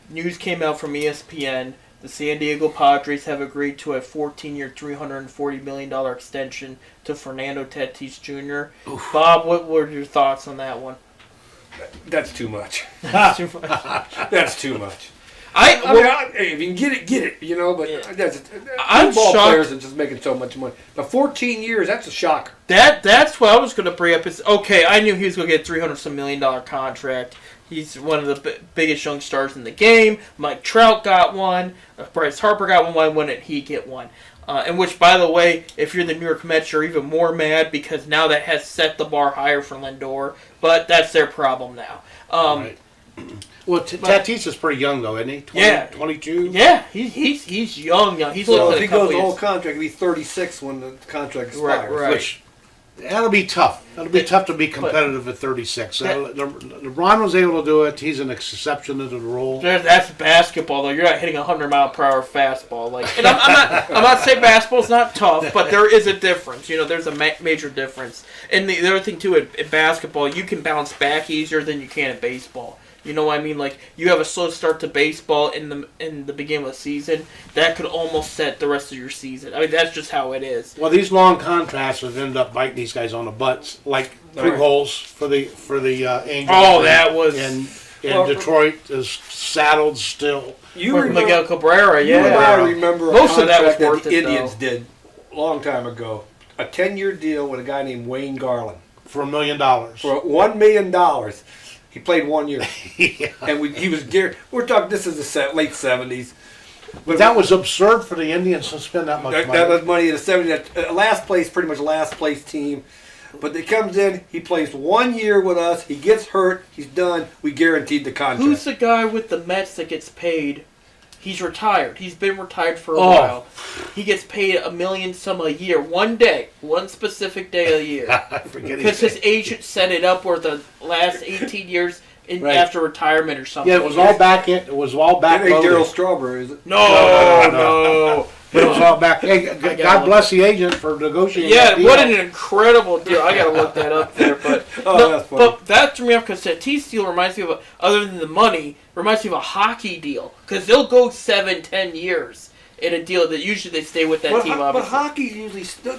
[SPEAKER 1] news came out from ESPN. The San Diego Padres have agreed to a 14-year, $340 million extension to Fernando Tatis Jr.
[SPEAKER 2] Oof.
[SPEAKER 1] Bob, what were your thoughts on that one?
[SPEAKER 3] That's too much.
[SPEAKER 1] Too much.
[SPEAKER 3] That's too much.
[SPEAKER 1] Hey,
[SPEAKER 3] if you can get it, get it. But
[SPEAKER 1] Yeah.
[SPEAKER 3] I'm
[SPEAKER 1] I'm
[SPEAKER 3] ball
[SPEAKER 1] shocked.
[SPEAKER 3] players are just making so much money. But 14 years, that's a shocker.
[SPEAKER 1] That's what I was going to bring up. Is okay. I knew he was going to get $300 million contract. He's one of the biggest young stars in the game. Mike Trout got one. Bryce Harper got one. Why wouldn't he get one? And which, by the way, if you're the New York Mets, you're even more mad because now that has set the bar higher for Lindor. But that's their problem now.
[SPEAKER 2] Right. Well, Tatis is pretty young though, isn't he? 22.
[SPEAKER 1] Yeah, he's young. He's
[SPEAKER 3] So
[SPEAKER 1] looking
[SPEAKER 3] if
[SPEAKER 1] at
[SPEAKER 3] he
[SPEAKER 1] a couple
[SPEAKER 3] goes the
[SPEAKER 1] years.
[SPEAKER 3] whole contract, he'll be 36 when the contract expires.
[SPEAKER 1] Right.
[SPEAKER 2] Which that'll be tough. That'll be tough to be competitive at 36. LeBron was able to do it. He's an exception to the rule.
[SPEAKER 1] That's basketball, though. You're not hitting a 100-mile-per-hour fastball. And I'm not saying basketball's not tough, but there is a difference. There's a major difference. And the other thing too, at basketball, you can bounce back easier than you can at baseball. You know what I mean? Like, you have a slow start to baseball in the beginning of the season, that could almost set the rest of your season. I mean, that's just how it is.
[SPEAKER 2] Well, these long contracts have ended up biting these guys on the butts, like Pujols for the Angels.
[SPEAKER 1] Oh, that was...
[SPEAKER 2] And
[SPEAKER 3] Well,
[SPEAKER 2] Detroit is saddled still.
[SPEAKER 3] You
[SPEAKER 1] Or
[SPEAKER 3] remember,
[SPEAKER 1] Miguel Cabrera,
[SPEAKER 3] you and I
[SPEAKER 1] yeah.
[SPEAKER 3] remember
[SPEAKER 1] Most
[SPEAKER 3] a
[SPEAKER 1] of that was
[SPEAKER 3] contract
[SPEAKER 1] worth
[SPEAKER 3] the
[SPEAKER 1] it,
[SPEAKER 3] Indians
[SPEAKER 1] though.
[SPEAKER 3] did a long time ago. A 10-year deal with a guy named Wayne Garland
[SPEAKER 2] For $1 million.
[SPEAKER 3] for $1 million. He played 1 year,
[SPEAKER 2] Yeah.
[SPEAKER 3] and he was geared. We're talking. This is the late 70s.
[SPEAKER 2] But that was absurd for the Indians to spend that much
[SPEAKER 3] That
[SPEAKER 2] money.
[SPEAKER 3] was money in the 70s. Last place, pretty much last place team. But he comes in, he plays 1 year with us, he gets hurt, he's done, we guaranteed the contract.
[SPEAKER 1] Who's the guy with the Mets that gets paid? He's retired. He's been retired for a
[SPEAKER 2] Oh.
[SPEAKER 1] while. He gets paid $1 million some a year. One day. One specific day a year.
[SPEAKER 2] I forget
[SPEAKER 1] Because his
[SPEAKER 2] name.
[SPEAKER 1] agent set it up where the last 18 years
[SPEAKER 2] Right.
[SPEAKER 1] after retirement or something.
[SPEAKER 2] Yeah, it was all back. It was all back
[SPEAKER 3] That ain't Daryl
[SPEAKER 2] loaded.
[SPEAKER 3] Strawberry, is it?
[SPEAKER 1] No.
[SPEAKER 2] It was all back. Hey,
[SPEAKER 1] gotta
[SPEAKER 2] God
[SPEAKER 1] look.
[SPEAKER 2] bless the agent for negotiating.
[SPEAKER 1] Yeah,
[SPEAKER 2] that deal.
[SPEAKER 1] what an incredible deal. I gotta look that up there, but
[SPEAKER 3] That's funny.
[SPEAKER 1] but that threw me off because Tatis deal reminds me of other than the money, reminds me of a hockey deal because they'll go 7-10 years in a deal that usually they stay with that team.
[SPEAKER 3] But
[SPEAKER 1] Obviously,
[SPEAKER 3] hockey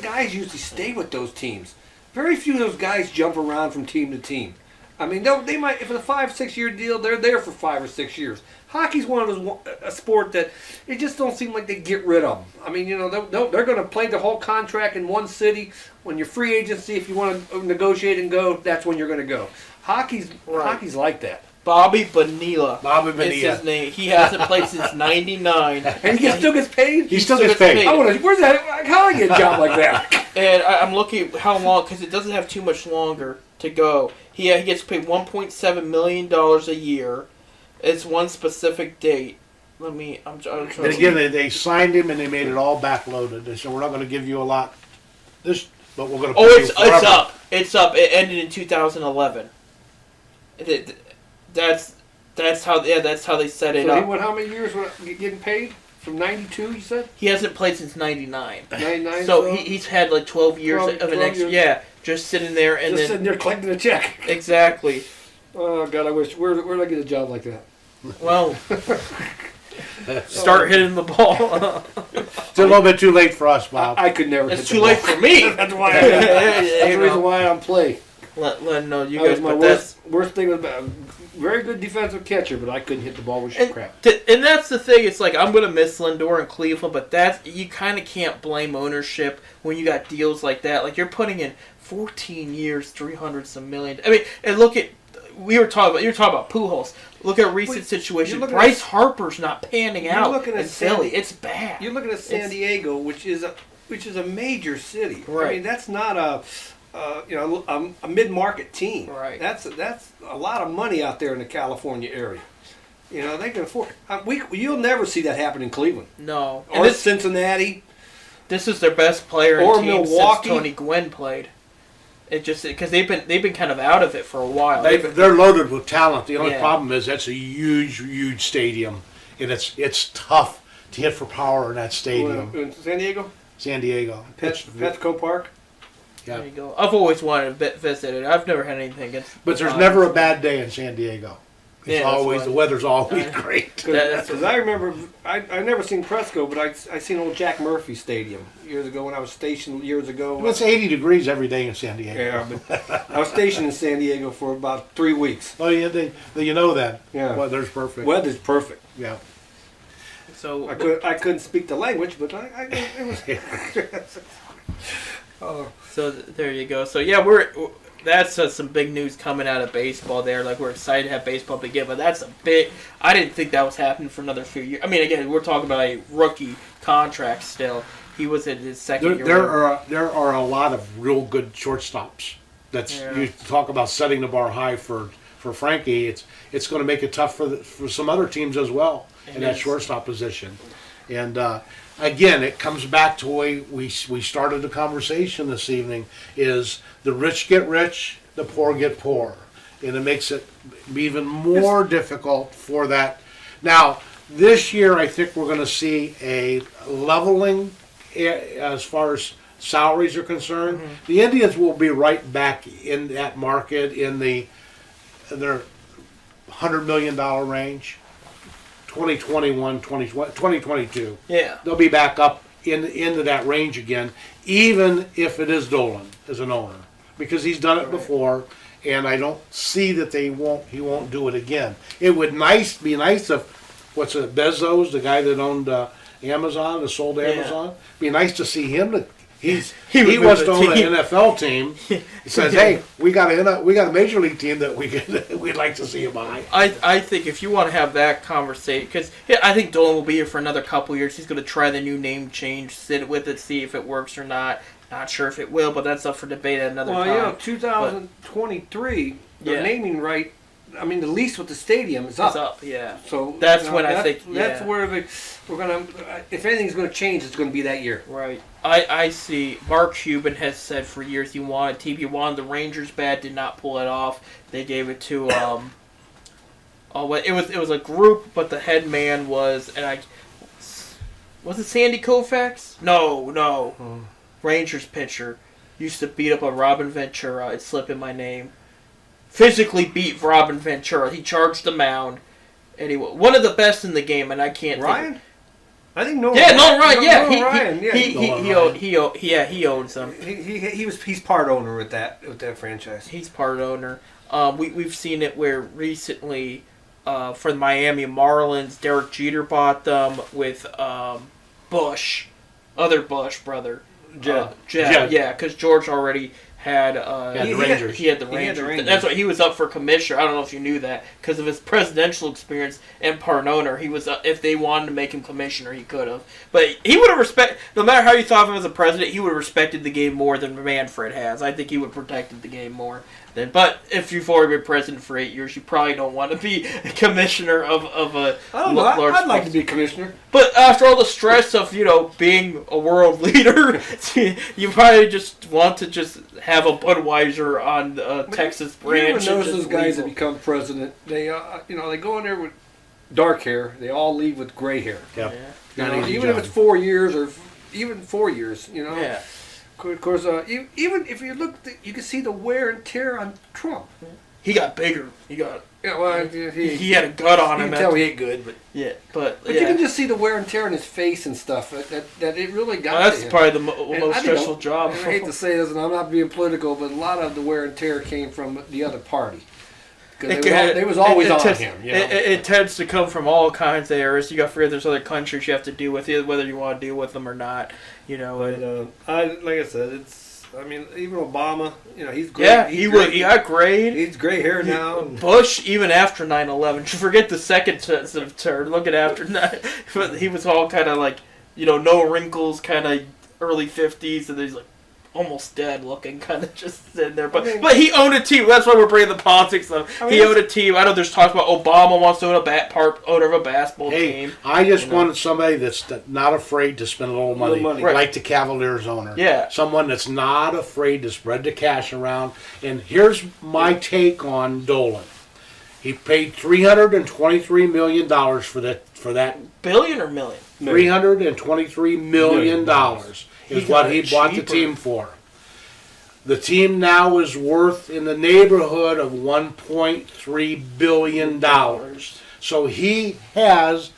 [SPEAKER 3] guys usually stay with those teams. Very few of those guys jump around from team to team. I mean, they might, if it's a 5-6 year deal, they're there for 5 or 6 years. Hockey's one of those a sport that it just don't seem like they get rid of them. I mean, you know, they're going to play the whole contract in one city. When you're free agency, if you want to negotiate and go, that's when you're going to go. Hockey's like that.
[SPEAKER 1] Bobby Bonilla.
[SPEAKER 2] Bobby
[SPEAKER 1] It's
[SPEAKER 2] Bonilla.
[SPEAKER 1] his name. He hasn't played since '99.
[SPEAKER 3] And he still gets paid.
[SPEAKER 2] He still gets paid.
[SPEAKER 3] Where's that? How do I get a job like that?
[SPEAKER 1] And I'm looking at how long, because it doesn't have too much longer to go. He gets paid $1.7 million a year. It's one specific date. I'm trying
[SPEAKER 2] And again, they signed him and they made it all backloaded. They said, we're not going to give you a lot, but we're going to.
[SPEAKER 1] Oh, it's up. It's up. It ended in 2011. That's how they set it
[SPEAKER 3] So he
[SPEAKER 1] up.
[SPEAKER 3] went how many years getting paid? From 92, you said?
[SPEAKER 1] He hasn't played since '99.
[SPEAKER 3] 99.
[SPEAKER 1] So he's had like 12 years
[SPEAKER 3] 12
[SPEAKER 1] of an extra.
[SPEAKER 3] years.
[SPEAKER 1] Yeah, just sitting there and
[SPEAKER 3] just
[SPEAKER 1] then
[SPEAKER 3] sitting there collecting a check.
[SPEAKER 1] exactly.
[SPEAKER 3] Oh God, I wish. Where did I get a job like that?
[SPEAKER 1] Well, start hitting the ball.
[SPEAKER 2] It's a little bit too late for us, Bob.
[SPEAKER 3] I could never.
[SPEAKER 1] It's
[SPEAKER 3] hit
[SPEAKER 1] too
[SPEAKER 3] the
[SPEAKER 1] late
[SPEAKER 3] ball.
[SPEAKER 1] for me.
[SPEAKER 3] That's why. That's the reason why I don't play.
[SPEAKER 1] Let him know you
[SPEAKER 3] That
[SPEAKER 1] guys.
[SPEAKER 3] was my
[SPEAKER 1] But that's
[SPEAKER 3] worst thing about. Very good defensive catcher, but I couldn't hit the ball with
[SPEAKER 1] and,
[SPEAKER 3] crap.
[SPEAKER 1] and that's the thing. It's like I'm gonna miss Lindor in Cleveland, but that's you kind of can't blame ownership when you got deals like that. Like you're putting in 14 years, 300 some million. I mean, and look at you're talking about Pujols. Look at recent
[SPEAKER 3] Wait,
[SPEAKER 1] situation.
[SPEAKER 3] you're looking
[SPEAKER 1] Bryce
[SPEAKER 3] at-
[SPEAKER 1] Harper's not panning
[SPEAKER 3] you're
[SPEAKER 1] out
[SPEAKER 3] looking at
[SPEAKER 1] in Philly.
[SPEAKER 3] San-
[SPEAKER 1] It's bad.
[SPEAKER 3] You're looking at San
[SPEAKER 1] It's-
[SPEAKER 3] Diego, which is a major city. I
[SPEAKER 1] Right.
[SPEAKER 3] mean, that's not a mid-market team.
[SPEAKER 1] Right.
[SPEAKER 3] That's a lot of money out there in the California area. You know, they can afford. You'll never see that happen in Cleveland
[SPEAKER 1] No,
[SPEAKER 3] or
[SPEAKER 1] and this
[SPEAKER 3] Cincinnati.
[SPEAKER 1] is their best player in
[SPEAKER 3] Or
[SPEAKER 1] the team
[SPEAKER 3] Milwaukee.
[SPEAKER 1] since Tony Gwynn played. It just because they've been kind of out of it for a while.
[SPEAKER 2] They're loaded with talent. The only
[SPEAKER 1] Yeah.
[SPEAKER 2] problem is that's a huge stadium, and it's tough to hit for power in that stadium.
[SPEAKER 3] In San Diego,
[SPEAKER 2] San Diego.
[SPEAKER 3] Petco Park.
[SPEAKER 2] Yeah.
[SPEAKER 1] There you go. I've always wanted to visit it. I've never had anything against.
[SPEAKER 2] But there's
[SPEAKER 1] the
[SPEAKER 2] never a
[SPEAKER 1] Padres.
[SPEAKER 2] bad day in San Diego. It's
[SPEAKER 1] Yeah, that's
[SPEAKER 2] always
[SPEAKER 1] why.
[SPEAKER 2] the weather's always
[SPEAKER 1] Uh,
[SPEAKER 2] great.
[SPEAKER 1] That's-
[SPEAKER 3] Because I remember, I never seen Presco, but I seen old Jack Murphy Stadium years ago when I was stationed years ago.
[SPEAKER 2] It's 80 degrees every day in San Diego.
[SPEAKER 3] Yeah, but I was stationed in San Diego for about 3 weeks.
[SPEAKER 2] Oh yeah, you know that.
[SPEAKER 3] Yeah.
[SPEAKER 2] Weather's perfect.
[SPEAKER 3] Weather's perfect.
[SPEAKER 2] Yeah.
[SPEAKER 1] So
[SPEAKER 3] I couldn't speak the language, but it was. Oh,
[SPEAKER 1] there you go. So yeah, that's some big news coming out of baseball there. Like we're excited to have baseball begin, but that's a big. I didn't think that was happening for another few years. I mean, again, we're talking about a rookie contract still. He was in his second year.
[SPEAKER 2] There are a lot of real good shortstops. That's
[SPEAKER 1] Yeah.
[SPEAKER 2] you talk about setting the bar high for Frankie. It's going to make it tough for some other teams as well
[SPEAKER 1] It
[SPEAKER 2] in that
[SPEAKER 1] is.
[SPEAKER 2] shortstop position. And again, it comes back to the way we started the conversation this evening: is the rich get rich, the poor get poor, and it makes it even more difficult for that. Now, this year, I think we're going to see a leveling as far as salaries are concerned.
[SPEAKER 1] Mm-hmm.
[SPEAKER 2] The Indians will be right back in that market in their $100 million range. 2021, 2022.
[SPEAKER 1] Yeah.
[SPEAKER 2] They'll be back up into that range again, even if it is Dolan as an owner, because he's done it before, and I don't see that he won't do it again. It would be nice if Bezos, the guy that owned Amazon, that sold
[SPEAKER 1] Yeah.
[SPEAKER 2] Amazon, be nice to see him. He
[SPEAKER 1] would
[SPEAKER 2] wants
[SPEAKER 1] move
[SPEAKER 2] to
[SPEAKER 1] the
[SPEAKER 2] own
[SPEAKER 1] team.
[SPEAKER 2] an NFL team. He says, "Hey, we got a major league team that we'd like to see him buy."
[SPEAKER 1] I think if you want to have that conversation, because I think Dolan will be here for another couple years. He's going to try the new name change, sit with it, see if it works or not. Not sure if it will, but that's up for debate at another
[SPEAKER 3] well,
[SPEAKER 1] time.
[SPEAKER 3] yeah, 2023, the
[SPEAKER 1] Yeah.
[SPEAKER 3] naming right. I mean, the lease with the stadium is up.
[SPEAKER 1] It's up, yeah.
[SPEAKER 3] So
[SPEAKER 1] That's when I think,
[SPEAKER 3] that's
[SPEAKER 1] yeah.
[SPEAKER 3] where we're gonna. If anything's gonna change, it's gonna be that year.
[SPEAKER 1] Right. I see. Mark Cuban has said for years he wanted the Rangers bad, did not pull it off. They gave it to it was a group, but the head man was was it Sandy Koufax? No. Rangers pitcher used to beat up a Robin Ventura. It's slipping my name. Physically beat Robin Ventura. He charged the mound, and he was one of the best in the game. And I can't.
[SPEAKER 3] Ryan? I think Nolan.
[SPEAKER 1] Yeah, Nolan Ryan. Yeah,
[SPEAKER 3] Nolan Ryan. Yeah,
[SPEAKER 1] he owns them.
[SPEAKER 3] he's part owner with that franchise.
[SPEAKER 1] He's part owner. We've seen it where recently, for the Miami Marlins, Derek Jeter bought them with Bush, other Bush brother,
[SPEAKER 3] Jed.
[SPEAKER 1] Jed. Yeah, because George already had
[SPEAKER 2] the Rangers.
[SPEAKER 1] He had the Rangers. That's why he was up for commissioner. I don't know if you knew that because of his presidential experience and part owner. He was if they wanted to make him commissioner, he could have. But he would have no matter how you thought of him as a president, he would have respected the game more than Manfred has. I think he would have protected the game more. But if you've already been president for 8 years, you probably don't want to be a commissioner of a
[SPEAKER 3] I don't know.
[SPEAKER 1] large
[SPEAKER 3] I'd like
[SPEAKER 1] sports.
[SPEAKER 3] to be commissioner.
[SPEAKER 1] But after all the stress of being a world leader, you probably just want to just have a Budweiser on Texas
[SPEAKER 3] You ever
[SPEAKER 1] branch.
[SPEAKER 3] notice
[SPEAKER 1] and
[SPEAKER 3] those
[SPEAKER 1] just
[SPEAKER 3] guys
[SPEAKER 1] leave
[SPEAKER 3] that
[SPEAKER 1] them.
[SPEAKER 3] become president? They they go in there with dark hair. They all leave with gray hair.
[SPEAKER 2] Yep.
[SPEAKER 1] Yeah.
[SPEAKER 3] You
[SPEAKER 2] Not
[SPEAKER 3] know,
[SPEAKER 2] easy
[SPEAKER 3] even
[SPEAKER 2] job.
[SPEAKER 3] if it's 4 years or even 4 years.
[SPEAKER 1] Yeah.
[SPEAKER 3] Of course, even if you look, you can see the wear and tear on Trump.
[SPEAKER 1] He got bigger. He had a gut on
[SPEAKER 3] you
[SPEAKER 1] him.
[SPEAKER 3] can tell he ain't good, but
[SPEAKER 1] But
[SPEAKER 3] you can just see the wear and tear on his face and stuff. That it really got
[SPEAKER 1] that's
[SPEAKER 3] to him.
[SPEAKER 1] probably the
[SPEAKER 3] And
[SPEAKER 1] most
[SPEAKER 3] I
[SPEAKER 1] stressful
[SPEAKER 3] don't-
[SPEAKER 1] job.
[SPEAKER 3] I hate to say this, and I'm not being political, but a lot of the wear and tear came from the other party. Because they was always on him. You know?
[SPEAKER 1] It tends to come from all kinds of areas. You got to figure there's other countries you have to deal with, whether you want to deal with them or not.
[SPEAKER 3] Like I said, even Obama, he's great.
[SPEAKER 1] Yeah,
[SPEAKER 3] He's
[SPEAKER 1] he
[SPEAKER 3] great.
[SPEAKER 1] got great.
[SPEAKER 3] He's gray hair now.
[SPEAKER 1] Bush, even after 9/11, forget the second term. Look at after 9, but he was all kind of like, no wrinkles, kind of early 50s, and he's like almost dead looking, kind of just sitting there. But but he owned a team. That's why we're bringing the politics up. He owned a team. I know there's talk about Obama wants to own owner of a basketball team.
[SPEAKER 2] I just wanted somebody that's not afraid to spend a little money,
[SPEAKER 1] Right.
[SPEAKER 2] like the Cavaliers owner.
[SPEAKER 1] Yeah.
[SPEAKER 2] Someone that's not afraid to spread the cash around. And here's my take on Dolan. He paid $323 million for that
[SPEAKER 1] Billion or million?
[SPEAKER 2] $323 million is what he bought the team for. The team now is worth in the neighborhood of $1.3 billion. So he has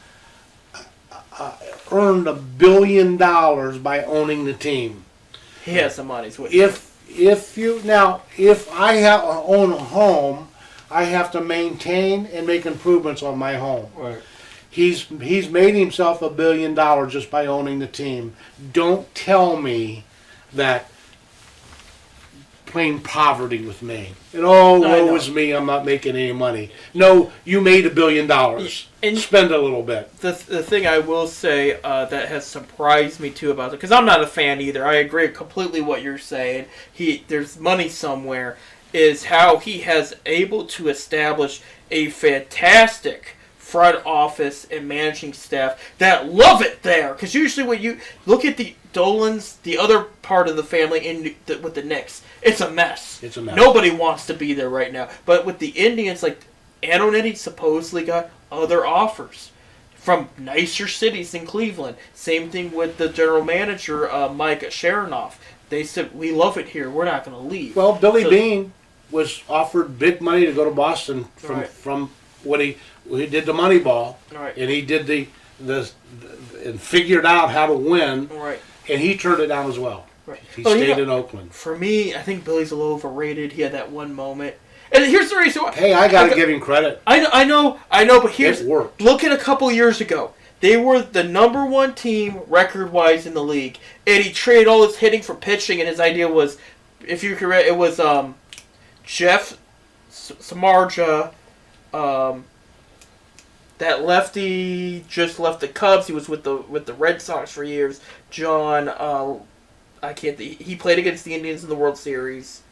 [SPEAKER 2] earned $1 billion by owning the team.
[SPEAKER 1] He has some money.
[SPEAKER 2] If I own a home, I have to maintain and make improvements on my home.
[SPEAKER 3] Right.
[SPEAKER 2] He's made himself $1 billion just by owning the team. Don't tell me that plain poverty with me. And woe is me, I'm not making any money. No, you made $1 billion.
[SPEAKER 1] And
[SPEAKER 2] spend a little bit.
[SPEAKER 1] The thing I will say that has surprised me too about it, because I'm not a fan either. I agree completely what you're saying. There's money somewhere. Is how he has able to establish a fantastic front office and managing staff that love it there. Because usually when you look at the Dolans, the other part of the family with the Knicks, it's a mess.
[SPEAKER 2] It's a mess.
[SPEAKER 1] Nobody wants to be there right now. But with the Indians, like Antonetti supposedly got other offers from nicer cities in Cleveland. Same thing with the general manager, Mike Sharonoff. They said, we love it here. We're not going to leave.
[SPEAKER 2] Well, Billy Beane was offered big money to go to Boston from when he did the Moneyball,
[SPEAKER 1] Right.
[SPEAKER 2] and he did the and figured out how to win,
[SPEAKER 1] Right.
[SPEAKER 2] and he turned it down as well.
[SPEAKER 1] Right.
[SPEAKER 2] He stayed in Oakland.
[SPEAKER 1] For me, I think Billy's a little overrated. He had that one moment. And here's the reason why.
[SPEAKER 2] Hey, I got to give him credit.
[SPEAKER 1] I know, but here's...
[SPEAKER 2] It worked.
[SPEAKER 1] Look at a couple years ago. They were the number one team record-wise in the league. And he traded all his hitting for pitching, and his idea was, if you can read, it was Jeff Samardzija, that lefty just left the Cubs. He was with the Red Sox for years. John, he played against the Indians in the World Series.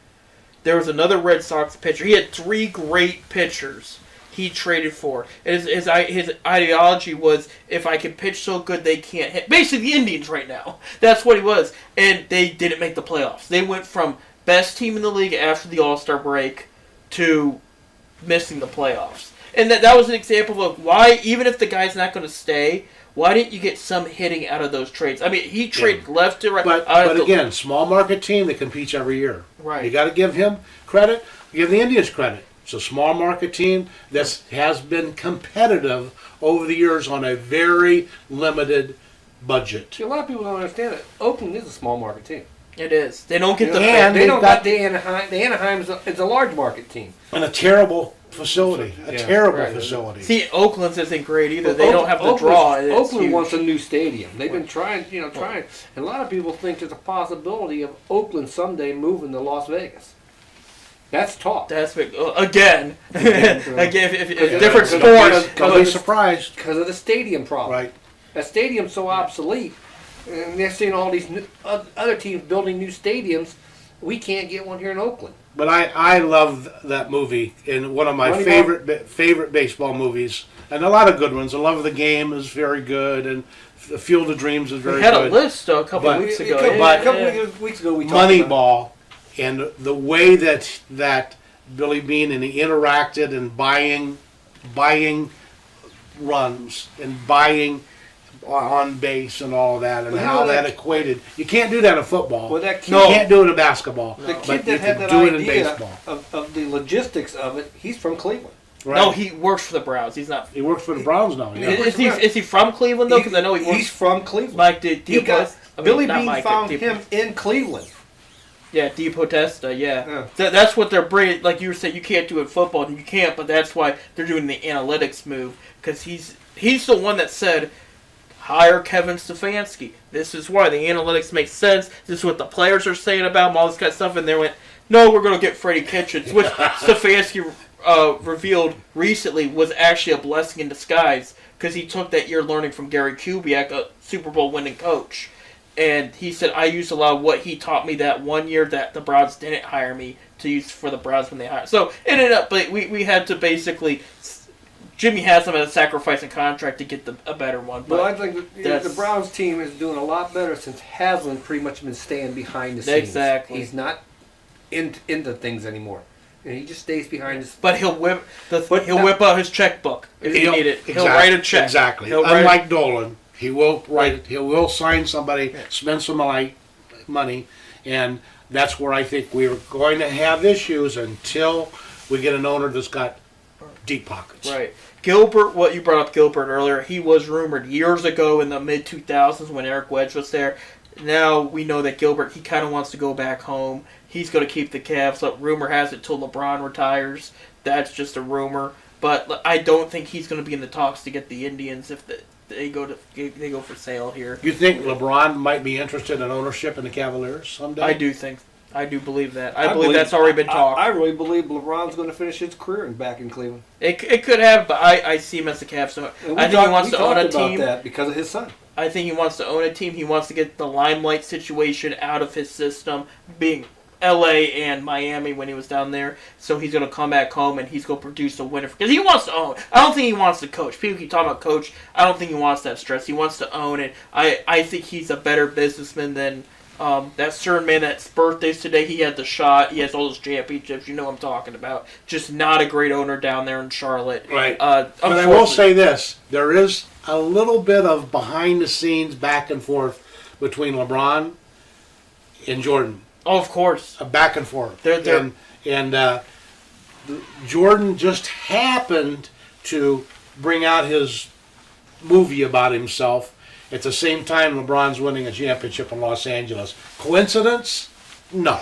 [SPEAKER 1] There was another Red Sox pitcher. He had 3 great pitchers he traded for. And his ideology was, if I can pitch so good they can't hit. Basically, the Indians right now. That's what he was. And they didn't make the playoffs. They went from best team in the league after the All-Star break to missing the playoffs. And that was an example of why, even if the guy's not going to stay, why didn't you get some hitting out of those trades? I mean, he traded left to right.
[SPEAKER 2] But again, small market team that competes every year.
[SPEAKER 1] Right.
[SPEAKER 2] You got to give him credit. Give the Indians credit. It's a small market team that has been competitive over the years on a very limited budget.
[SPEAKER 3] See, a lot of people don't understand it. Oakland is a small market team.
[SPEAKER 1] It is. They don't get the
[SPEAKER 2] And
[SPEAKER 3] They
[SPEAKER 2] they've
[SPEAKER 3] don't
[SPEAKER 2] got-
[SPEAKER 3] got the Anaheim. The Anaheim's is a large market team.
[SPEAKER 2] And a terrible facility. A
[SPEAKER 3] Yeah,
[SPEAKER 2] terrible
[SPEAKER 3] right.
[SPEAKER 2] facility.
[SPEAKER 1] See, Oakland's isn't great either. They
[SPEAKER 3] Oak-
[SPEAKER 1] don't have the
[SPEAKER 3] Oakland's-
[SPEAKER 1] draw. It's
[SPEAKER 3] Oakland
[SPEAKER 1] huge.
[SPEAKER 3] wants a new stadium. They've been trying. And a lot of people think there's a possibility of Oakland someday moving to Las Vegas. That's talk.
[SPEAKER 1] That's big. Again. Again, if
[SPEAKER 3] Yeah,
[SPEAKER 1] different
[SPEAKER 3] because-
[SPEAKER 1] sports.
[SPEAKER 2] Don't be surprised.
[SPEAKER 3] Because of the stadium problem.
[SPEAKER 2] Right.
[SPEAKER 3] That stadium's so obsolete, and they're seeing all these other teams building new stadiums. We can't get one here in Oakland.
[SPEAKER 2] But I love that movie, and one of my
[SPEAKER 3] Moneyball?
[SPEAKER 2] favorite baseball movies, and a lot of good ones. I Love the Game is very good, and The Field of Dreams is very
[SPEAKER 1] We had
[SPEAKER 2] good.
[SPEAKER 1] a list a couple
[SPEAKER 2] But-
[SPEAKER 1] weeks ago.
[SPEAKER 2] but-
[SPEAKER 3] a couple weeks ago, we talked about
[SPEAKER 2] Moneyball, and the way that Billy Bean and he interacted and buying runs and buying on base and all of that, and
[SPEAKER 3] Well, you
[SPEAKER 2] how
[SPEAKER 3] know
[SPEAKER 2] that
[SPEAKER 3] that-
[SPEAKER 2] equated. You can't do that in football.
[SPEAKER 3] Well, that kid,
[SPEAKER 2] You can't do it in basketball.
[SPEAKER 3] the
[SPEAKER 2] but
[SPEAKER 3] kid
[SPEAKER 2] you
[SPEAKER 3] that had
[SPEAKER 2] can
[SPEAKER 3] that
[SPEAKER 2] do it in
[SPEAKER 3] idea
[SPEAKER 2] baseball.
[SPEAKER 3] of the logistics of it, he's from Cleveland.
[SPEAKER 2] Right?
[SPEAKER 1] No, he works for the Browns. He's not.
[SPEAKER 2] He works for the Browns now. Yeah.
[SPEAKER 1] Is he from Cleveland though? Because I know he
[SPEAKER 3] he's
[SPEAKER 1] works.
[SPEAKER 3] from Cleveland.
[SPEAKER 1] Mike
[SPEAKER 3] Billy
[SPEAKER 1] not
[SPEAKER 3] Bean
[SPEAKER 1] Mike,
[SPEAKER 3] found
[SPEAKER 1] Di-
[SPEAKER 3] him in Cleveland.
[SPEAKER 1] Yeah, Di Potesta. Yeah,
[SPEAKER 3] Yeah.
[SPEAKER 1] That's what they're bringing. Like you were saying, you can't do it in football. And you can't, but that's why they're doing the analytics move because he's the one that said hire Kevin Stefanski. This is why the analytics make sense. This is what the players are saying about him, all this kind of stuff. And they went, no, we're going to get Freddie Kitchens, which Stefanski revealed recently was actually a blessing in disguise because he took that year learning from Gary Kubiak, a Super Bowl winning coach. And he said, I used a lot of what he taught me that one year that the Browns didn't hire me to use for the Browns when they hired. So it ended up, but we had to basically, Jimmy has him as a sacrificing contract to get a better one. But
[SPEAKER 3] Well, I think that the Browns team is doing a lot better since Haslam pretty much been staying behind the scenes.
[SPEAKER 1] Exactly.
[SPEAKER 3] He's not into things anymore. And he just stays behind his.
[SPEAKER 1] But he'll whip
[SPEAKER 3] But
[SPEAKER 1] he'll
[SPEAKER 3] now-
[SPEAKER 1] whip out his checkbook if you need it. He'll write a check.
[SPEAKER 2] Exactly.
[SPEAKER 1] He'll write
[SPEAKER 2] Unlike Dolan, he will write. He will sign somebody, spend some money, and that's where I think we're going to have issues until we get an owner that's got deep pockets.
[SPEAKER 1] Right. Gilbert, what you brought up Gilbert earlier, he was rumored years ago in the mid-2000s when Eric Wedge was there. Now we know that Gilbert, he kind of wants to go back home. He's going to keep the Cavs. So rumor has it till LeBron retires. That's just a rumor. But I don't think he's going to be in the talks to get the Indians if they go for sale here.
[SPEAKER 2] You think LeBron might be interested in ownership in the Cavaliers someday?
[SPEAKER 1] I do believe that. I believe that's already been talked.
[SPEAKER 3] I really believe LeBron's going to finish his career back in Cleveland.
[SPEAKER 1] It could have, but I see him as the Cavs. So
[SPEAKER 3] And
[SPEAKER 1] I think he wants
[SPEAKER 3] we
[SPEAKER 1] to own a
[SPEAKER 3] talked about
[SPEAKER 1] team.
[SPEAKER 3] that because of his son.
[SPEAKER 1] I think he wants to own a team. He wants to get the limelight situation out of his system, being L.A. and Miami when he was down there. So he's going to come back home and he's going to produce a winner. Because he wants to own. I don't think he wants to coach. People keep talking about coach. I don't think he wants that stress. He wants to own it. I think he's a better businessman than that certain man that's birthdays today. He had the shot. He has all those championships. You know what I'm talking about. Just not a great owner down there in Charlotte.
[SPEAKER 2] Right. But I will say this. There is a little bit of behind-the-scenes back and forth between LeBron and Jordan.
[SPEAKER 1] Oh, of course.
[SPEAKER 2] Back and forth.
[SPEAKER 1] They're-
[SPEAKER 2] And Jordan just happened to bring out his movie about himself at the same time LeBron's winning a championship in Los Angeles. Coincidence? No.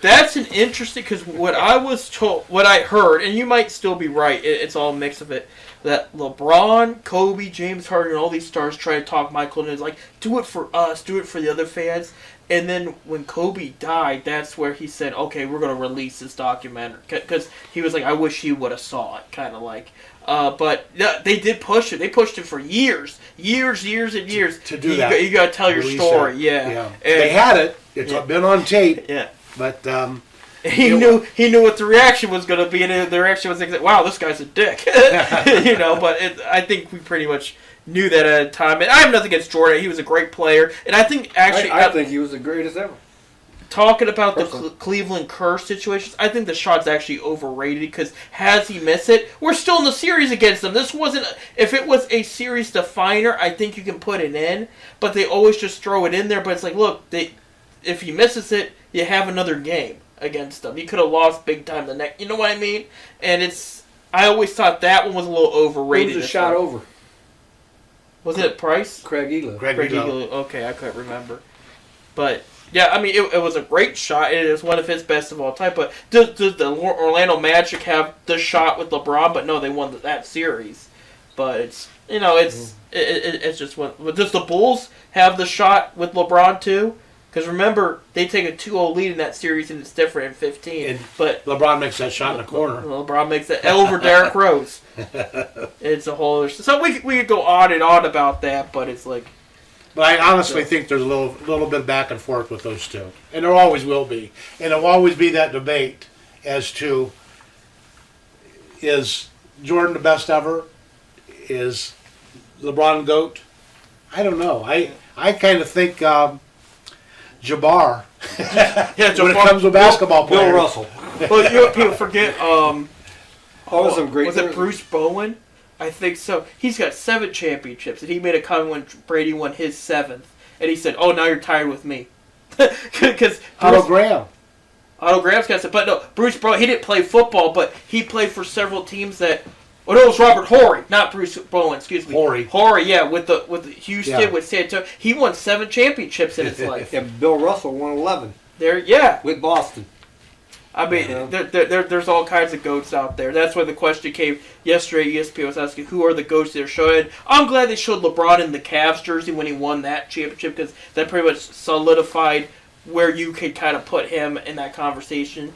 [SPEAKER 1] That's an interesting, because what I was told, what I heard, and you might still be right, it's all a mix of it, that LeBron, Kobe, James Harden, and all these stars try to talk Michael and it's like, do it for us, do it for the other fans. And then when Kobe died, that's where he said, okay, we're going to release this documentary. Because he was like, I wish he would have saw it, kind of like. But yeah, they did push it. They pushed it for years and years.
[SPEAKER 2] To do that.
[SPEAKER 1] You got to tell your
[SPEAKER 2] Release
[SPEAKER 1] story,
[SPEAKER 2] that.
[SPEAKER 1] yeah. And,
[SPEAKER 2] They had it. It's
[SPEAKER 1] Yeah.
[SPEAKER 2] been on tape.
[SPEAKER 1] yeah.
[SPEAKER 2] But
[SPEAKER 1] He knew what the reaction was going to be, and the reaction was like, "Wow, this guy's a dick," But I think we pretty much knew that at a time. And I have nothing against Jordan; he was a great player, and I think actually,
[SPEAKER 3] I think he was the greatest ever.
[SPEAKER 1] talking about the
[SPEAKER 3] Personally.
[SPEAKER 1] Cleveland curse situations, I think the shot's actually overrated because has he missed it? We're still in the series against them. This wasn't. If it was a series definer, I think you can put it in, but they always just throw it in there. But it's like, look, if he misses it, you have another game against them. You could have lost big time the next. You know what I mean? And I always thought that one was a little
[SPEAKER 3] It
[SPEAKER 1] overrated.
[SPEAKER 3] was a shot over.
[SPEAKER 1] Was it Price?
[SPEAKER 3] Craig Elo.
[SPEAKER 2] Greg
[SPEAKER 1] Greg
[SPEAKER 2] Elo.
[SPEAKER 1] Eagle. Okay, I couldn't remember. But yeah, I mean, it was a great shot. It is one of his best of all time. But does the Orlando Magic have the shot with LeBron? But no, they won that series. But it's it's just one. Does the Bulls have the shot with LeBron too? Because remember, they take a 2-0 lead in that series, and it's different in 15.
[SPEAKER 2] And
[SPEAKER 1] but
[SPEAKER 2] LeBron makes that shot in the corner.
[SPEAKER 1] LeBron makes it over Derrick Rose. It's a whole other. So we could go on and on about that, but it's like.
[SPEAKER 2] But I honestly think there's a little bit back and forth with those two, and there always will be, and there will always be that debate as to is Jordan the best ever? Is LeBron GOAT? I don't know. I kind of think Jabbar.
[SPEAKER 1] Yeah,
[SPEAKER 2] When it comes to basketball
[SPEAKER 3] Bill
[SPEAKER 2] players.
[SPEAKER 3] Russell.
[SPEAKER 1] Well, you know, people forget.
[SPEAKER 3] Some great.
[SPEAKER 1] Was it Bruce Bowen? I think so. He's got 7 championships, and he made a comment when Brady won his 7th, and he said, "Oh, now you're tired with me," because
[SPEAKER 2] Otto Graham.
[SPEAKER 1] Otto Graham's got some. But no, Bruce Bowen. He didn't play football, but he played for several teams that. Oh no, it was Robert Horry, not Bruce Bowen. Excuse me.
[SPEAKER 2] Horry,
[SPEAKER 1] yeah, with the Houston,
[SPEAKER 2] Yeah.
[SPEAKER 1] with San Antonio. He won 7 championships in his life.
[SPEAKER 3] Yeah, Bill Russell won 11
[SPEAKER 1] There, yeah.
[SPEAKER 3] with Boston.
[SPEAKER 1] I mean,
[SPEAKER 3] Yeah.
[SPEAKER 1] there's all kinds of GOATs out there. That's why the question came yesterday. ESPN was asking who are the GOATs they're showing. I'm glad they showed LeBron in the Cavs jersey when he won that championship because that pretty much solidified where you could kind of put him in that conversation.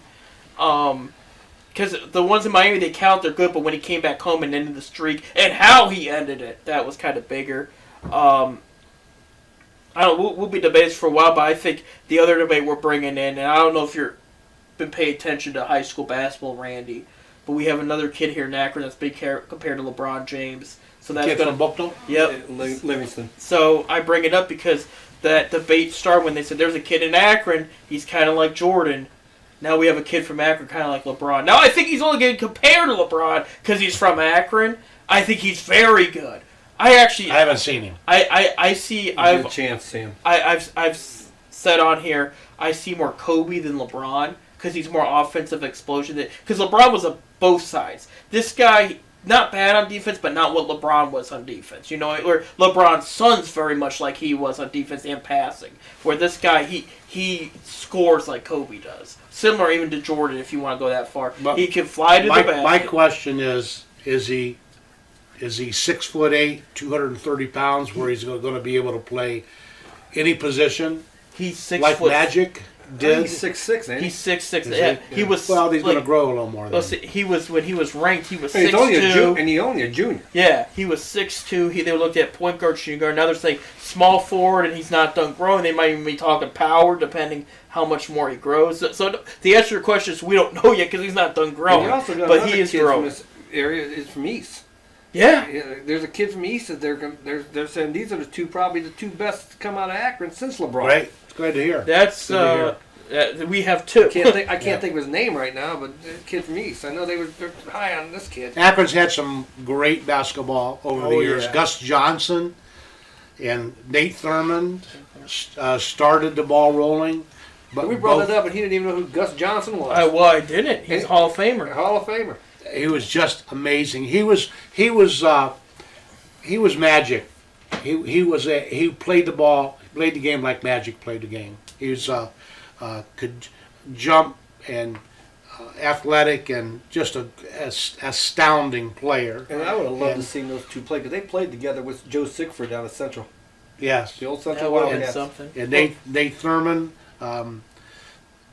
[SPEAKER 1] Because the ones in Miami, they count, they're good, but when he came back home and ended the streak, and how he ended it, that was kind of bigger. I don't. We'll be debating for a while, but I think the other debate we're bringing in, and I don't know if you've been paying attention to high school basketball, Randy, but we have another kid here in Akron that's big compared to LeBron James. So that's
[SPEAKER 2] Kid
[SPEAKER 1] going
[SPEAKER 2] from Bucknell?
[SPEAKER 1] Yep.
[SPEAKER 3] Livingston.
[SPEAKER 1] So I bring it up because that debate started when they said there's a kid in Akron, he's kind of like Jordan. Now we have a kid from Akron kind of like LeBron. Now I think he's only getting compared to LeBron because he's from Akron. I think he's very good. I
[SPEAKER 2] haven't seen him.
[SPEAKER 1] I see.
[SPEAKER 3] I've a chance to see him.
[SPEAKER 1] I've said on here I see more Kobe than LeBron because he's more offensive explosion. Because LeBron was on both sides. This guy not bad on defense, but not what LeBron was on defense. You know, or LeBron's son's very much like he was on defense and passing. Where this guy he scores like Kobe does. Similar even to Jordan, if you want to go that far.
[SPEAKER 2] But
[SPEAKER 1] he can fly to the basket.
[SPEAKER 2] My question is he 6'8", 230 pounds, where he's going to be able to play any position
[SPEAKER 1] He's 6
[SPEAKER 2] like
[SPEAKER 1] foot.
[SPEAKER 2] Magic did?
[SPEAKER 3] He's 6'6", ain't he?
[SPEAKER 1] He's 6'6".
[SPEAKER 2] Is
[SPEAKER 1] Yeah,
[SPEAKER 2] he?
[SPEAKER 1] he was.
[SPEAKER 2] Well, he's going to
[SPEAKER 1] like,
[SPEAKER 2] grow a little more.
[SPEAKER 1] well,
[SPEAKER 2] Then.
[SPEAKER 1] see, he was when he was ranked. He was
[SPEAKER 3] And he's only
[SPEAKER 1] 6'2".
[SPEAKER 3] and he's only a junior.
[SPEAKER 1] Yeah, he was 6'2". They looked at point guard, shooting guard. Now they're saying small forward, and he's not done growing. They might even be talking power, depending how much more he grows. So the answer to your question is we don't know yet because he's not done
[SPEAKER 3] And
[SPEAKER 1] growing.
[SPEAKER 3] you also got
[SPEAKER 1] But
[SPEAKER 3] another
[SPEAKER 1] he is
[SPEAKER 3] kid from
[SPEAKER 1] growing.
[SPEAKER 3] this area is from East.
[SPEAKER 1] Yeah,
[SPEAKER 3] Yeah, there's a kid from East that they're saying these are probably the two best to come out of Akron since LeBron.
[SPEAKER 2] Right? It's glad to hear.
[SPEAKER 1] that's
[SPEAKER 2] Good
[SPEAKER 1] we have two.
[SPEAKER 3] I can't think of his name right now, but the kid from East. I know they're high on this kid.
[SPEAKER 2] Akron's had some great basketball over the years.
[SPEAKER 1] yeah.
[SPEAKER 2] Gus Johnson and Nate Thurmond started the ball rolling. But
[SPEAKER 3] We brought
[SPEAKER 2] both-
[SPEAKER 3] it up, and he didn't even know who Gus Johnson was.
[SPEAKER 1] I didn't. He's a Hall of Famer.
[SPEAKER 3] Hall of Famer.
[SPEAKER 2] He was just amazing. He was Magic. He played the ball, played the game like Magic played the game. He was could jump and athletic and just a astounding player.
[SPEAKER 3] And I would have loved to
[SPEAKER 2] And-
[SPEAKER 3] see those two play because they played together with Joe Sigford down at Central,
[SPEAKER 2] Yes,
[SPEAKER 3] the old
[SPEAKER 1] That
[SPEAKER 3] Central
[SPEAKER 1] would have been
[SPEAKER 3] Wildcats.
[SPEAKER 1] something.
[SPEAKER 2] and Nate Thurmond,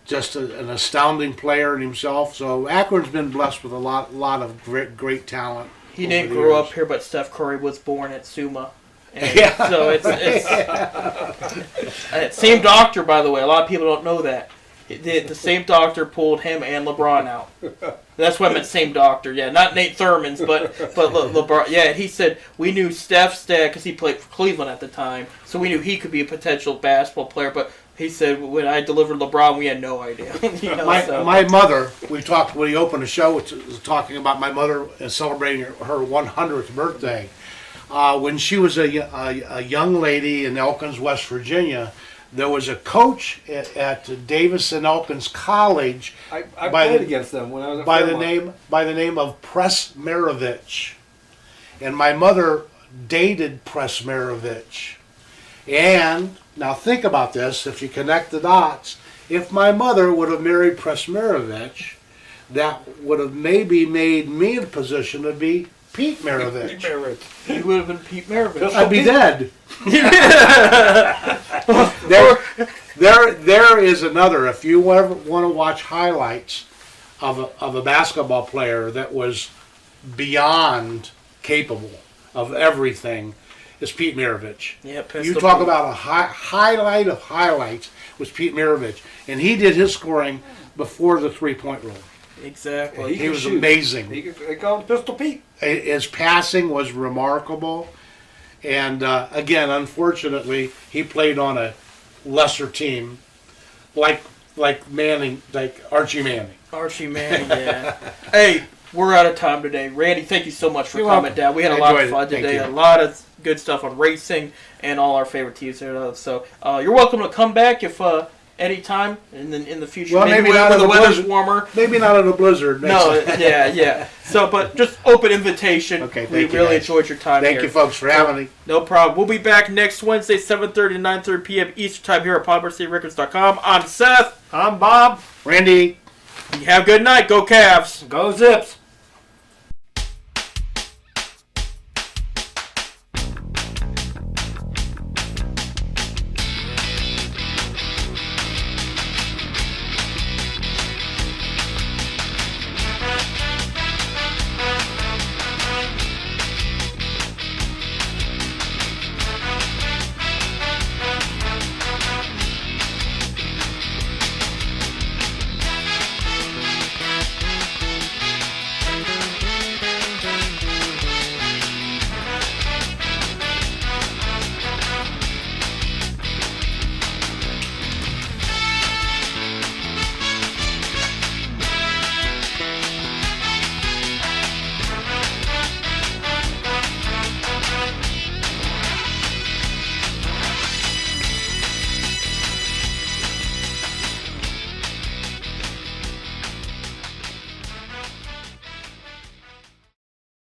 [SPEAKER 2] just an astounding player in himself. So Akron's been blessed with a lot of great talent.
[SPEAKER 1] He
[SPEAKER 2] over
[SPEAKER 1] didn't
[SPEAKER 2] the
[SPEAKER 1] grow
[SPEAKER 2] years.
[SPEAKER 1] up here, but Steph Curry was born at Summa. And
[SPEAKER 2] Yeah.
[SPEAKER 1] So it's same doctor, by the way. A lot of people don't know that. The same doctor pulled him and LeBron out. That's why I meant same doctor. Yeah, not Nate Thurman's, but LeBron. Yeah, he said we knew Steph's dad because he played for Cleveland at the time, so we knew he could be a potential basketball player. But he said when I delivered LeBron, we had no idea. You know, so.
[SPEAKER 2] My mother, we talked when he opened the show, was talking about my mother and celebrating her 100th birthday. When she was a young lady in Elkins, West Virginia, there was a coach at Davis and Elkins College
[SPEAKER 3] I
[SPEAKER 2] By
[SPEAKER 3] played
[SPEAKER 2] the-
[SPEAKER 3] against them when I was at
[SPEAKER 2] by
[SPEAKER 3] Fairmont.
[SPEAKER 2] the name of Press Marovich, and my mother dated Presmerovich. And now think about this, if you connect the dots, if my mother would have married Presmerovich, that would have maybe made me in a position to be Pete Maravich.
[SPEAKER 1] You would have been Pete Maravich.
[SPEAKER 2] I'd be dead. there is another. If you ever want to watch highlights of a basketball player that was beyond capable of everything, is Pete Maravich.
[SPEAKER 1] Yeah,
[SPEAKER 2] You talk about a highlight of highlights was Pete Maravich, and he did his scoring before the 3-point rule.
[SPEAKER 1] Exactly.
[SPEAKER 2] He was amazing.
[SPEAKER 3] They call him Pistol Pete.
[SPEAKER 2] His passing was remarkable, and again, unfortunately, he played on a lesser team, like Manning, like Archie Manning.
[SPEAKER 1] Archie Manning, yeah. Hey, we're out of time today. Randy, thank you so much for
[SPEAKER 2] You're
[SPEAKER 1] coming
[SPEAKER 2] welcome.
[SPEAKER 1] down. We had a
[SPEAKER 2] I
[SPEAKER 1] lot of
[SPEAKER 2] enjoyed
[SPEAKER 1] fun
[SPEAKER 2] it. Thank
[SPEAKER 1] today.
[SPEAKER 2] you.
[SPEAKER 1] A lot of good stuff on racing and all our favorite teams. So you're welcome to come back if anytime in the future.
[SPEAKER 2] Well, maybe not
[SPEAKER 1] when
[SPEAKER 2] in
[SPEAKER 1] the
[SPEAKER 2] the
[SPEAKER 1] weather's
[SPEAKER 2] blizzard.
[SPEAKER 1] warmer.
[SPEAKER 2] Maybe not in a blizzard.
[SPEAKER 1] No, yeah. So, but just open invitation.
[SPEAKER 2] Okay,
[SPEAKER 1] We
[SPEAKER 2] thank you,
[SPEAKER 1] really
[SPEAKER 2] guys.
[SPEAKER 1] enjoyed your time
[SPEAKER 2] Thank
[SPEAKER 1] here.
[SPEAKER 2] you, folks, for having me.
[SPEAKER 1] No problem. We'll be back next Wednesday, 7:30 to 9:30 p.m. Eastern Time here at PopUSARecords.com. I'm Seth.
[SPEAKER 3] I'm Bob.
[SPEAKER 2] Randy.
[SPEAKER 1] You have a good night. Go Cavs.
[SPEAKER 3] Go Zips.